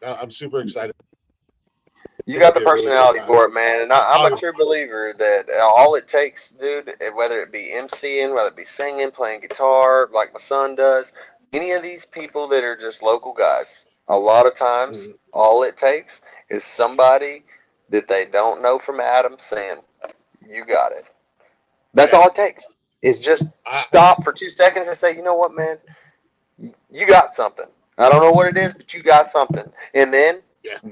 I'm super excited. You got the personality for it, man. And I'm a true believer that all it takes, dude, whether it be MCing, whether it be singing, playing guitar, like my son does, any of these people that are just local guys, a lot of times, all it takes is somebody that they don't know from Adam saying, you got it. That's all it takes. Is just stop for 2 seconds and say, you know what, man? You got something. I don't know what it is, but you got something. And then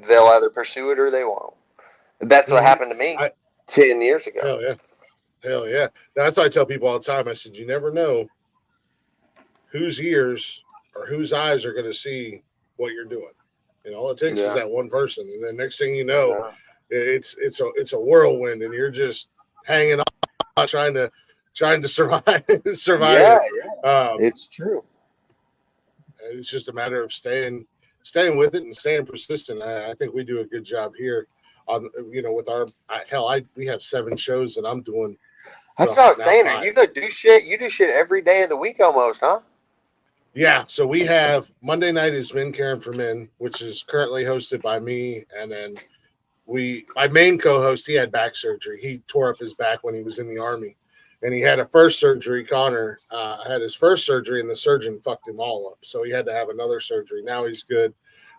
they'll either pursue it or they won't. That's what happened to me 10 years ago. Hell yeah. That's why I tell people all the time. I said, you never know whose ears or whose eyes are going to see what you're doing. And all it takes is that one person. And then next thing you know, it's a whirlwind, and you're just hanging on, trying to survive. It's true. It's just a matter of staying with it and staying persistent. I think we do a good job here on, you know, with our we have 7 shows that I'm doing. That's what I was saying. You go do shit. You do shit every day of the week almost, huh? Yeah, so we have Monday night is Men Caring for Men, which is currently hosted by me, and then my main co-host, he had back surgery. He tore up his back when he was in the Army, and he had a first surgery. Connor had his first surgery, and the surgeon fucked him all up, so he had to have another surgery. Now he's good.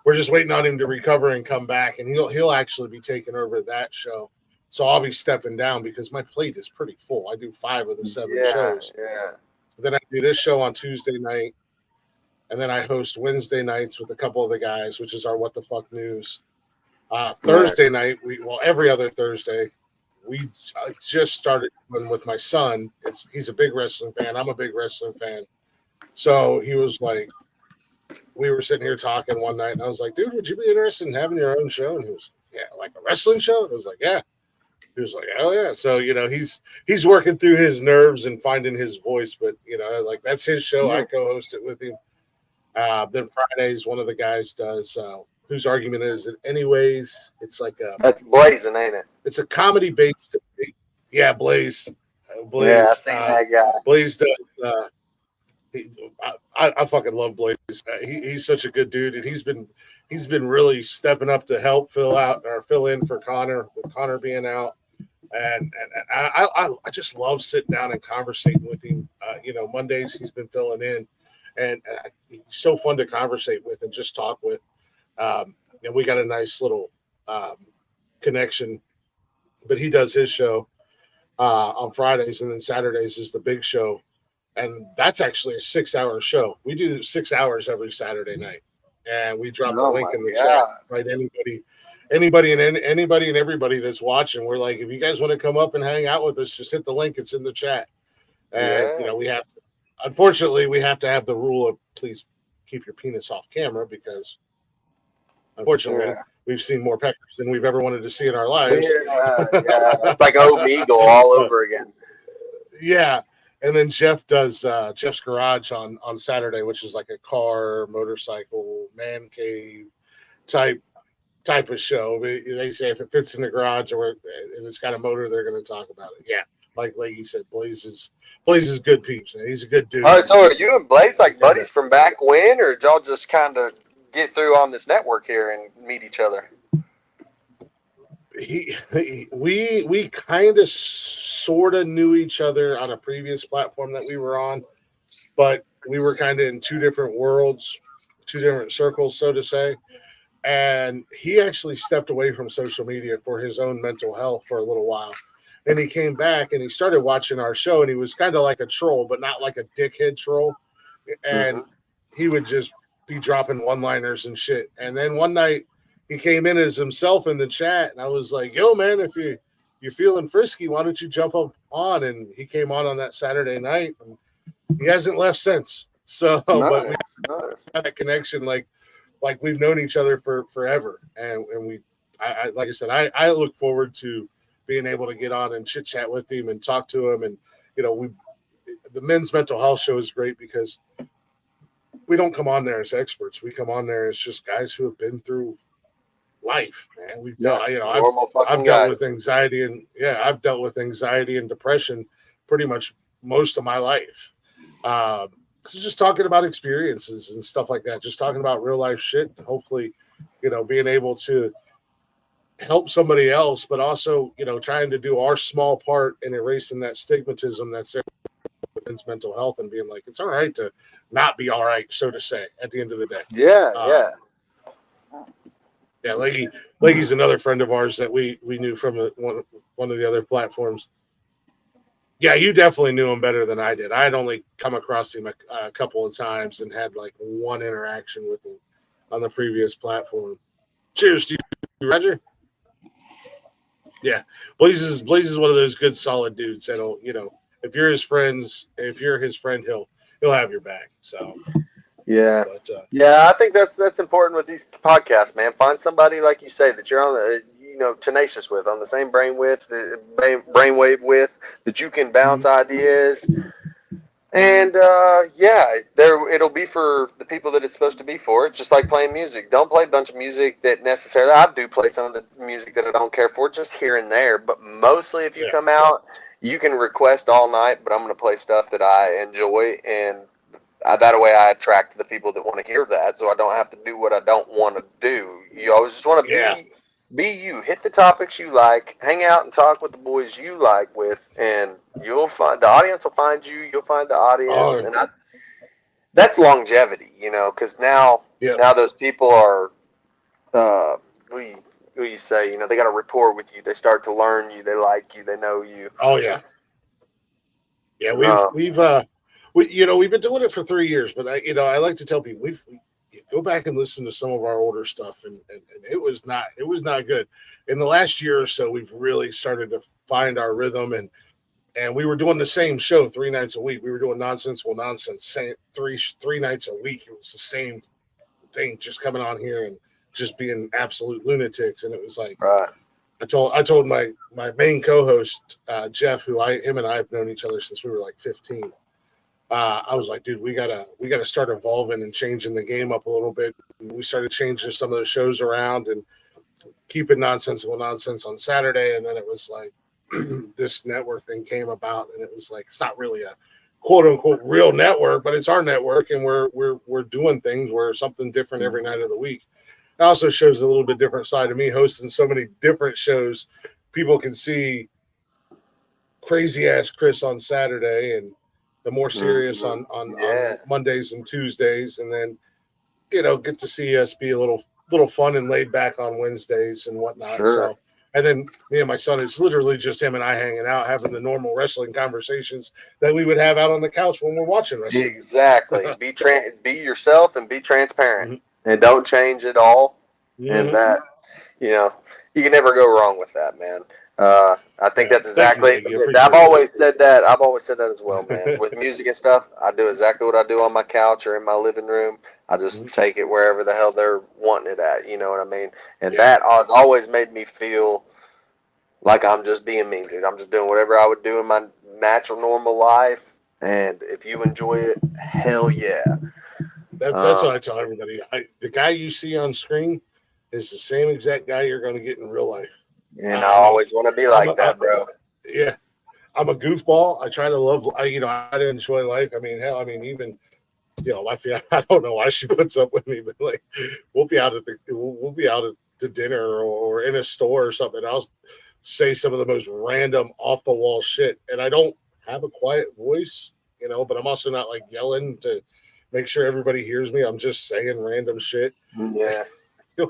We're just waiting on him to recover and come back, and he'll actually be taking over that show. So I'll be stepping down because my plate is pretty full. I do 5 of the 7 shows. Yeah. Then I do this show on Tuesday night. And then I host Wednesday nights with a couple of the guys, which is our What the Fuck News. Thursday night, every other Thursday, we just started with my son. He's a big wrestling fan. I'm a big wrestling fan. So he was like, we were sitting here talking one night, and I was like, dude, would you be interested in having your own show? And he was, yeah, like a wrestling show? And I was like, yeah. He was like, oh yeah. So, he's working through his nerves and finding his voice, but like that's his show. I co-host it with him. Then Fridays, one of the guys does Whose Argument Is It Anyways? It's like that's Blazing, ain't it? It's a comedy based. Yeah, Blaze. Blaze. Yeah, I've seen that guy. Blaze does. I fucking love Blaze. He's such a good dude, and he's been really stepping up to help fill in for Connor with Connor being out. And I just love sitting down and conversating with him. Mondays he's been filling in, and he's so fun to conversate with and just talk with. And we got a nice little connection. But he does his show on Fridays, and then Saturdays is the big show, and that's actually a 6-hour show. We do 6 hours every Saturday night, and we drop the link in the chat. Right, anybody and everybody that's watching, we're like, if you guys want to come up and hang out with us, just hit the link. It's in the chat. And we have to, unfortunately, we have to have the rule of please keep your penis off camera, because unfortunately we've seen more peckers than we've ever wanted to see in our lives. It's like Omegle all over again. Yeah. And then Jeff does Jeff's Garage on Saturday, which is like a car, motorcycle, man cave type of show. They say if it fits in the garage and it's got a motor, they're going to talk about it. Yeah, like Leggy said, Blaze is good peeps, man. He's a good dude. All right, so are you and Blaze like buddies from back when, or did y'all just kind of get through on this network here and meet each other? We kind of sort of knew each other on a previous platform that we were on, but we were kind of in two different worlds, two different circles, so to say. And he actually stepped away from social media for his own mental health for a little while. And he came back and he started watching our show, and he was kind of like a troll, but not like a dickhead troll. And he would just be dropping one-liners and shit. And then one night he came in as himself in the chat, and I was like, yo, man, if you're feeling frisky, why don't you jump up on? And he came on that Saturday night, and he hasn't left since. So, but we had that connection like we've known each other for forever. And I like I said, I look forward to being able to get on and chit chat with him and talk to him. And, the men's mental health show is great because we don't come on there as experts. We come on there as just guys who have been through life, man. We've dealt, I've dealt with anxiety I've dealt with anxiety and depression pretty much most of my life. So just talking about experiences and stuff like that, just talking about real life shit, and hopefully, being able to help somebody else, but also, trying to do our small part in erasing that stigmatism that's there with mental health, and being like, it's all right to not be all right, so to say, at the end of the day. Yeah. Leggy's another friend of ours that we knew from one of the other platforms. Yeah, you definitely knew him better than I did. I had only come across him a couple of times and had like one interaction with him on the previous platform. Cheers to you, Roger. Yeah, Blaze is one of those good, solid dudes that'll, if you're his friend, he'll have your back. So. Yeah, I think that's important with these podcasts, man. Find somebody, like you say, that you're on the, tenacious with, on the same brainwave with, that you can bounce ideas. And it'll be for the people that it's supposed to be for. It's just like playing music. Don't play a bunch of music that necessarily, I do play some of the music that I don't care for, just here and there. But mostly, if you come out, you can request all night, but I'm going to play stuff that I enjoy, and that way I attract the people that want to hear that, so I don't have to do what I don't want to do. You always just want to be you. Hit the topics you like, hang out and talk with the boys you like with, and you'll find the audience will find you. You'll find the audience, and that's longevity, because now those people are, who you say, they got a rapport with you. They start to learn you. They like you. They know you. Oh yeah, yeah. We've been doing it for 3 years, but I like to tell people we go back and listen to some of our older stuff, and it was not good. In the last year or so, we've really started to find our rhythm, and we were doing the same show 3 nights a week. We were doing Nonsensical Nonsense three nights a week. It was the same thing, just coming on here and just being absolute lunatics. And it was like, I told my main co-host Jeff, him and I have known each other since we were like 15. I was like, dude, we gotta start evolving and changing the game up a little bit. And we started changing some of the shows around and keeping nonsensical nonsense on Saturday. And then it was like this network thing came about, and it was like it's not really a quote unquote real network, but it's our network, and we're doing things where something different every night of the week. It also shows a little bit different side of me hosting so many different shows. People can see crazy ass Chris on Saturday and the more serious on Mondays and Tuesdays, and then get to see us be a little fun and laid back on Wednesdays and whatnot. Sure. So, and then me and my son, it's literally just him and I hanging out, having the normal wrestling conversations that we would have out on the couch when we're watching wrestling. Exactly. Be yourself and be transparent, and don't change it all. And that, you can never go wrong with that, man. I think that's exactly. I've always said that. I've always said that as well, man. With music and stuff, I do exactly what I do on my couch or in my living room. I just take it wherever the hell they're wanting it at. You know what I mean? And that has always made me feel like I'm just being me, dude. I'm just doing whatever I would do in my natural, normal life. And if you enjoy it, hell yeah. That's what I tell everybody. The guy you see on screen is the same exact guy you're going to get in real life. And I always want to be like that, bro. Yeah. I'm a goofball. I try to love, I to enjoy life. I mean, hell, even, my fiance, I don't know why she puts up with me, but like, we'll be out to dinner or in a store or something. I'll say some of the most random off the wall shit. And I don't have a quiet voice, but I'm also not like yelling to make sure everybody hears me. I'm just saying random shit. Yeah. A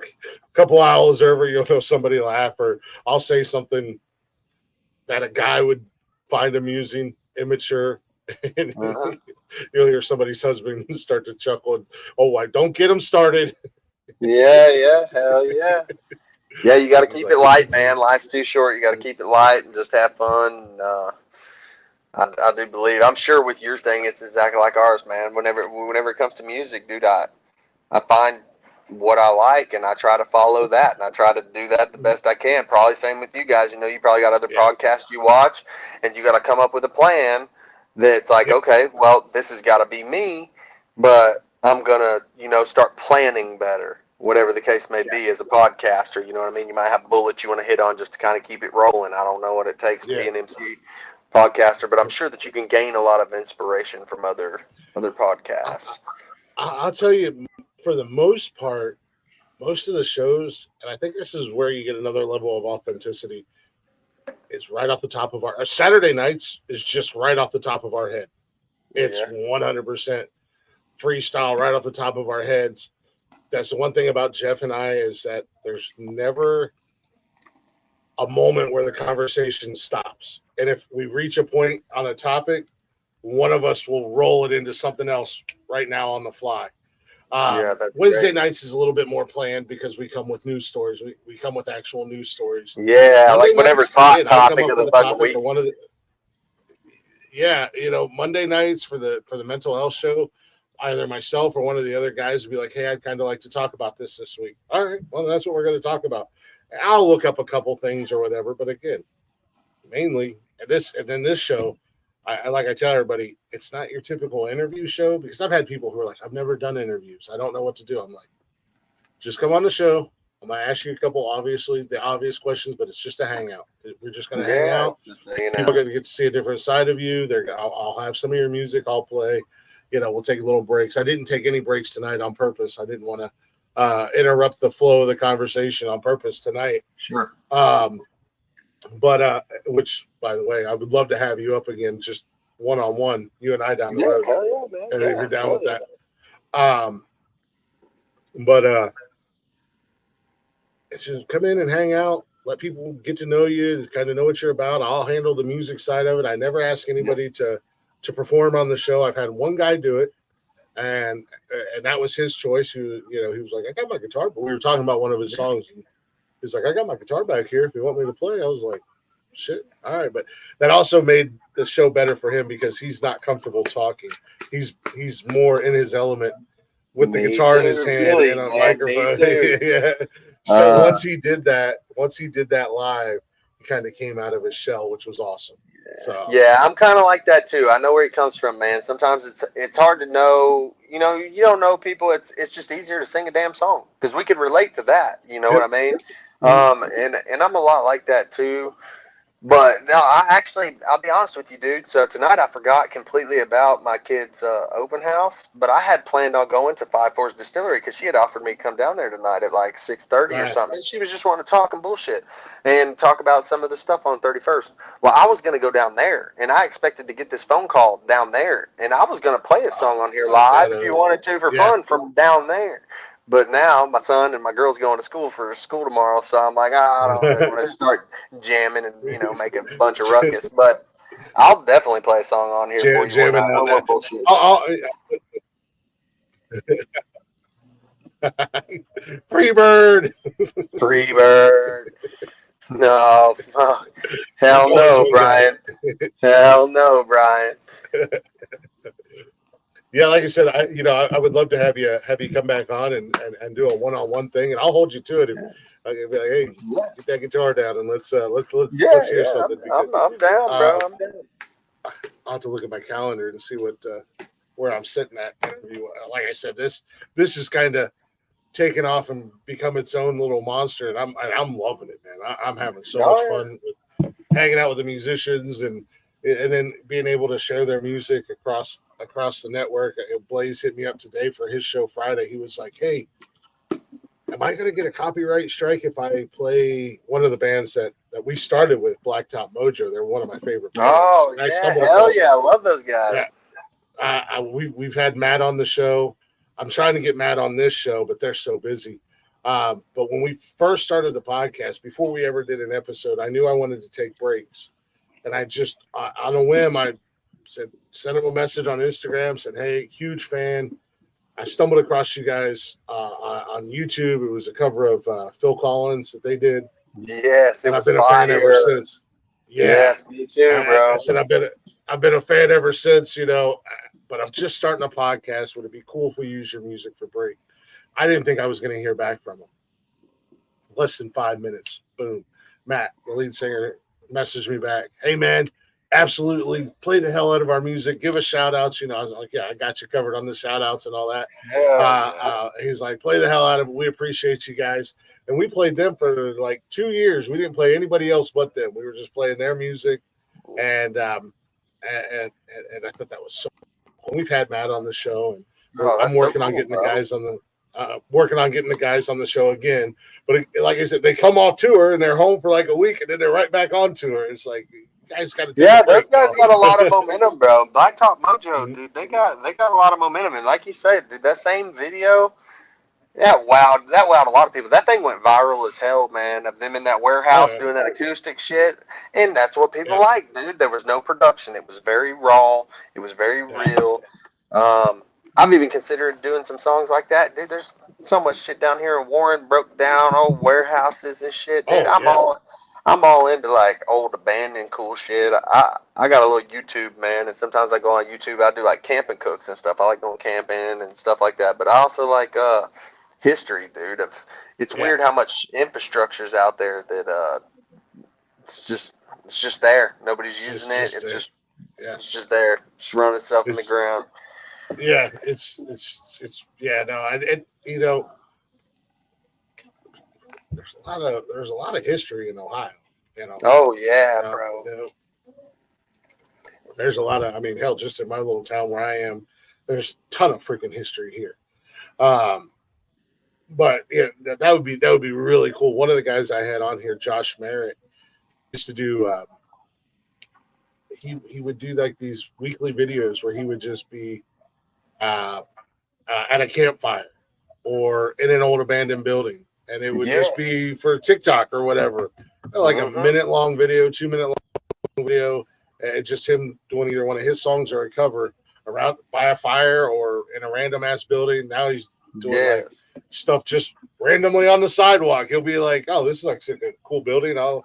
couple hours over, you'll hear somebody laugh, or I'll say something that a guy would find amusing, immature, and you'll hear somebody's husband start to chuckle. And, I don't get him started. Yeah, hell yeah. Yeah, you got to keep it light, man. Life's too short. You got to keep it light and just have fun. I do believe. I'm sure with your thing, it's exactly like ours, man. Whenever it comes to music, dude, I find what I like, and I try to follow that, and I try to do that the best I can. Probably same with you guys. You probably got other podcasts you watch, and you got to come up with a plan that's like, okay, well, this has got to be me, but I'm gonna, start planning better, whatever the case may be as a podcaster. You know what I mean? You might have bullets you want to hit on just to kind of keep it rolling. I don't know what it takes to be an MC podcaster, but I'm sure that you can gain a lot of inspiration from other podcasts. I'll tell you, for the most part, most of the shows, and I think this is where you get another level of authenticity, it's right off the top of our Saturday nights is just right off the top of our head. It's 100% freestyle right off the top of our heads. That's the one thing about Jeff and I, is that there's never a moment where the conversation stops. And if we reach a point on a topic, one of us will roll it into something else right now on the fly. Wednesday nights is a little bit more planned because we come with news stories. We come with actual news stories. Yeah, Monday like whatever's hot topic of the fucking week. Monday nights for the mental health show, either myself or one of the other guys would be like, hey, I'd kind of like to talk about this week. All right, well, that's what we're going to talk about. I'll look up a couple things or whatever, but again, mainly this show, I tell everybody, it's not your typical interview show, because I've had people who are like, I've never done interviews. I don't know what to do. I'm like, just come on the show. I'm going to ask you a couple, the obvious questions, but it's just a hangout. We're just going to hang out. People are going to get to see a different side of you. I'll have some of your music. I'll play. We'll take little breaks. I didn't take any breaks tonight on purpose. I didn't want to interrupt the flow of the conversation on purpose tonight. Sure. But which, by the way, I would love to have you up again, just one-on-one, you and I down the road. Hell yeah, man. And if you're down with that. But it's just come in and hang out, let people get to know you, kind of know what you're about. I'll handle the music side of it. I never ask anybody to perform on the show. I've had one guy do it, and that was his choice. He was like, I got my guitar, but we were talking about one of his songs, and he's like, I got my guitar back here if you want me to play. I was like, shit, all right. But that also made the show better for him, because he's not comfortable talking. He's more in his element with the guitar in his hand and a microphone. Yeah. So once he did that live, he kind of came out of his shell, which was awesome. So yeah, I'm kind of like that too. I know where he comes from, man. Sometimes it's hard to know. You know, you don't know people. It's just easier to sing a damn song because we could relate to that. You know what I mean? And I'm a lot like that too. But no, I'll be honest with you, dude. So tonight I forgot completely about my kid's open house, but I had planned on going to 5-4's Distillery because she had offered me to come down there tonight at like 6:30 or something. And she was just wanting to talk and bullshit and talk about some of the stuff on 31st. Well, I was going to go down there, and I expected to get this phone call down there, and I was going to play a song on here live if you wanted to for fun from down there. But now my son and my girl's going to school tomorrow, so I'm like, I don't really want to start jamming and make a bunch of ruckus. But I'll definitely play a song on here for you. Jamming on that. Bullshit. Freebird. No, hell no, Brian. Hell no, Brian. Yeah, like I said, I would love to have you come back on and do a one-on-one thing, and I'll hold you to it. I can be like, hey, get that guitar down and let's hear something. I'm down, bro. I'm down. I'll have to look at my calendar and see where I'm sitting at. Like I said, this is kind of taken off and become its own little monster, and I'm loving it, man. I'm having so much fun with hanging out with the musicians and then being able to share their music across the network. Blaze hit me up today for his show Friday. He was like, hey, am I going to get a copyright strike if I play one of the bands that we started with, Blacktop Mojo? They're one of my favorite bands. Oh, yeah. Hell yeah. I love those guys. Yeah. We've had Matt on the show. I'm trying to get Matt on this show, but they're so busy. But when we first started the podcast, before we ever did an episode, I knew I wanted to take breaks. And I just, on a whim, I sent him a message on Instagram, said, hey, huge fan. I stumbled across you guys on YouTube. It was a cover of Phil Collins that they did. Yes, and I've been a fan ever since. Yeah. Yes, me too, bro. I said I've been a fan ever since, but I'm just starting a podcast. Would it be cool if we use your music for break? I didn't think I was going to hear back from him. Less than 5 minutes. Boom. Matt, the lead singer, messaged me back. Hey, man, absolutely play the hell out of our music. Give us shout outs. I was like, yeah, I got you covered on the shout outs and all that. He's like, play the hell out of it. We appreciate you guys. And we played them for like 2 years. We didn't play anybody else but them. We were just playing their music. And I thought that was so cool. We've had Matt on the show, and I'm working on getting the guys on the show again. But like I said, they come off tour and they're home for like a week, and then they're right back on tour. It's like, you guys got to those guys got a lot of momentum, bro. Blacktop Mojo, dude, they got a lot of momentum. And like you said, dude, that same video, that wowed a lot of people. That thing went viral as hell, man, of them in that warehouse doing that acoustic shit. And that's what people like, dude. There was no production. It was very raw. It was very real. I've even considered doing some songs like that, dude. There's so much shit down here in Warren, broke down old warehouses and shit, dude. I'm all into like old abandoned cool shit. I got a little YouTube, man, and sometimes I go on YouTube. I do like camping cooks and stuff. I like going camping and stuff like that. But I also like history, dude. It's weird how much infrastructure's out there that it's just there. Nobody's using it. It's just there, just running itself in the ground. Yeah, it's there's a lot of history in Ohio. Oh yeah, bro. There's a lot of, hell, just in my little town where I am, there's a ton of freaking history here. But yeah, that would be really cool. One of the guys I had on here, Josh Merritt, used to do. He would do like these weekly videos where he would just be at a campfire or in an old abandoned building, and it would just be for TikTok or whatever, like a minute-long video, 2-minute-long video, just him doing either one of his songs or a cover around by a fire or in a random ass building. Now he's doing like stuff just randomly on the sidewalk. He'll be like, "Oh, this is like a cool building. I'm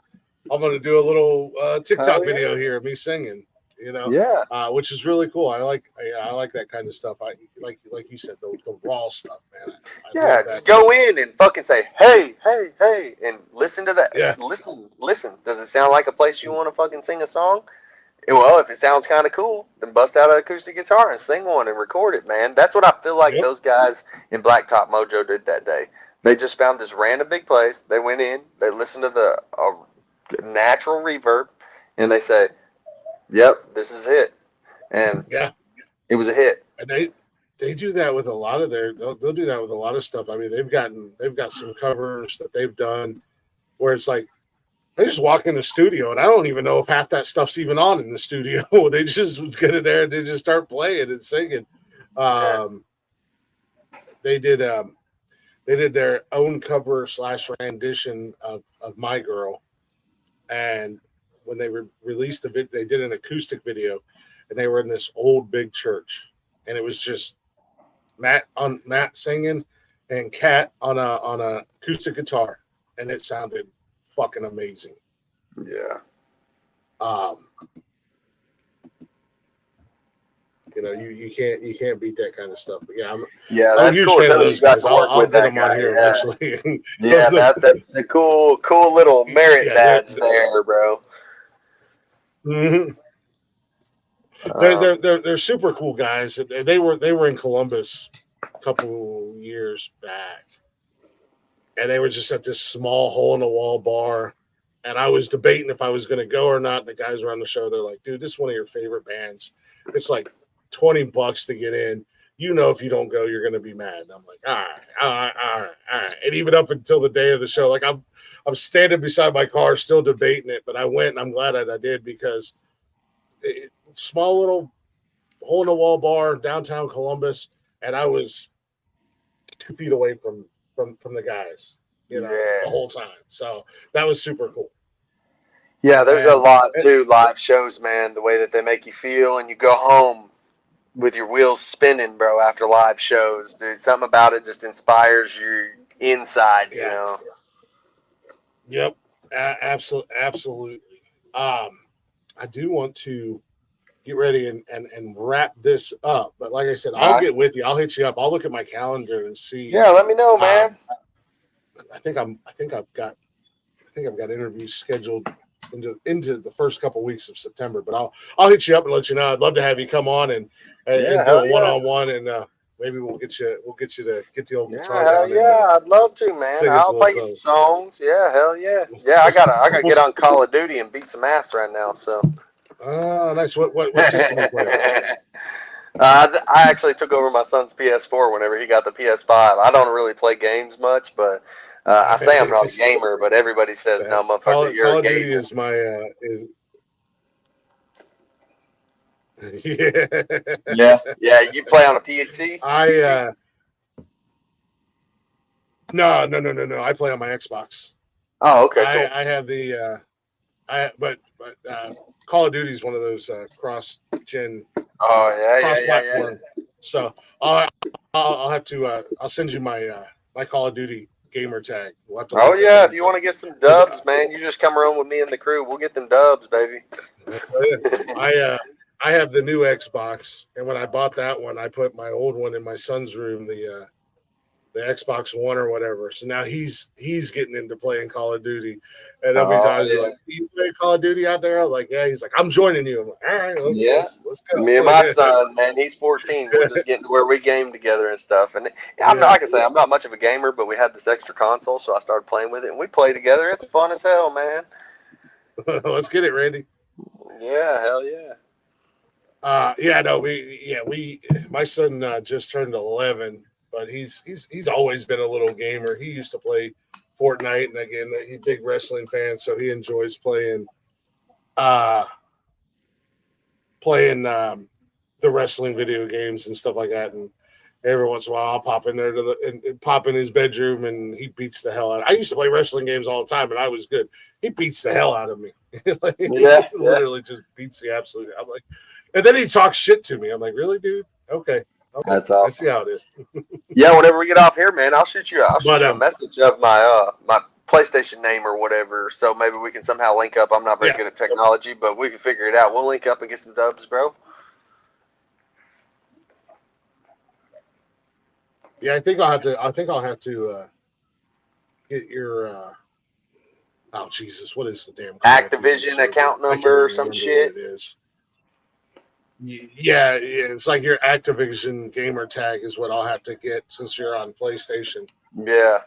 going to do a little TikTok video here of me singing." you know, Yeah. which is really cool. I like that kind of stuff. I like you said, the raw stuff, man. I Yeah, love that. just go in and fucking say, hey, hey, hey, and listen to that. Yeah. Listen. Does it sound like a place you want to fucking sing a song? Well, if it sounds kind of cool, then bust out an acoustic guitar and sing one and record it, man. That's what I feel like those guys in Blacktop Mojo did that day. They just found this random big place. They went in, they listened to the natural reverb, and they say, yep, this is it. And it was a hit. And they do that with a lot of they'll do that with a lot of stuff. I mean, they've got some covers that they've done where it's like they just walk in the studio and I don't even know if half that stuff's even on in the studio. They just get in there and they just start playing and singing. They did their own cover / rendition of My Girl, and when they released the video, they did an acoustic video, and they were in this old big church, and it was just Matt singing and Kat on a acoustic guitar, and it sounded fucking amazing. Yeah. You know, you can't beat that kind of stuff. But yeah, I'm that's a huge cool. fan of So those you got guys. to work I'll with get that them on guy, here eventually. Yeah, that's a cool little merit badge there, bro. Mm-hmm. They're super cool guys. They were in Columbus a couple years back, and they were just at this small hole in the wall bar. And I was debating if I was going to go or not. And the guys were on the show. They're like, "Dude, this is one of your favorite bands. It's like $20 to get in. You know, if you don't go, you're going to be mad." And I'm like, all right. And even up until the day of the show, like I'm standing beside my car, still debating it. But I went, and I'm glad that I did because small little hole in the wall bar downtown Columbus, and I was 2 feet away from the guys, you know, the whole time. So that was super cool. Yeah, there's a lot to live shows, man. The way that they make you feel, and you go home with your wheels spinning, bro. After live shows, dude, something about it just inspires you inside. You know. Yep, absolutely. I do want to get ready and wrap this up, but like I said, I'll get with you. I'll hit you up. I'll look at my calendar and see. Yeah, let me know, man. I think I've got interviews scheduled into the first couple weeks of September, but I'll hit you up and let you know. I'd love to have you come on and do a one-on-one, and maybe we'll get you to get the old guitar down. I'd love to, man. I'll play you some songs. Yeah, hell yeah. Yeah, I gotta get on Call of Duty and beat some ass right now. So. Oh, nice. What system you play? I actually took over my son's PS4 whenever he got the PS5. I don't really play games much, but I say I'm not a gamer, but everybody says, no, motherfucker, you're Call a of gamer. Duty is my Yeah, you play on a PC? No. I play on my Xbox. Oh, okay, cool. I have the but Call of Duty is one of those cross-gen, cross-platform. So I'll have to I'll send you my my Call of Duty gamer tag. We'll have to if you want to get some dubs, man, you just come around with me and the crew. We'll get them dubs, baby. I have the new Xbox, and when I bought that one, I put my old one in my son's room, the Xbox One or whatever. So now he's getting into playing Call of Duty, and every time he's like, "You play Call of Duty out there?" I'm like, "Yeah." He's like, "I'm joining you." I'm like, "All right, let's go." Me and my son, man, he's 14. We're just getting to where we game together and stuff. And like I say, I'm not much of a gamer, but we had this extra console, so I started playing with it, and we play together. It's fun as hell, man. Let's get it, Randy. Yeah, hell yeah. My son just turned 11, but he's always been a little gamer. He used to play Fortnite, and again, he's a big wrestling fan, so he enjoys playing the wrestling video games and stuff like that. And every once in a while, I'll pop in there and pop in his bedroom, and he beats the hell out of. I used to play wrestling games all the time, and I was good. He beats the hell out of me. He literally just beats the absolute. I'm like, and then he talks shit to me. I'm like, really, dude? Okay. That's awesome. I see how it is. Yeah, whenever we get off here, man, I'll shoot you a message of my PlayStation name or whatever. So maybe we can somehow link up. I'm not very good at technology, but we can figure it out. We'll link up and get some dubs, bro. Yeah, I think I'll have to get your oh Jesus, what is the damn Activision account number or some shit? What it is. Yeah, it's like your Activision gamer tag is what I'll have to get since you're on PlayStation. Yeah.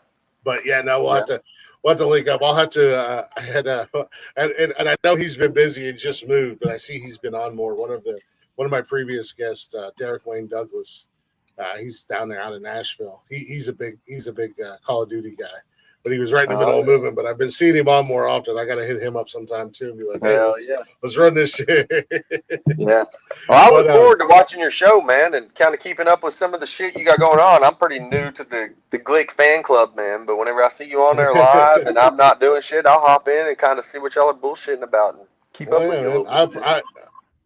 But yeah, no, we'll have to link up. I'll have to. I had and I know he's been busy and just moved, but I see he's been on more. One of my previous guests, Derek Wayne Douglas, he's down there out in Nashville. He's a big Call of Duty guy, but he was right in the middle of moving. But I've been seeing him on more often. I got to hit him up sometime too and be like, hey, let's run this shit. Yeah. Well, I look forward to watching your show, man, and kind of keeping up with some of the shit you got going on. I'm pretty new to the Glick fan club, man, but whenever I see you on there live and I'm not doing shit, I'll hop in and kind of see what y'all are bullshitting about and keep up with you a little bit.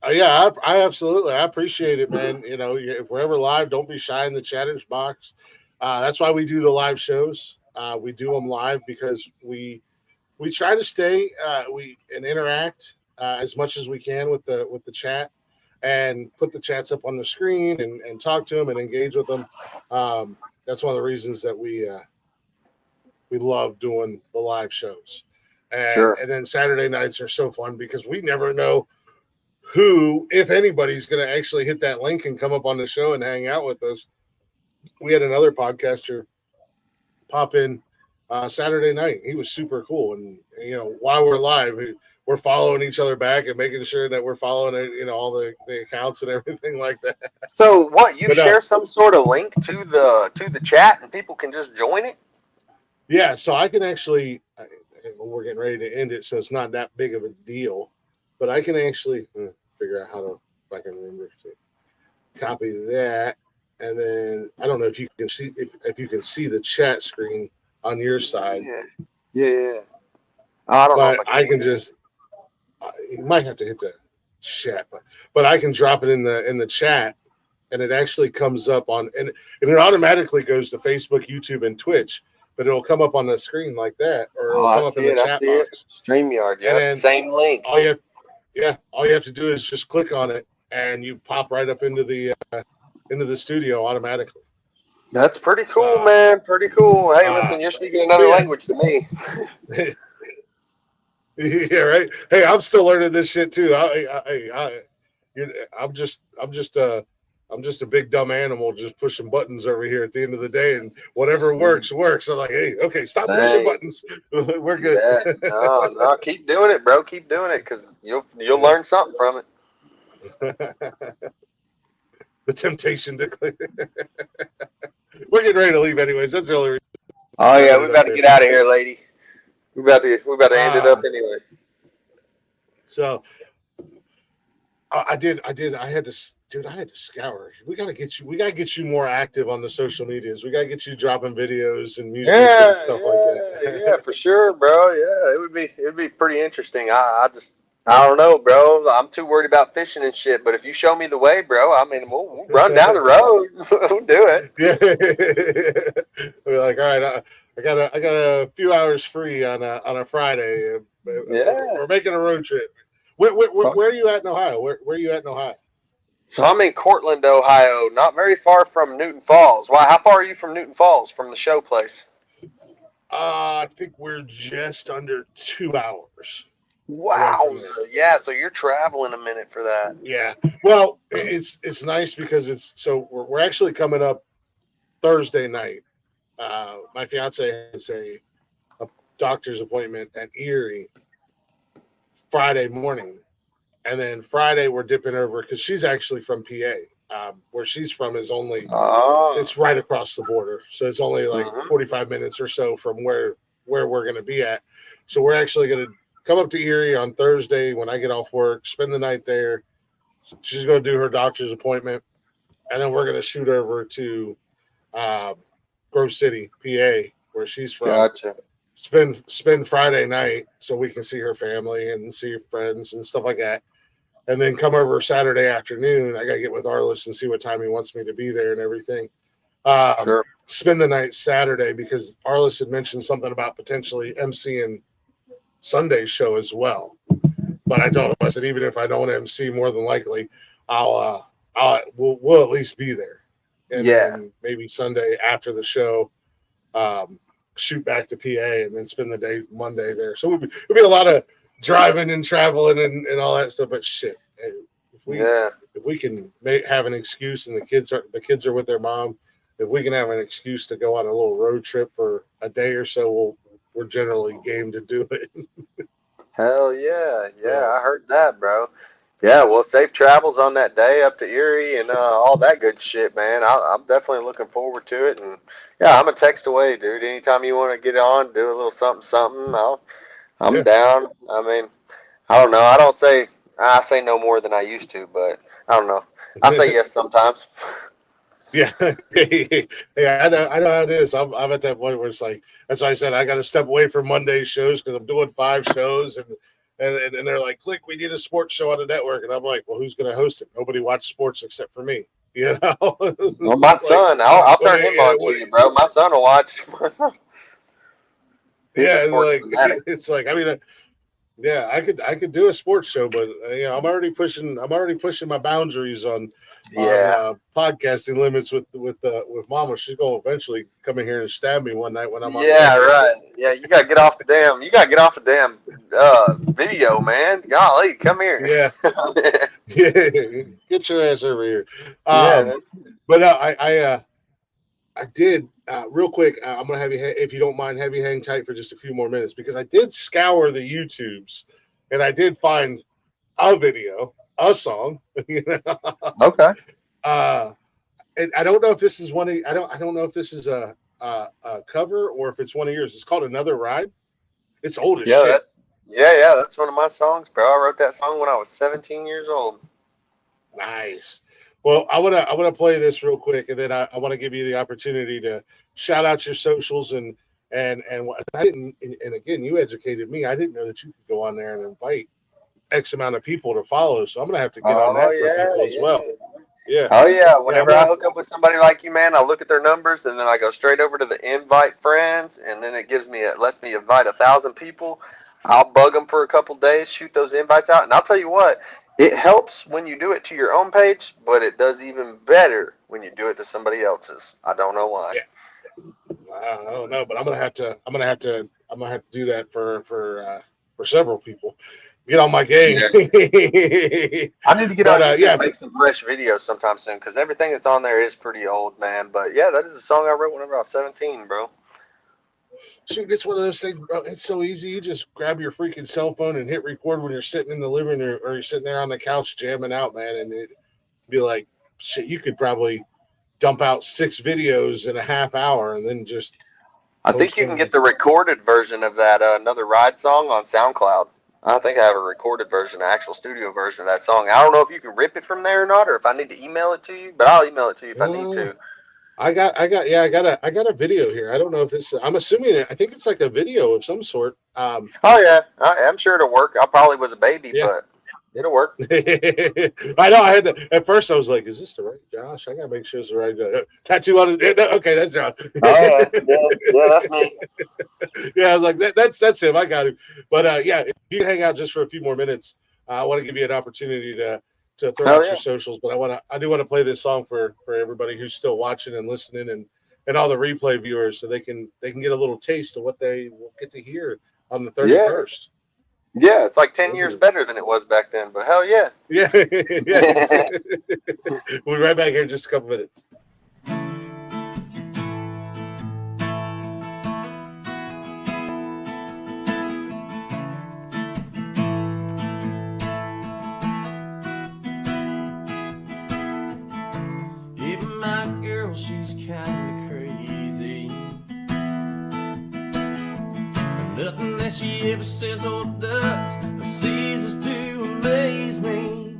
I absolutely. I appreciate it, man. You know, if we're ever live, don't be shy in the chatters box. That's why we do the live shows. We do them live because we try to stay and interact as much as we can with the chat and put the chats up on the screen and talk to them and engage with them. That's one of the reasons that we love doing the live shows. And then Saturday nights are so fun because we never know who, if anybody's going to actually hit that link and come up on the show and hang out with us. We had another podcaster pop in Saturday night. He was super cool. And, you know, while we're live, we're following each other back and making sure that we're following, you know, all the accounts and everything like that. So what, you share some sort of link to the chat and people can just join it? Yeah. So I can actually, we're getting ready to end it, so it's not that big of a deal, but I can actually figure out if I can remember to copy that. And then I don't know if you can see if you can see the chat screen on your side. Yeah. I don't know. But I can just. You might have to hit the chat, but I can drop it in the chat, and it actually comes up on and it automatically goes to Facebook, YouTube, and Twitch. But it'll come up on the screen like that, or it'll come up in the chat box. StreamYard, yeah, same link. All you have to do is just click on it, and you pop right up into the studio automatically. That's pretty cool, man. Pretty cool. Hey, listen, you're speaking another language to me. Yeah, right. Hey, I'm still learning this shit too. I'm just a big dumb animal just pushing buttons over here at the end of the day, and whatever works. I'm like, hey, okay, stop pushing buttons. We're good. Yeah, no, keep doing it, bro. Keep doing it because you'll learn something from it. The temptation to click. We're getting ready to leave anyways. That's the only reason. Oh yeah, we about to get out of here, lady. We about to end it up anyway. So I had to scour. We gotta get you more active on the social medias. We gotta get you dropping videos and music and stuff like that. Yeah, for sure, bro. Yeah, it would be pretty interesting. I don't know, bro. I'm too worried about fishing and shit. But if you show me the way, bro, I mean, we'll run down the road. We'll do it. Yeah. We're like, all right, I got a few hours free on a Friday. Yeah. We're making a road trip. Where are you at in Ohio? Where are you at in Ohio? So I'm in Cortland, Ohio, not very far from Newton Falls. Why? How far are you from Newton Falls, from the show place? I think we're just under 2 hours. Wow. Yeah, so you're traveling a minute for that. Yeah. Well, it's nice because we're actually coming up Thursday night. My fiance has a doctor's appointment at Erie Friday morning. And then Friday we're dipping over because she's actually from PA. Where she's from is only it's right across the border. So it's only like 45 minutes or so from where we're going to be at. So we're actually going to come up to Erie on Thursday when I get off work, spend the night there. She's going to do her doctor's appointment. And then we're going to shoot over to Grove City, PA, where she's from. Gotcha. Spend Friday night so we can see her family and see her friends and stuff like that. And then come over Saturday afternoon. I got to get with Arliss and see what time he wants me to be there and everything. Sure. spend the night Saturday because Arliss had mentioned something about potentially emceeing Sunday's show as well. But I told him, I said, even if I don't MC, more than likely, we'll at least be there. And then maybe Sunday after the show, shoot back to PA and then spend the day Monday there. So it'll be a lot of driving and traveling and all that stuff. But shit, if we can have an excuse and the kids are with their mom, if we can have an excuse to go on a little road trip for a day or so, we're generally game to do it. Hell yeah. I heard that, bro. Yeah, well, safe travels on that day up to Erie and all that good shit, man. I'm definitely looking forward to it. And yeah, I'm a text away, dude. Anytime you want to get on, do a little something, I'm down. I mean, I don't know. I say no more than I used to, but I don't know. I say yes sometimes. Yeah, I know how it is. I'm at that point where it's like, that's why I said I got to step away from Monday's shows because I'm doing 5 shows and they're like, Glick, we need a sports show on the network, and I'm like, well, who's going to host it? Nobody watches sports except for me, you know. Well, my son, I'll turn him on to you, bro. My son will watch. It's like I mean. Yeah, I could do a sports show, but I'm already pushing my boundaries on podcasting limits with Mama. She's gonna eventually come in here and stab me one night when I'm on. Yeah, right. Yeah, you gotta get off the damn video, man. Golly, come here. Yeah, get your ass over here. But I did real quick. I'm gonna have you, if you don't mind, have you hang tight for just a few more minutes because I did scour the YouTubes and I did find a video, a song. Okay. And I don't know if this is one of I don't know if this is a cover or if it's one of yours. It's called "Another Ride." It's old as shit. That's one of my songs, bro. I wrote that song when I was 17 years old. Nice. Well, I want to play this real quick, and then I want to give you the opportunity to shout out your socials and what I didn't. And again, you educated me. I didn't know that you could go on there and invite X amount of people to follow. So I'm gonna have to get on that for people as well. Yeah. Oh yeah. Whenever I hook up with somebody like you, man, I look at their numbers and then I go straight over to the invite friends, and then it lets me invite 1,000 people. I'll bug them for a couple days, shoot those invites out, and I'll tell you what. It helps when you do it to your own page, but it does even better when you do it to somebody else's. I don't know why. Yeah. I don't know, but I'm gonna have to do that for several people. Get on my game. Yeah. I need to get on YouTube and make some fresh videos sometime soon because everything that's on there is pretty old, man. But yeah, that is a song I wrote whenever I was 17, bro. Shoot, it's one of those things, bro. It's so easy. You just grab your freaking cell phone and hit record when you're sitting in the living room or you're sitting there on the couch jamming out, man. And it'd be like, shit, you could probably dump out 6 videos in a half hour and then just. I think you can get the recorded version of that Another Ride song on SoundCloud. I think I have a recorded version, an actual studio version of that song. I don't know if you can rip it from there or not, or if I need to email it to you, but I'll email it to you if I need to. I got a video here. I don't know if this. I'm assuming I think it's like a video of some sort. Oh yeah, I'm sure it'll work. I probably was a baby, but it'll work. I know. I had to. At first, I was like, "Is this the right Josh? I gotta make sure it's the right tattoo on it." Okay, that's Josh. Oh yeah, that's me. Yeah, I was like, "That's him. I got him." But if you can hang out just for a few more minutes, I want to give you an opportunity to throw out your socials, but I do want to play this song for everybody who's still watching and listening and all the replay viewers so they can get a little taste of what they will get to hear on the 31st. Yeah, it's like 10 years better than it was back then, but hell yeah. Yeah. We'll be right back here in just a couple minutes. She's kinda crazy. Nothing that she ever says or does or ceases to amaze me.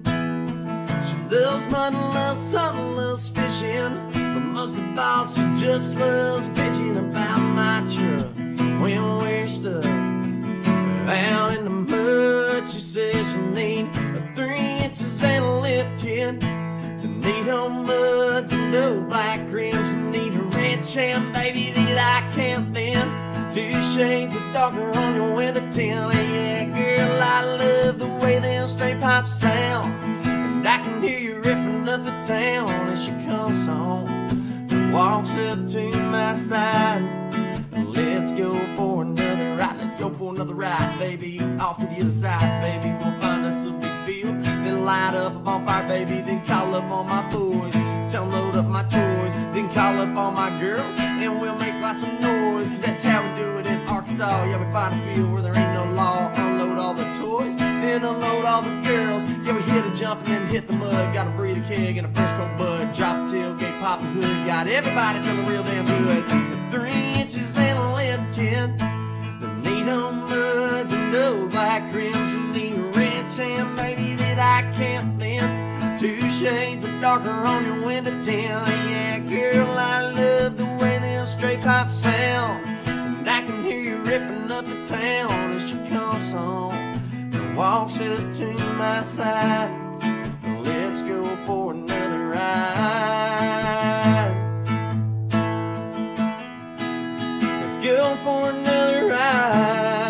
She loves mud and loves sun and loves fishing, but most of all she just loves bitching about my truck. When we're stuck out in the mud, she says you need 3 inches and a lift kit. Need no muds and no black rims, you need a wrench hand, baby, that I can't bend. 2 shades of darker on your window tint. Yeah, girl, I love the way them straight pipes sound. And I can hear you ripping up the town as she comes home and walks up to my side. Let's go for another ride. Let's go for another ride, baby. Off to the other side, baby. We'll find us a big field. Then light up a bonfire, baby. Then call up all my boys. Tell them load up my toys. Then call up all my girls. And we'll make lots of noise. Cause that's how we do it in Arkansas. Yeah, we find a field where there ain't no law. Unload all the toys. Then unload all the girls. Yeah, we hit a jump and then hit the mud. Gotta breathe a keg and a fresh cold bud. Drop a tailgate, pop a hood. Got everybody feeling real damn good. 3 inches and a lipkin. The needle muds and no black rims. And the red hand, baby, that I can't bend. 2 shades of darker on your window tint. Yeah, girl, I love the way them straight pipes sound. And I can hear you ripping up the town as she comes home and walks up to my side. Let's go for another ride. Let's go for another ride.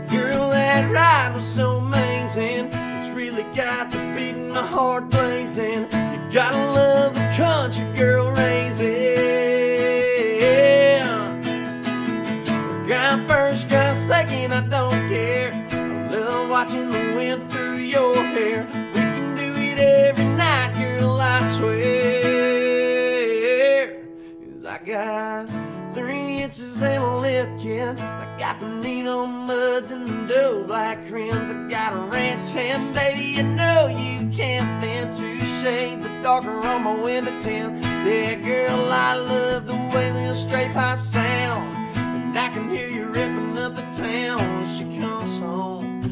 Girl, that ride was so amazing. It's really got the beat in my heart blazing. You gotta love the country girl raising. Got first, got second, I don't care. I love watching the wind through your hair. We can do it every night, girl, I swear. Cause I got 3 inches and a lipkin. I got the needle muds and the dough black rims. I got a ranch hand, baby, you know you can't bend. 2 shades of darker on my window tint. Yeah, girl, I love the way them straight pipes sound. And I can hear you ripping up the town when she comes home.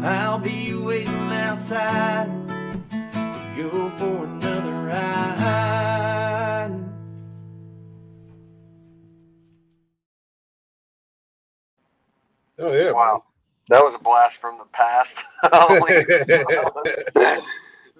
I'll be waiting outside to go for another ride. Oh yeah! Wow, that was a blast from the past. Holy smokes.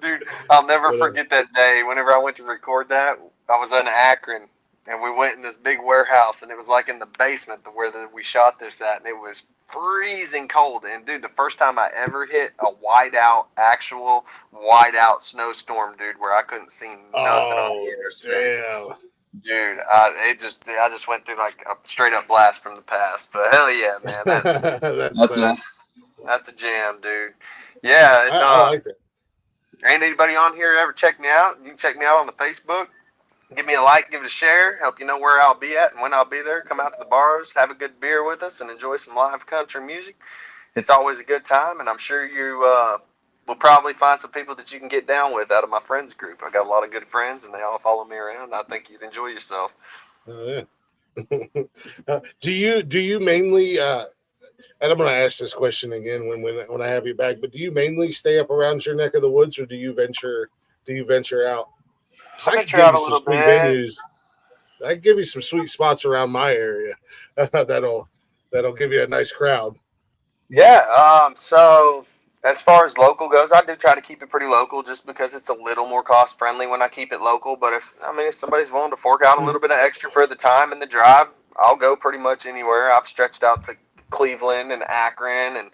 Dude, I'll never forget that day. Whenever I went to record that, I was in Akron, and we went in this big warehouse, and it was like in the basement where we shot this at, and it was freezing cold. And dude, the first time I ever hit a actual whiteout snowstorm, dude, where I couldn't see nothing on the interstate. Damn. Dude, I just went through like a straight up blast from the past. But hell yeah, man, that's a jam, dude. Yeah, I like that. Ain't anybody on here ever check me out? You can check me out on the Facebook. Give me a like, give it a share, help you know where I'll be at and when I'll be there. Come out to the bars, have a good beer with us, and enjoy some live country music. It's always a good time, and I'm sure you will probably find some people that you can get down with out of my friends group. I got a lot of good friends, and they all follow me around. I think you'd enjoy yourself. Oh yeah. Do you mainly? And I'm going to ask this question again when I have you back. But do you mainly stay up around your neck of the woods, or do you venture out? I venture out a little bit. Venues. I can give you some sweet spots around my area. that'll give you a nice crowd. Yeah. So as far as local goes, I do try to keep it pretty local, just because it's a little more cost friendly when I keep it local. But if somebody's willing to fork out a little bit of extra for the time and the drive, I'll go pretty much anywhere. I've stretched out to Cleveland and Akron and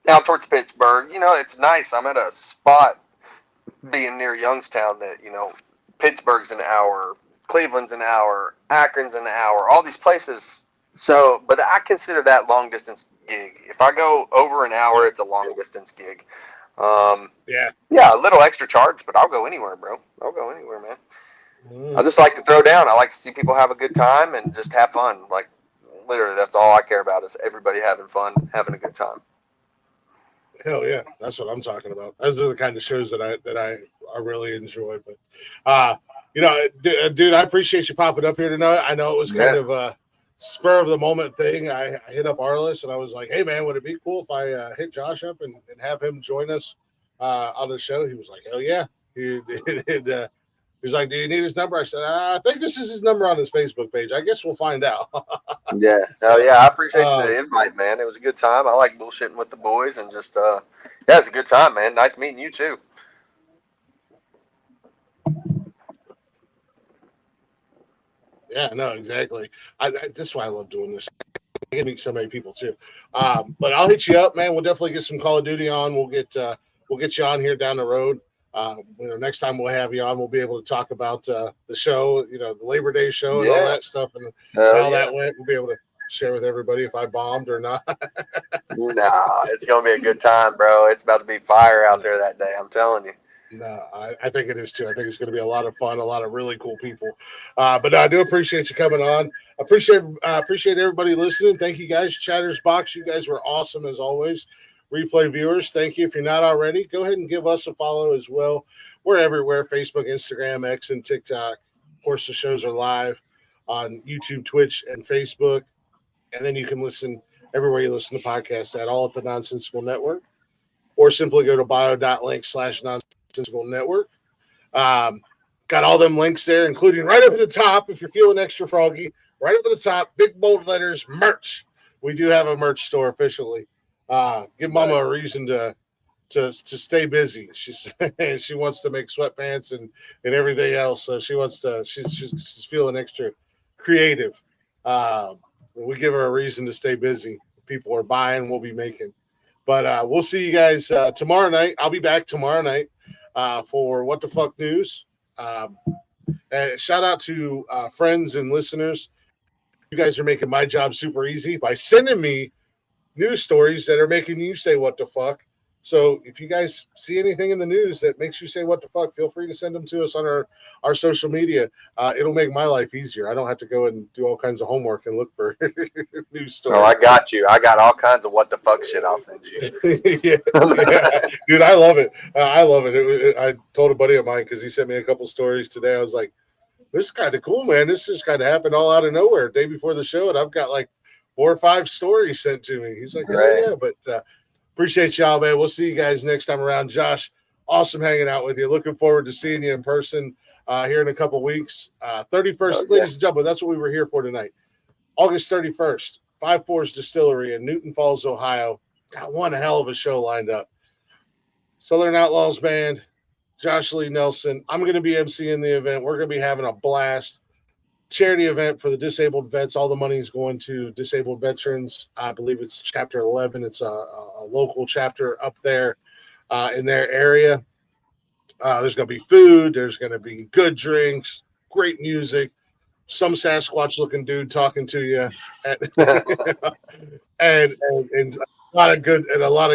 out towards Pittsburgh. It's nice. I'm at a spot being near Youngstown that, Pittsburgh's an hour, Cleveland's an hour, Akron's an hour, all these places. So, but I consider that long distance gig. If I go over an hour, it's a long distance gig. Yeah, a little extra charge, but I'll go anywhere, bro. I'll go anywhere, man. I just like to throw down. I like to see people have a good time and just have fun. Like, literally, that's all I care about is everybody having fun, having a good time. Hell yeah, that's what I'm talking about. Those are the kind of shows that I really enjoy. But dude, I appreciate you popping up here tonight. I know it was kind of a spur of the moment thing. I hit up Arliss and I was like, hey man, would it be cool if I hit Josh up and have him join us on the show? He was like, hell yeah. He was like, do you need his number? I said, I think this is his number on his Facebook page. I guess we'll find out. Yeah. Oh, yeah. I appreciate the invite, man. It was a good time. I like bullshitting with the boys and just, it's a good time, man. Nice meeting you, too. Yeah, no, exactly. This is why I love doing this. I can meet so many people too. But I'll hit you up, man. We'll definitely get some Call of Duty on. We'll get you on here down the road. Next time we'll have you on, we'll be able to talk about the show, the Labor Day show and all that stuff and how that went. We'll be able to share with everybody if I bombed or not. Nah, it's gonna be a good time, bro. It's about to be fire out there that day. I'm telling you. No, I think it is too. I think it's going to be a lot of fun, a lot of really cool people. But I do appreciate you coming on. Appreciate everybody listening. Thank you guys. Chatter's Box, you guys were awesome as always. Replay viewers, thank you. If you're not already, go ahead and give us a follow as well. We're everywhere: Facebook, Instagram, X, and TikTok. Of course, the shows are live on YouTube, Twitch, and Facebook. And then you can listen everywhere you listen to podcasts all at the Nonsensical Network. Or simply go to bio.link/Nonsensical Network. Got all them links there, including right up at the top, if you're feeling extra froggy, right up at the top, big bold letters, merch. We do have a merch store officially. Give Mama a reason to stay busy. She wants to make sweatpants and everything else. So she's feeling extra creative. We give her a reason to stay busy. People are buying, we'll be making. But we'll see you guys tomorrow night. I'll be back tomorrow night for What the Fuck News. Shout out to friends and listeners. You guys are making my job super easy by sending me news stories that are making you say what the fuck. So if you guys see anything in the news that makes you say what the fuck, feel free to send them to us on our social media. It'll make my life easier. I don't have to go and do all kinds of homework and look for news stories. Oh, I got you. I got all kinds of what the fuck shit I'll send you. yeah. Dude, I love it. I love it. I told a buddy of mine because he sent me a couple stories today. I was like, this is kind of cool, man. This just kind of happened all out of nowhere day before the show, and I've got like 4 or 5 stories sent to me. He's like, yeah, but appreciate y'all, man. We'll see you guys next time around. Josh, awesome hanging out with you. Looking forward to seeing you in person here in a couple weeks. 31st, ladies and gentlemen, that's what we were here for tonight. August 31st, 5-4's Distillery in Newton Falls, Ohio. Got one hell of a show lined up. Southern Outlaws Band, Josh Lee Nelson. I'm going to be emceeing the event. We're going to be having a blast. Charity event for the disabled vets. All the money is going to disabled veterans. I believe it's chapter 11. It's a local chapter up there in their area. There's going to be food. There's going to be good drinks, great music, some Sasquatch looking dude talking to you, and a lot of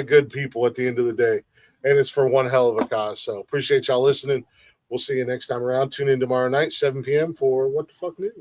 good people at the end of the day. And it's for one hell of a cause. So appreciate y'all listening. We'll see you next time around. Tune in tomorrow night, 7 p.m. for What the Fuck News.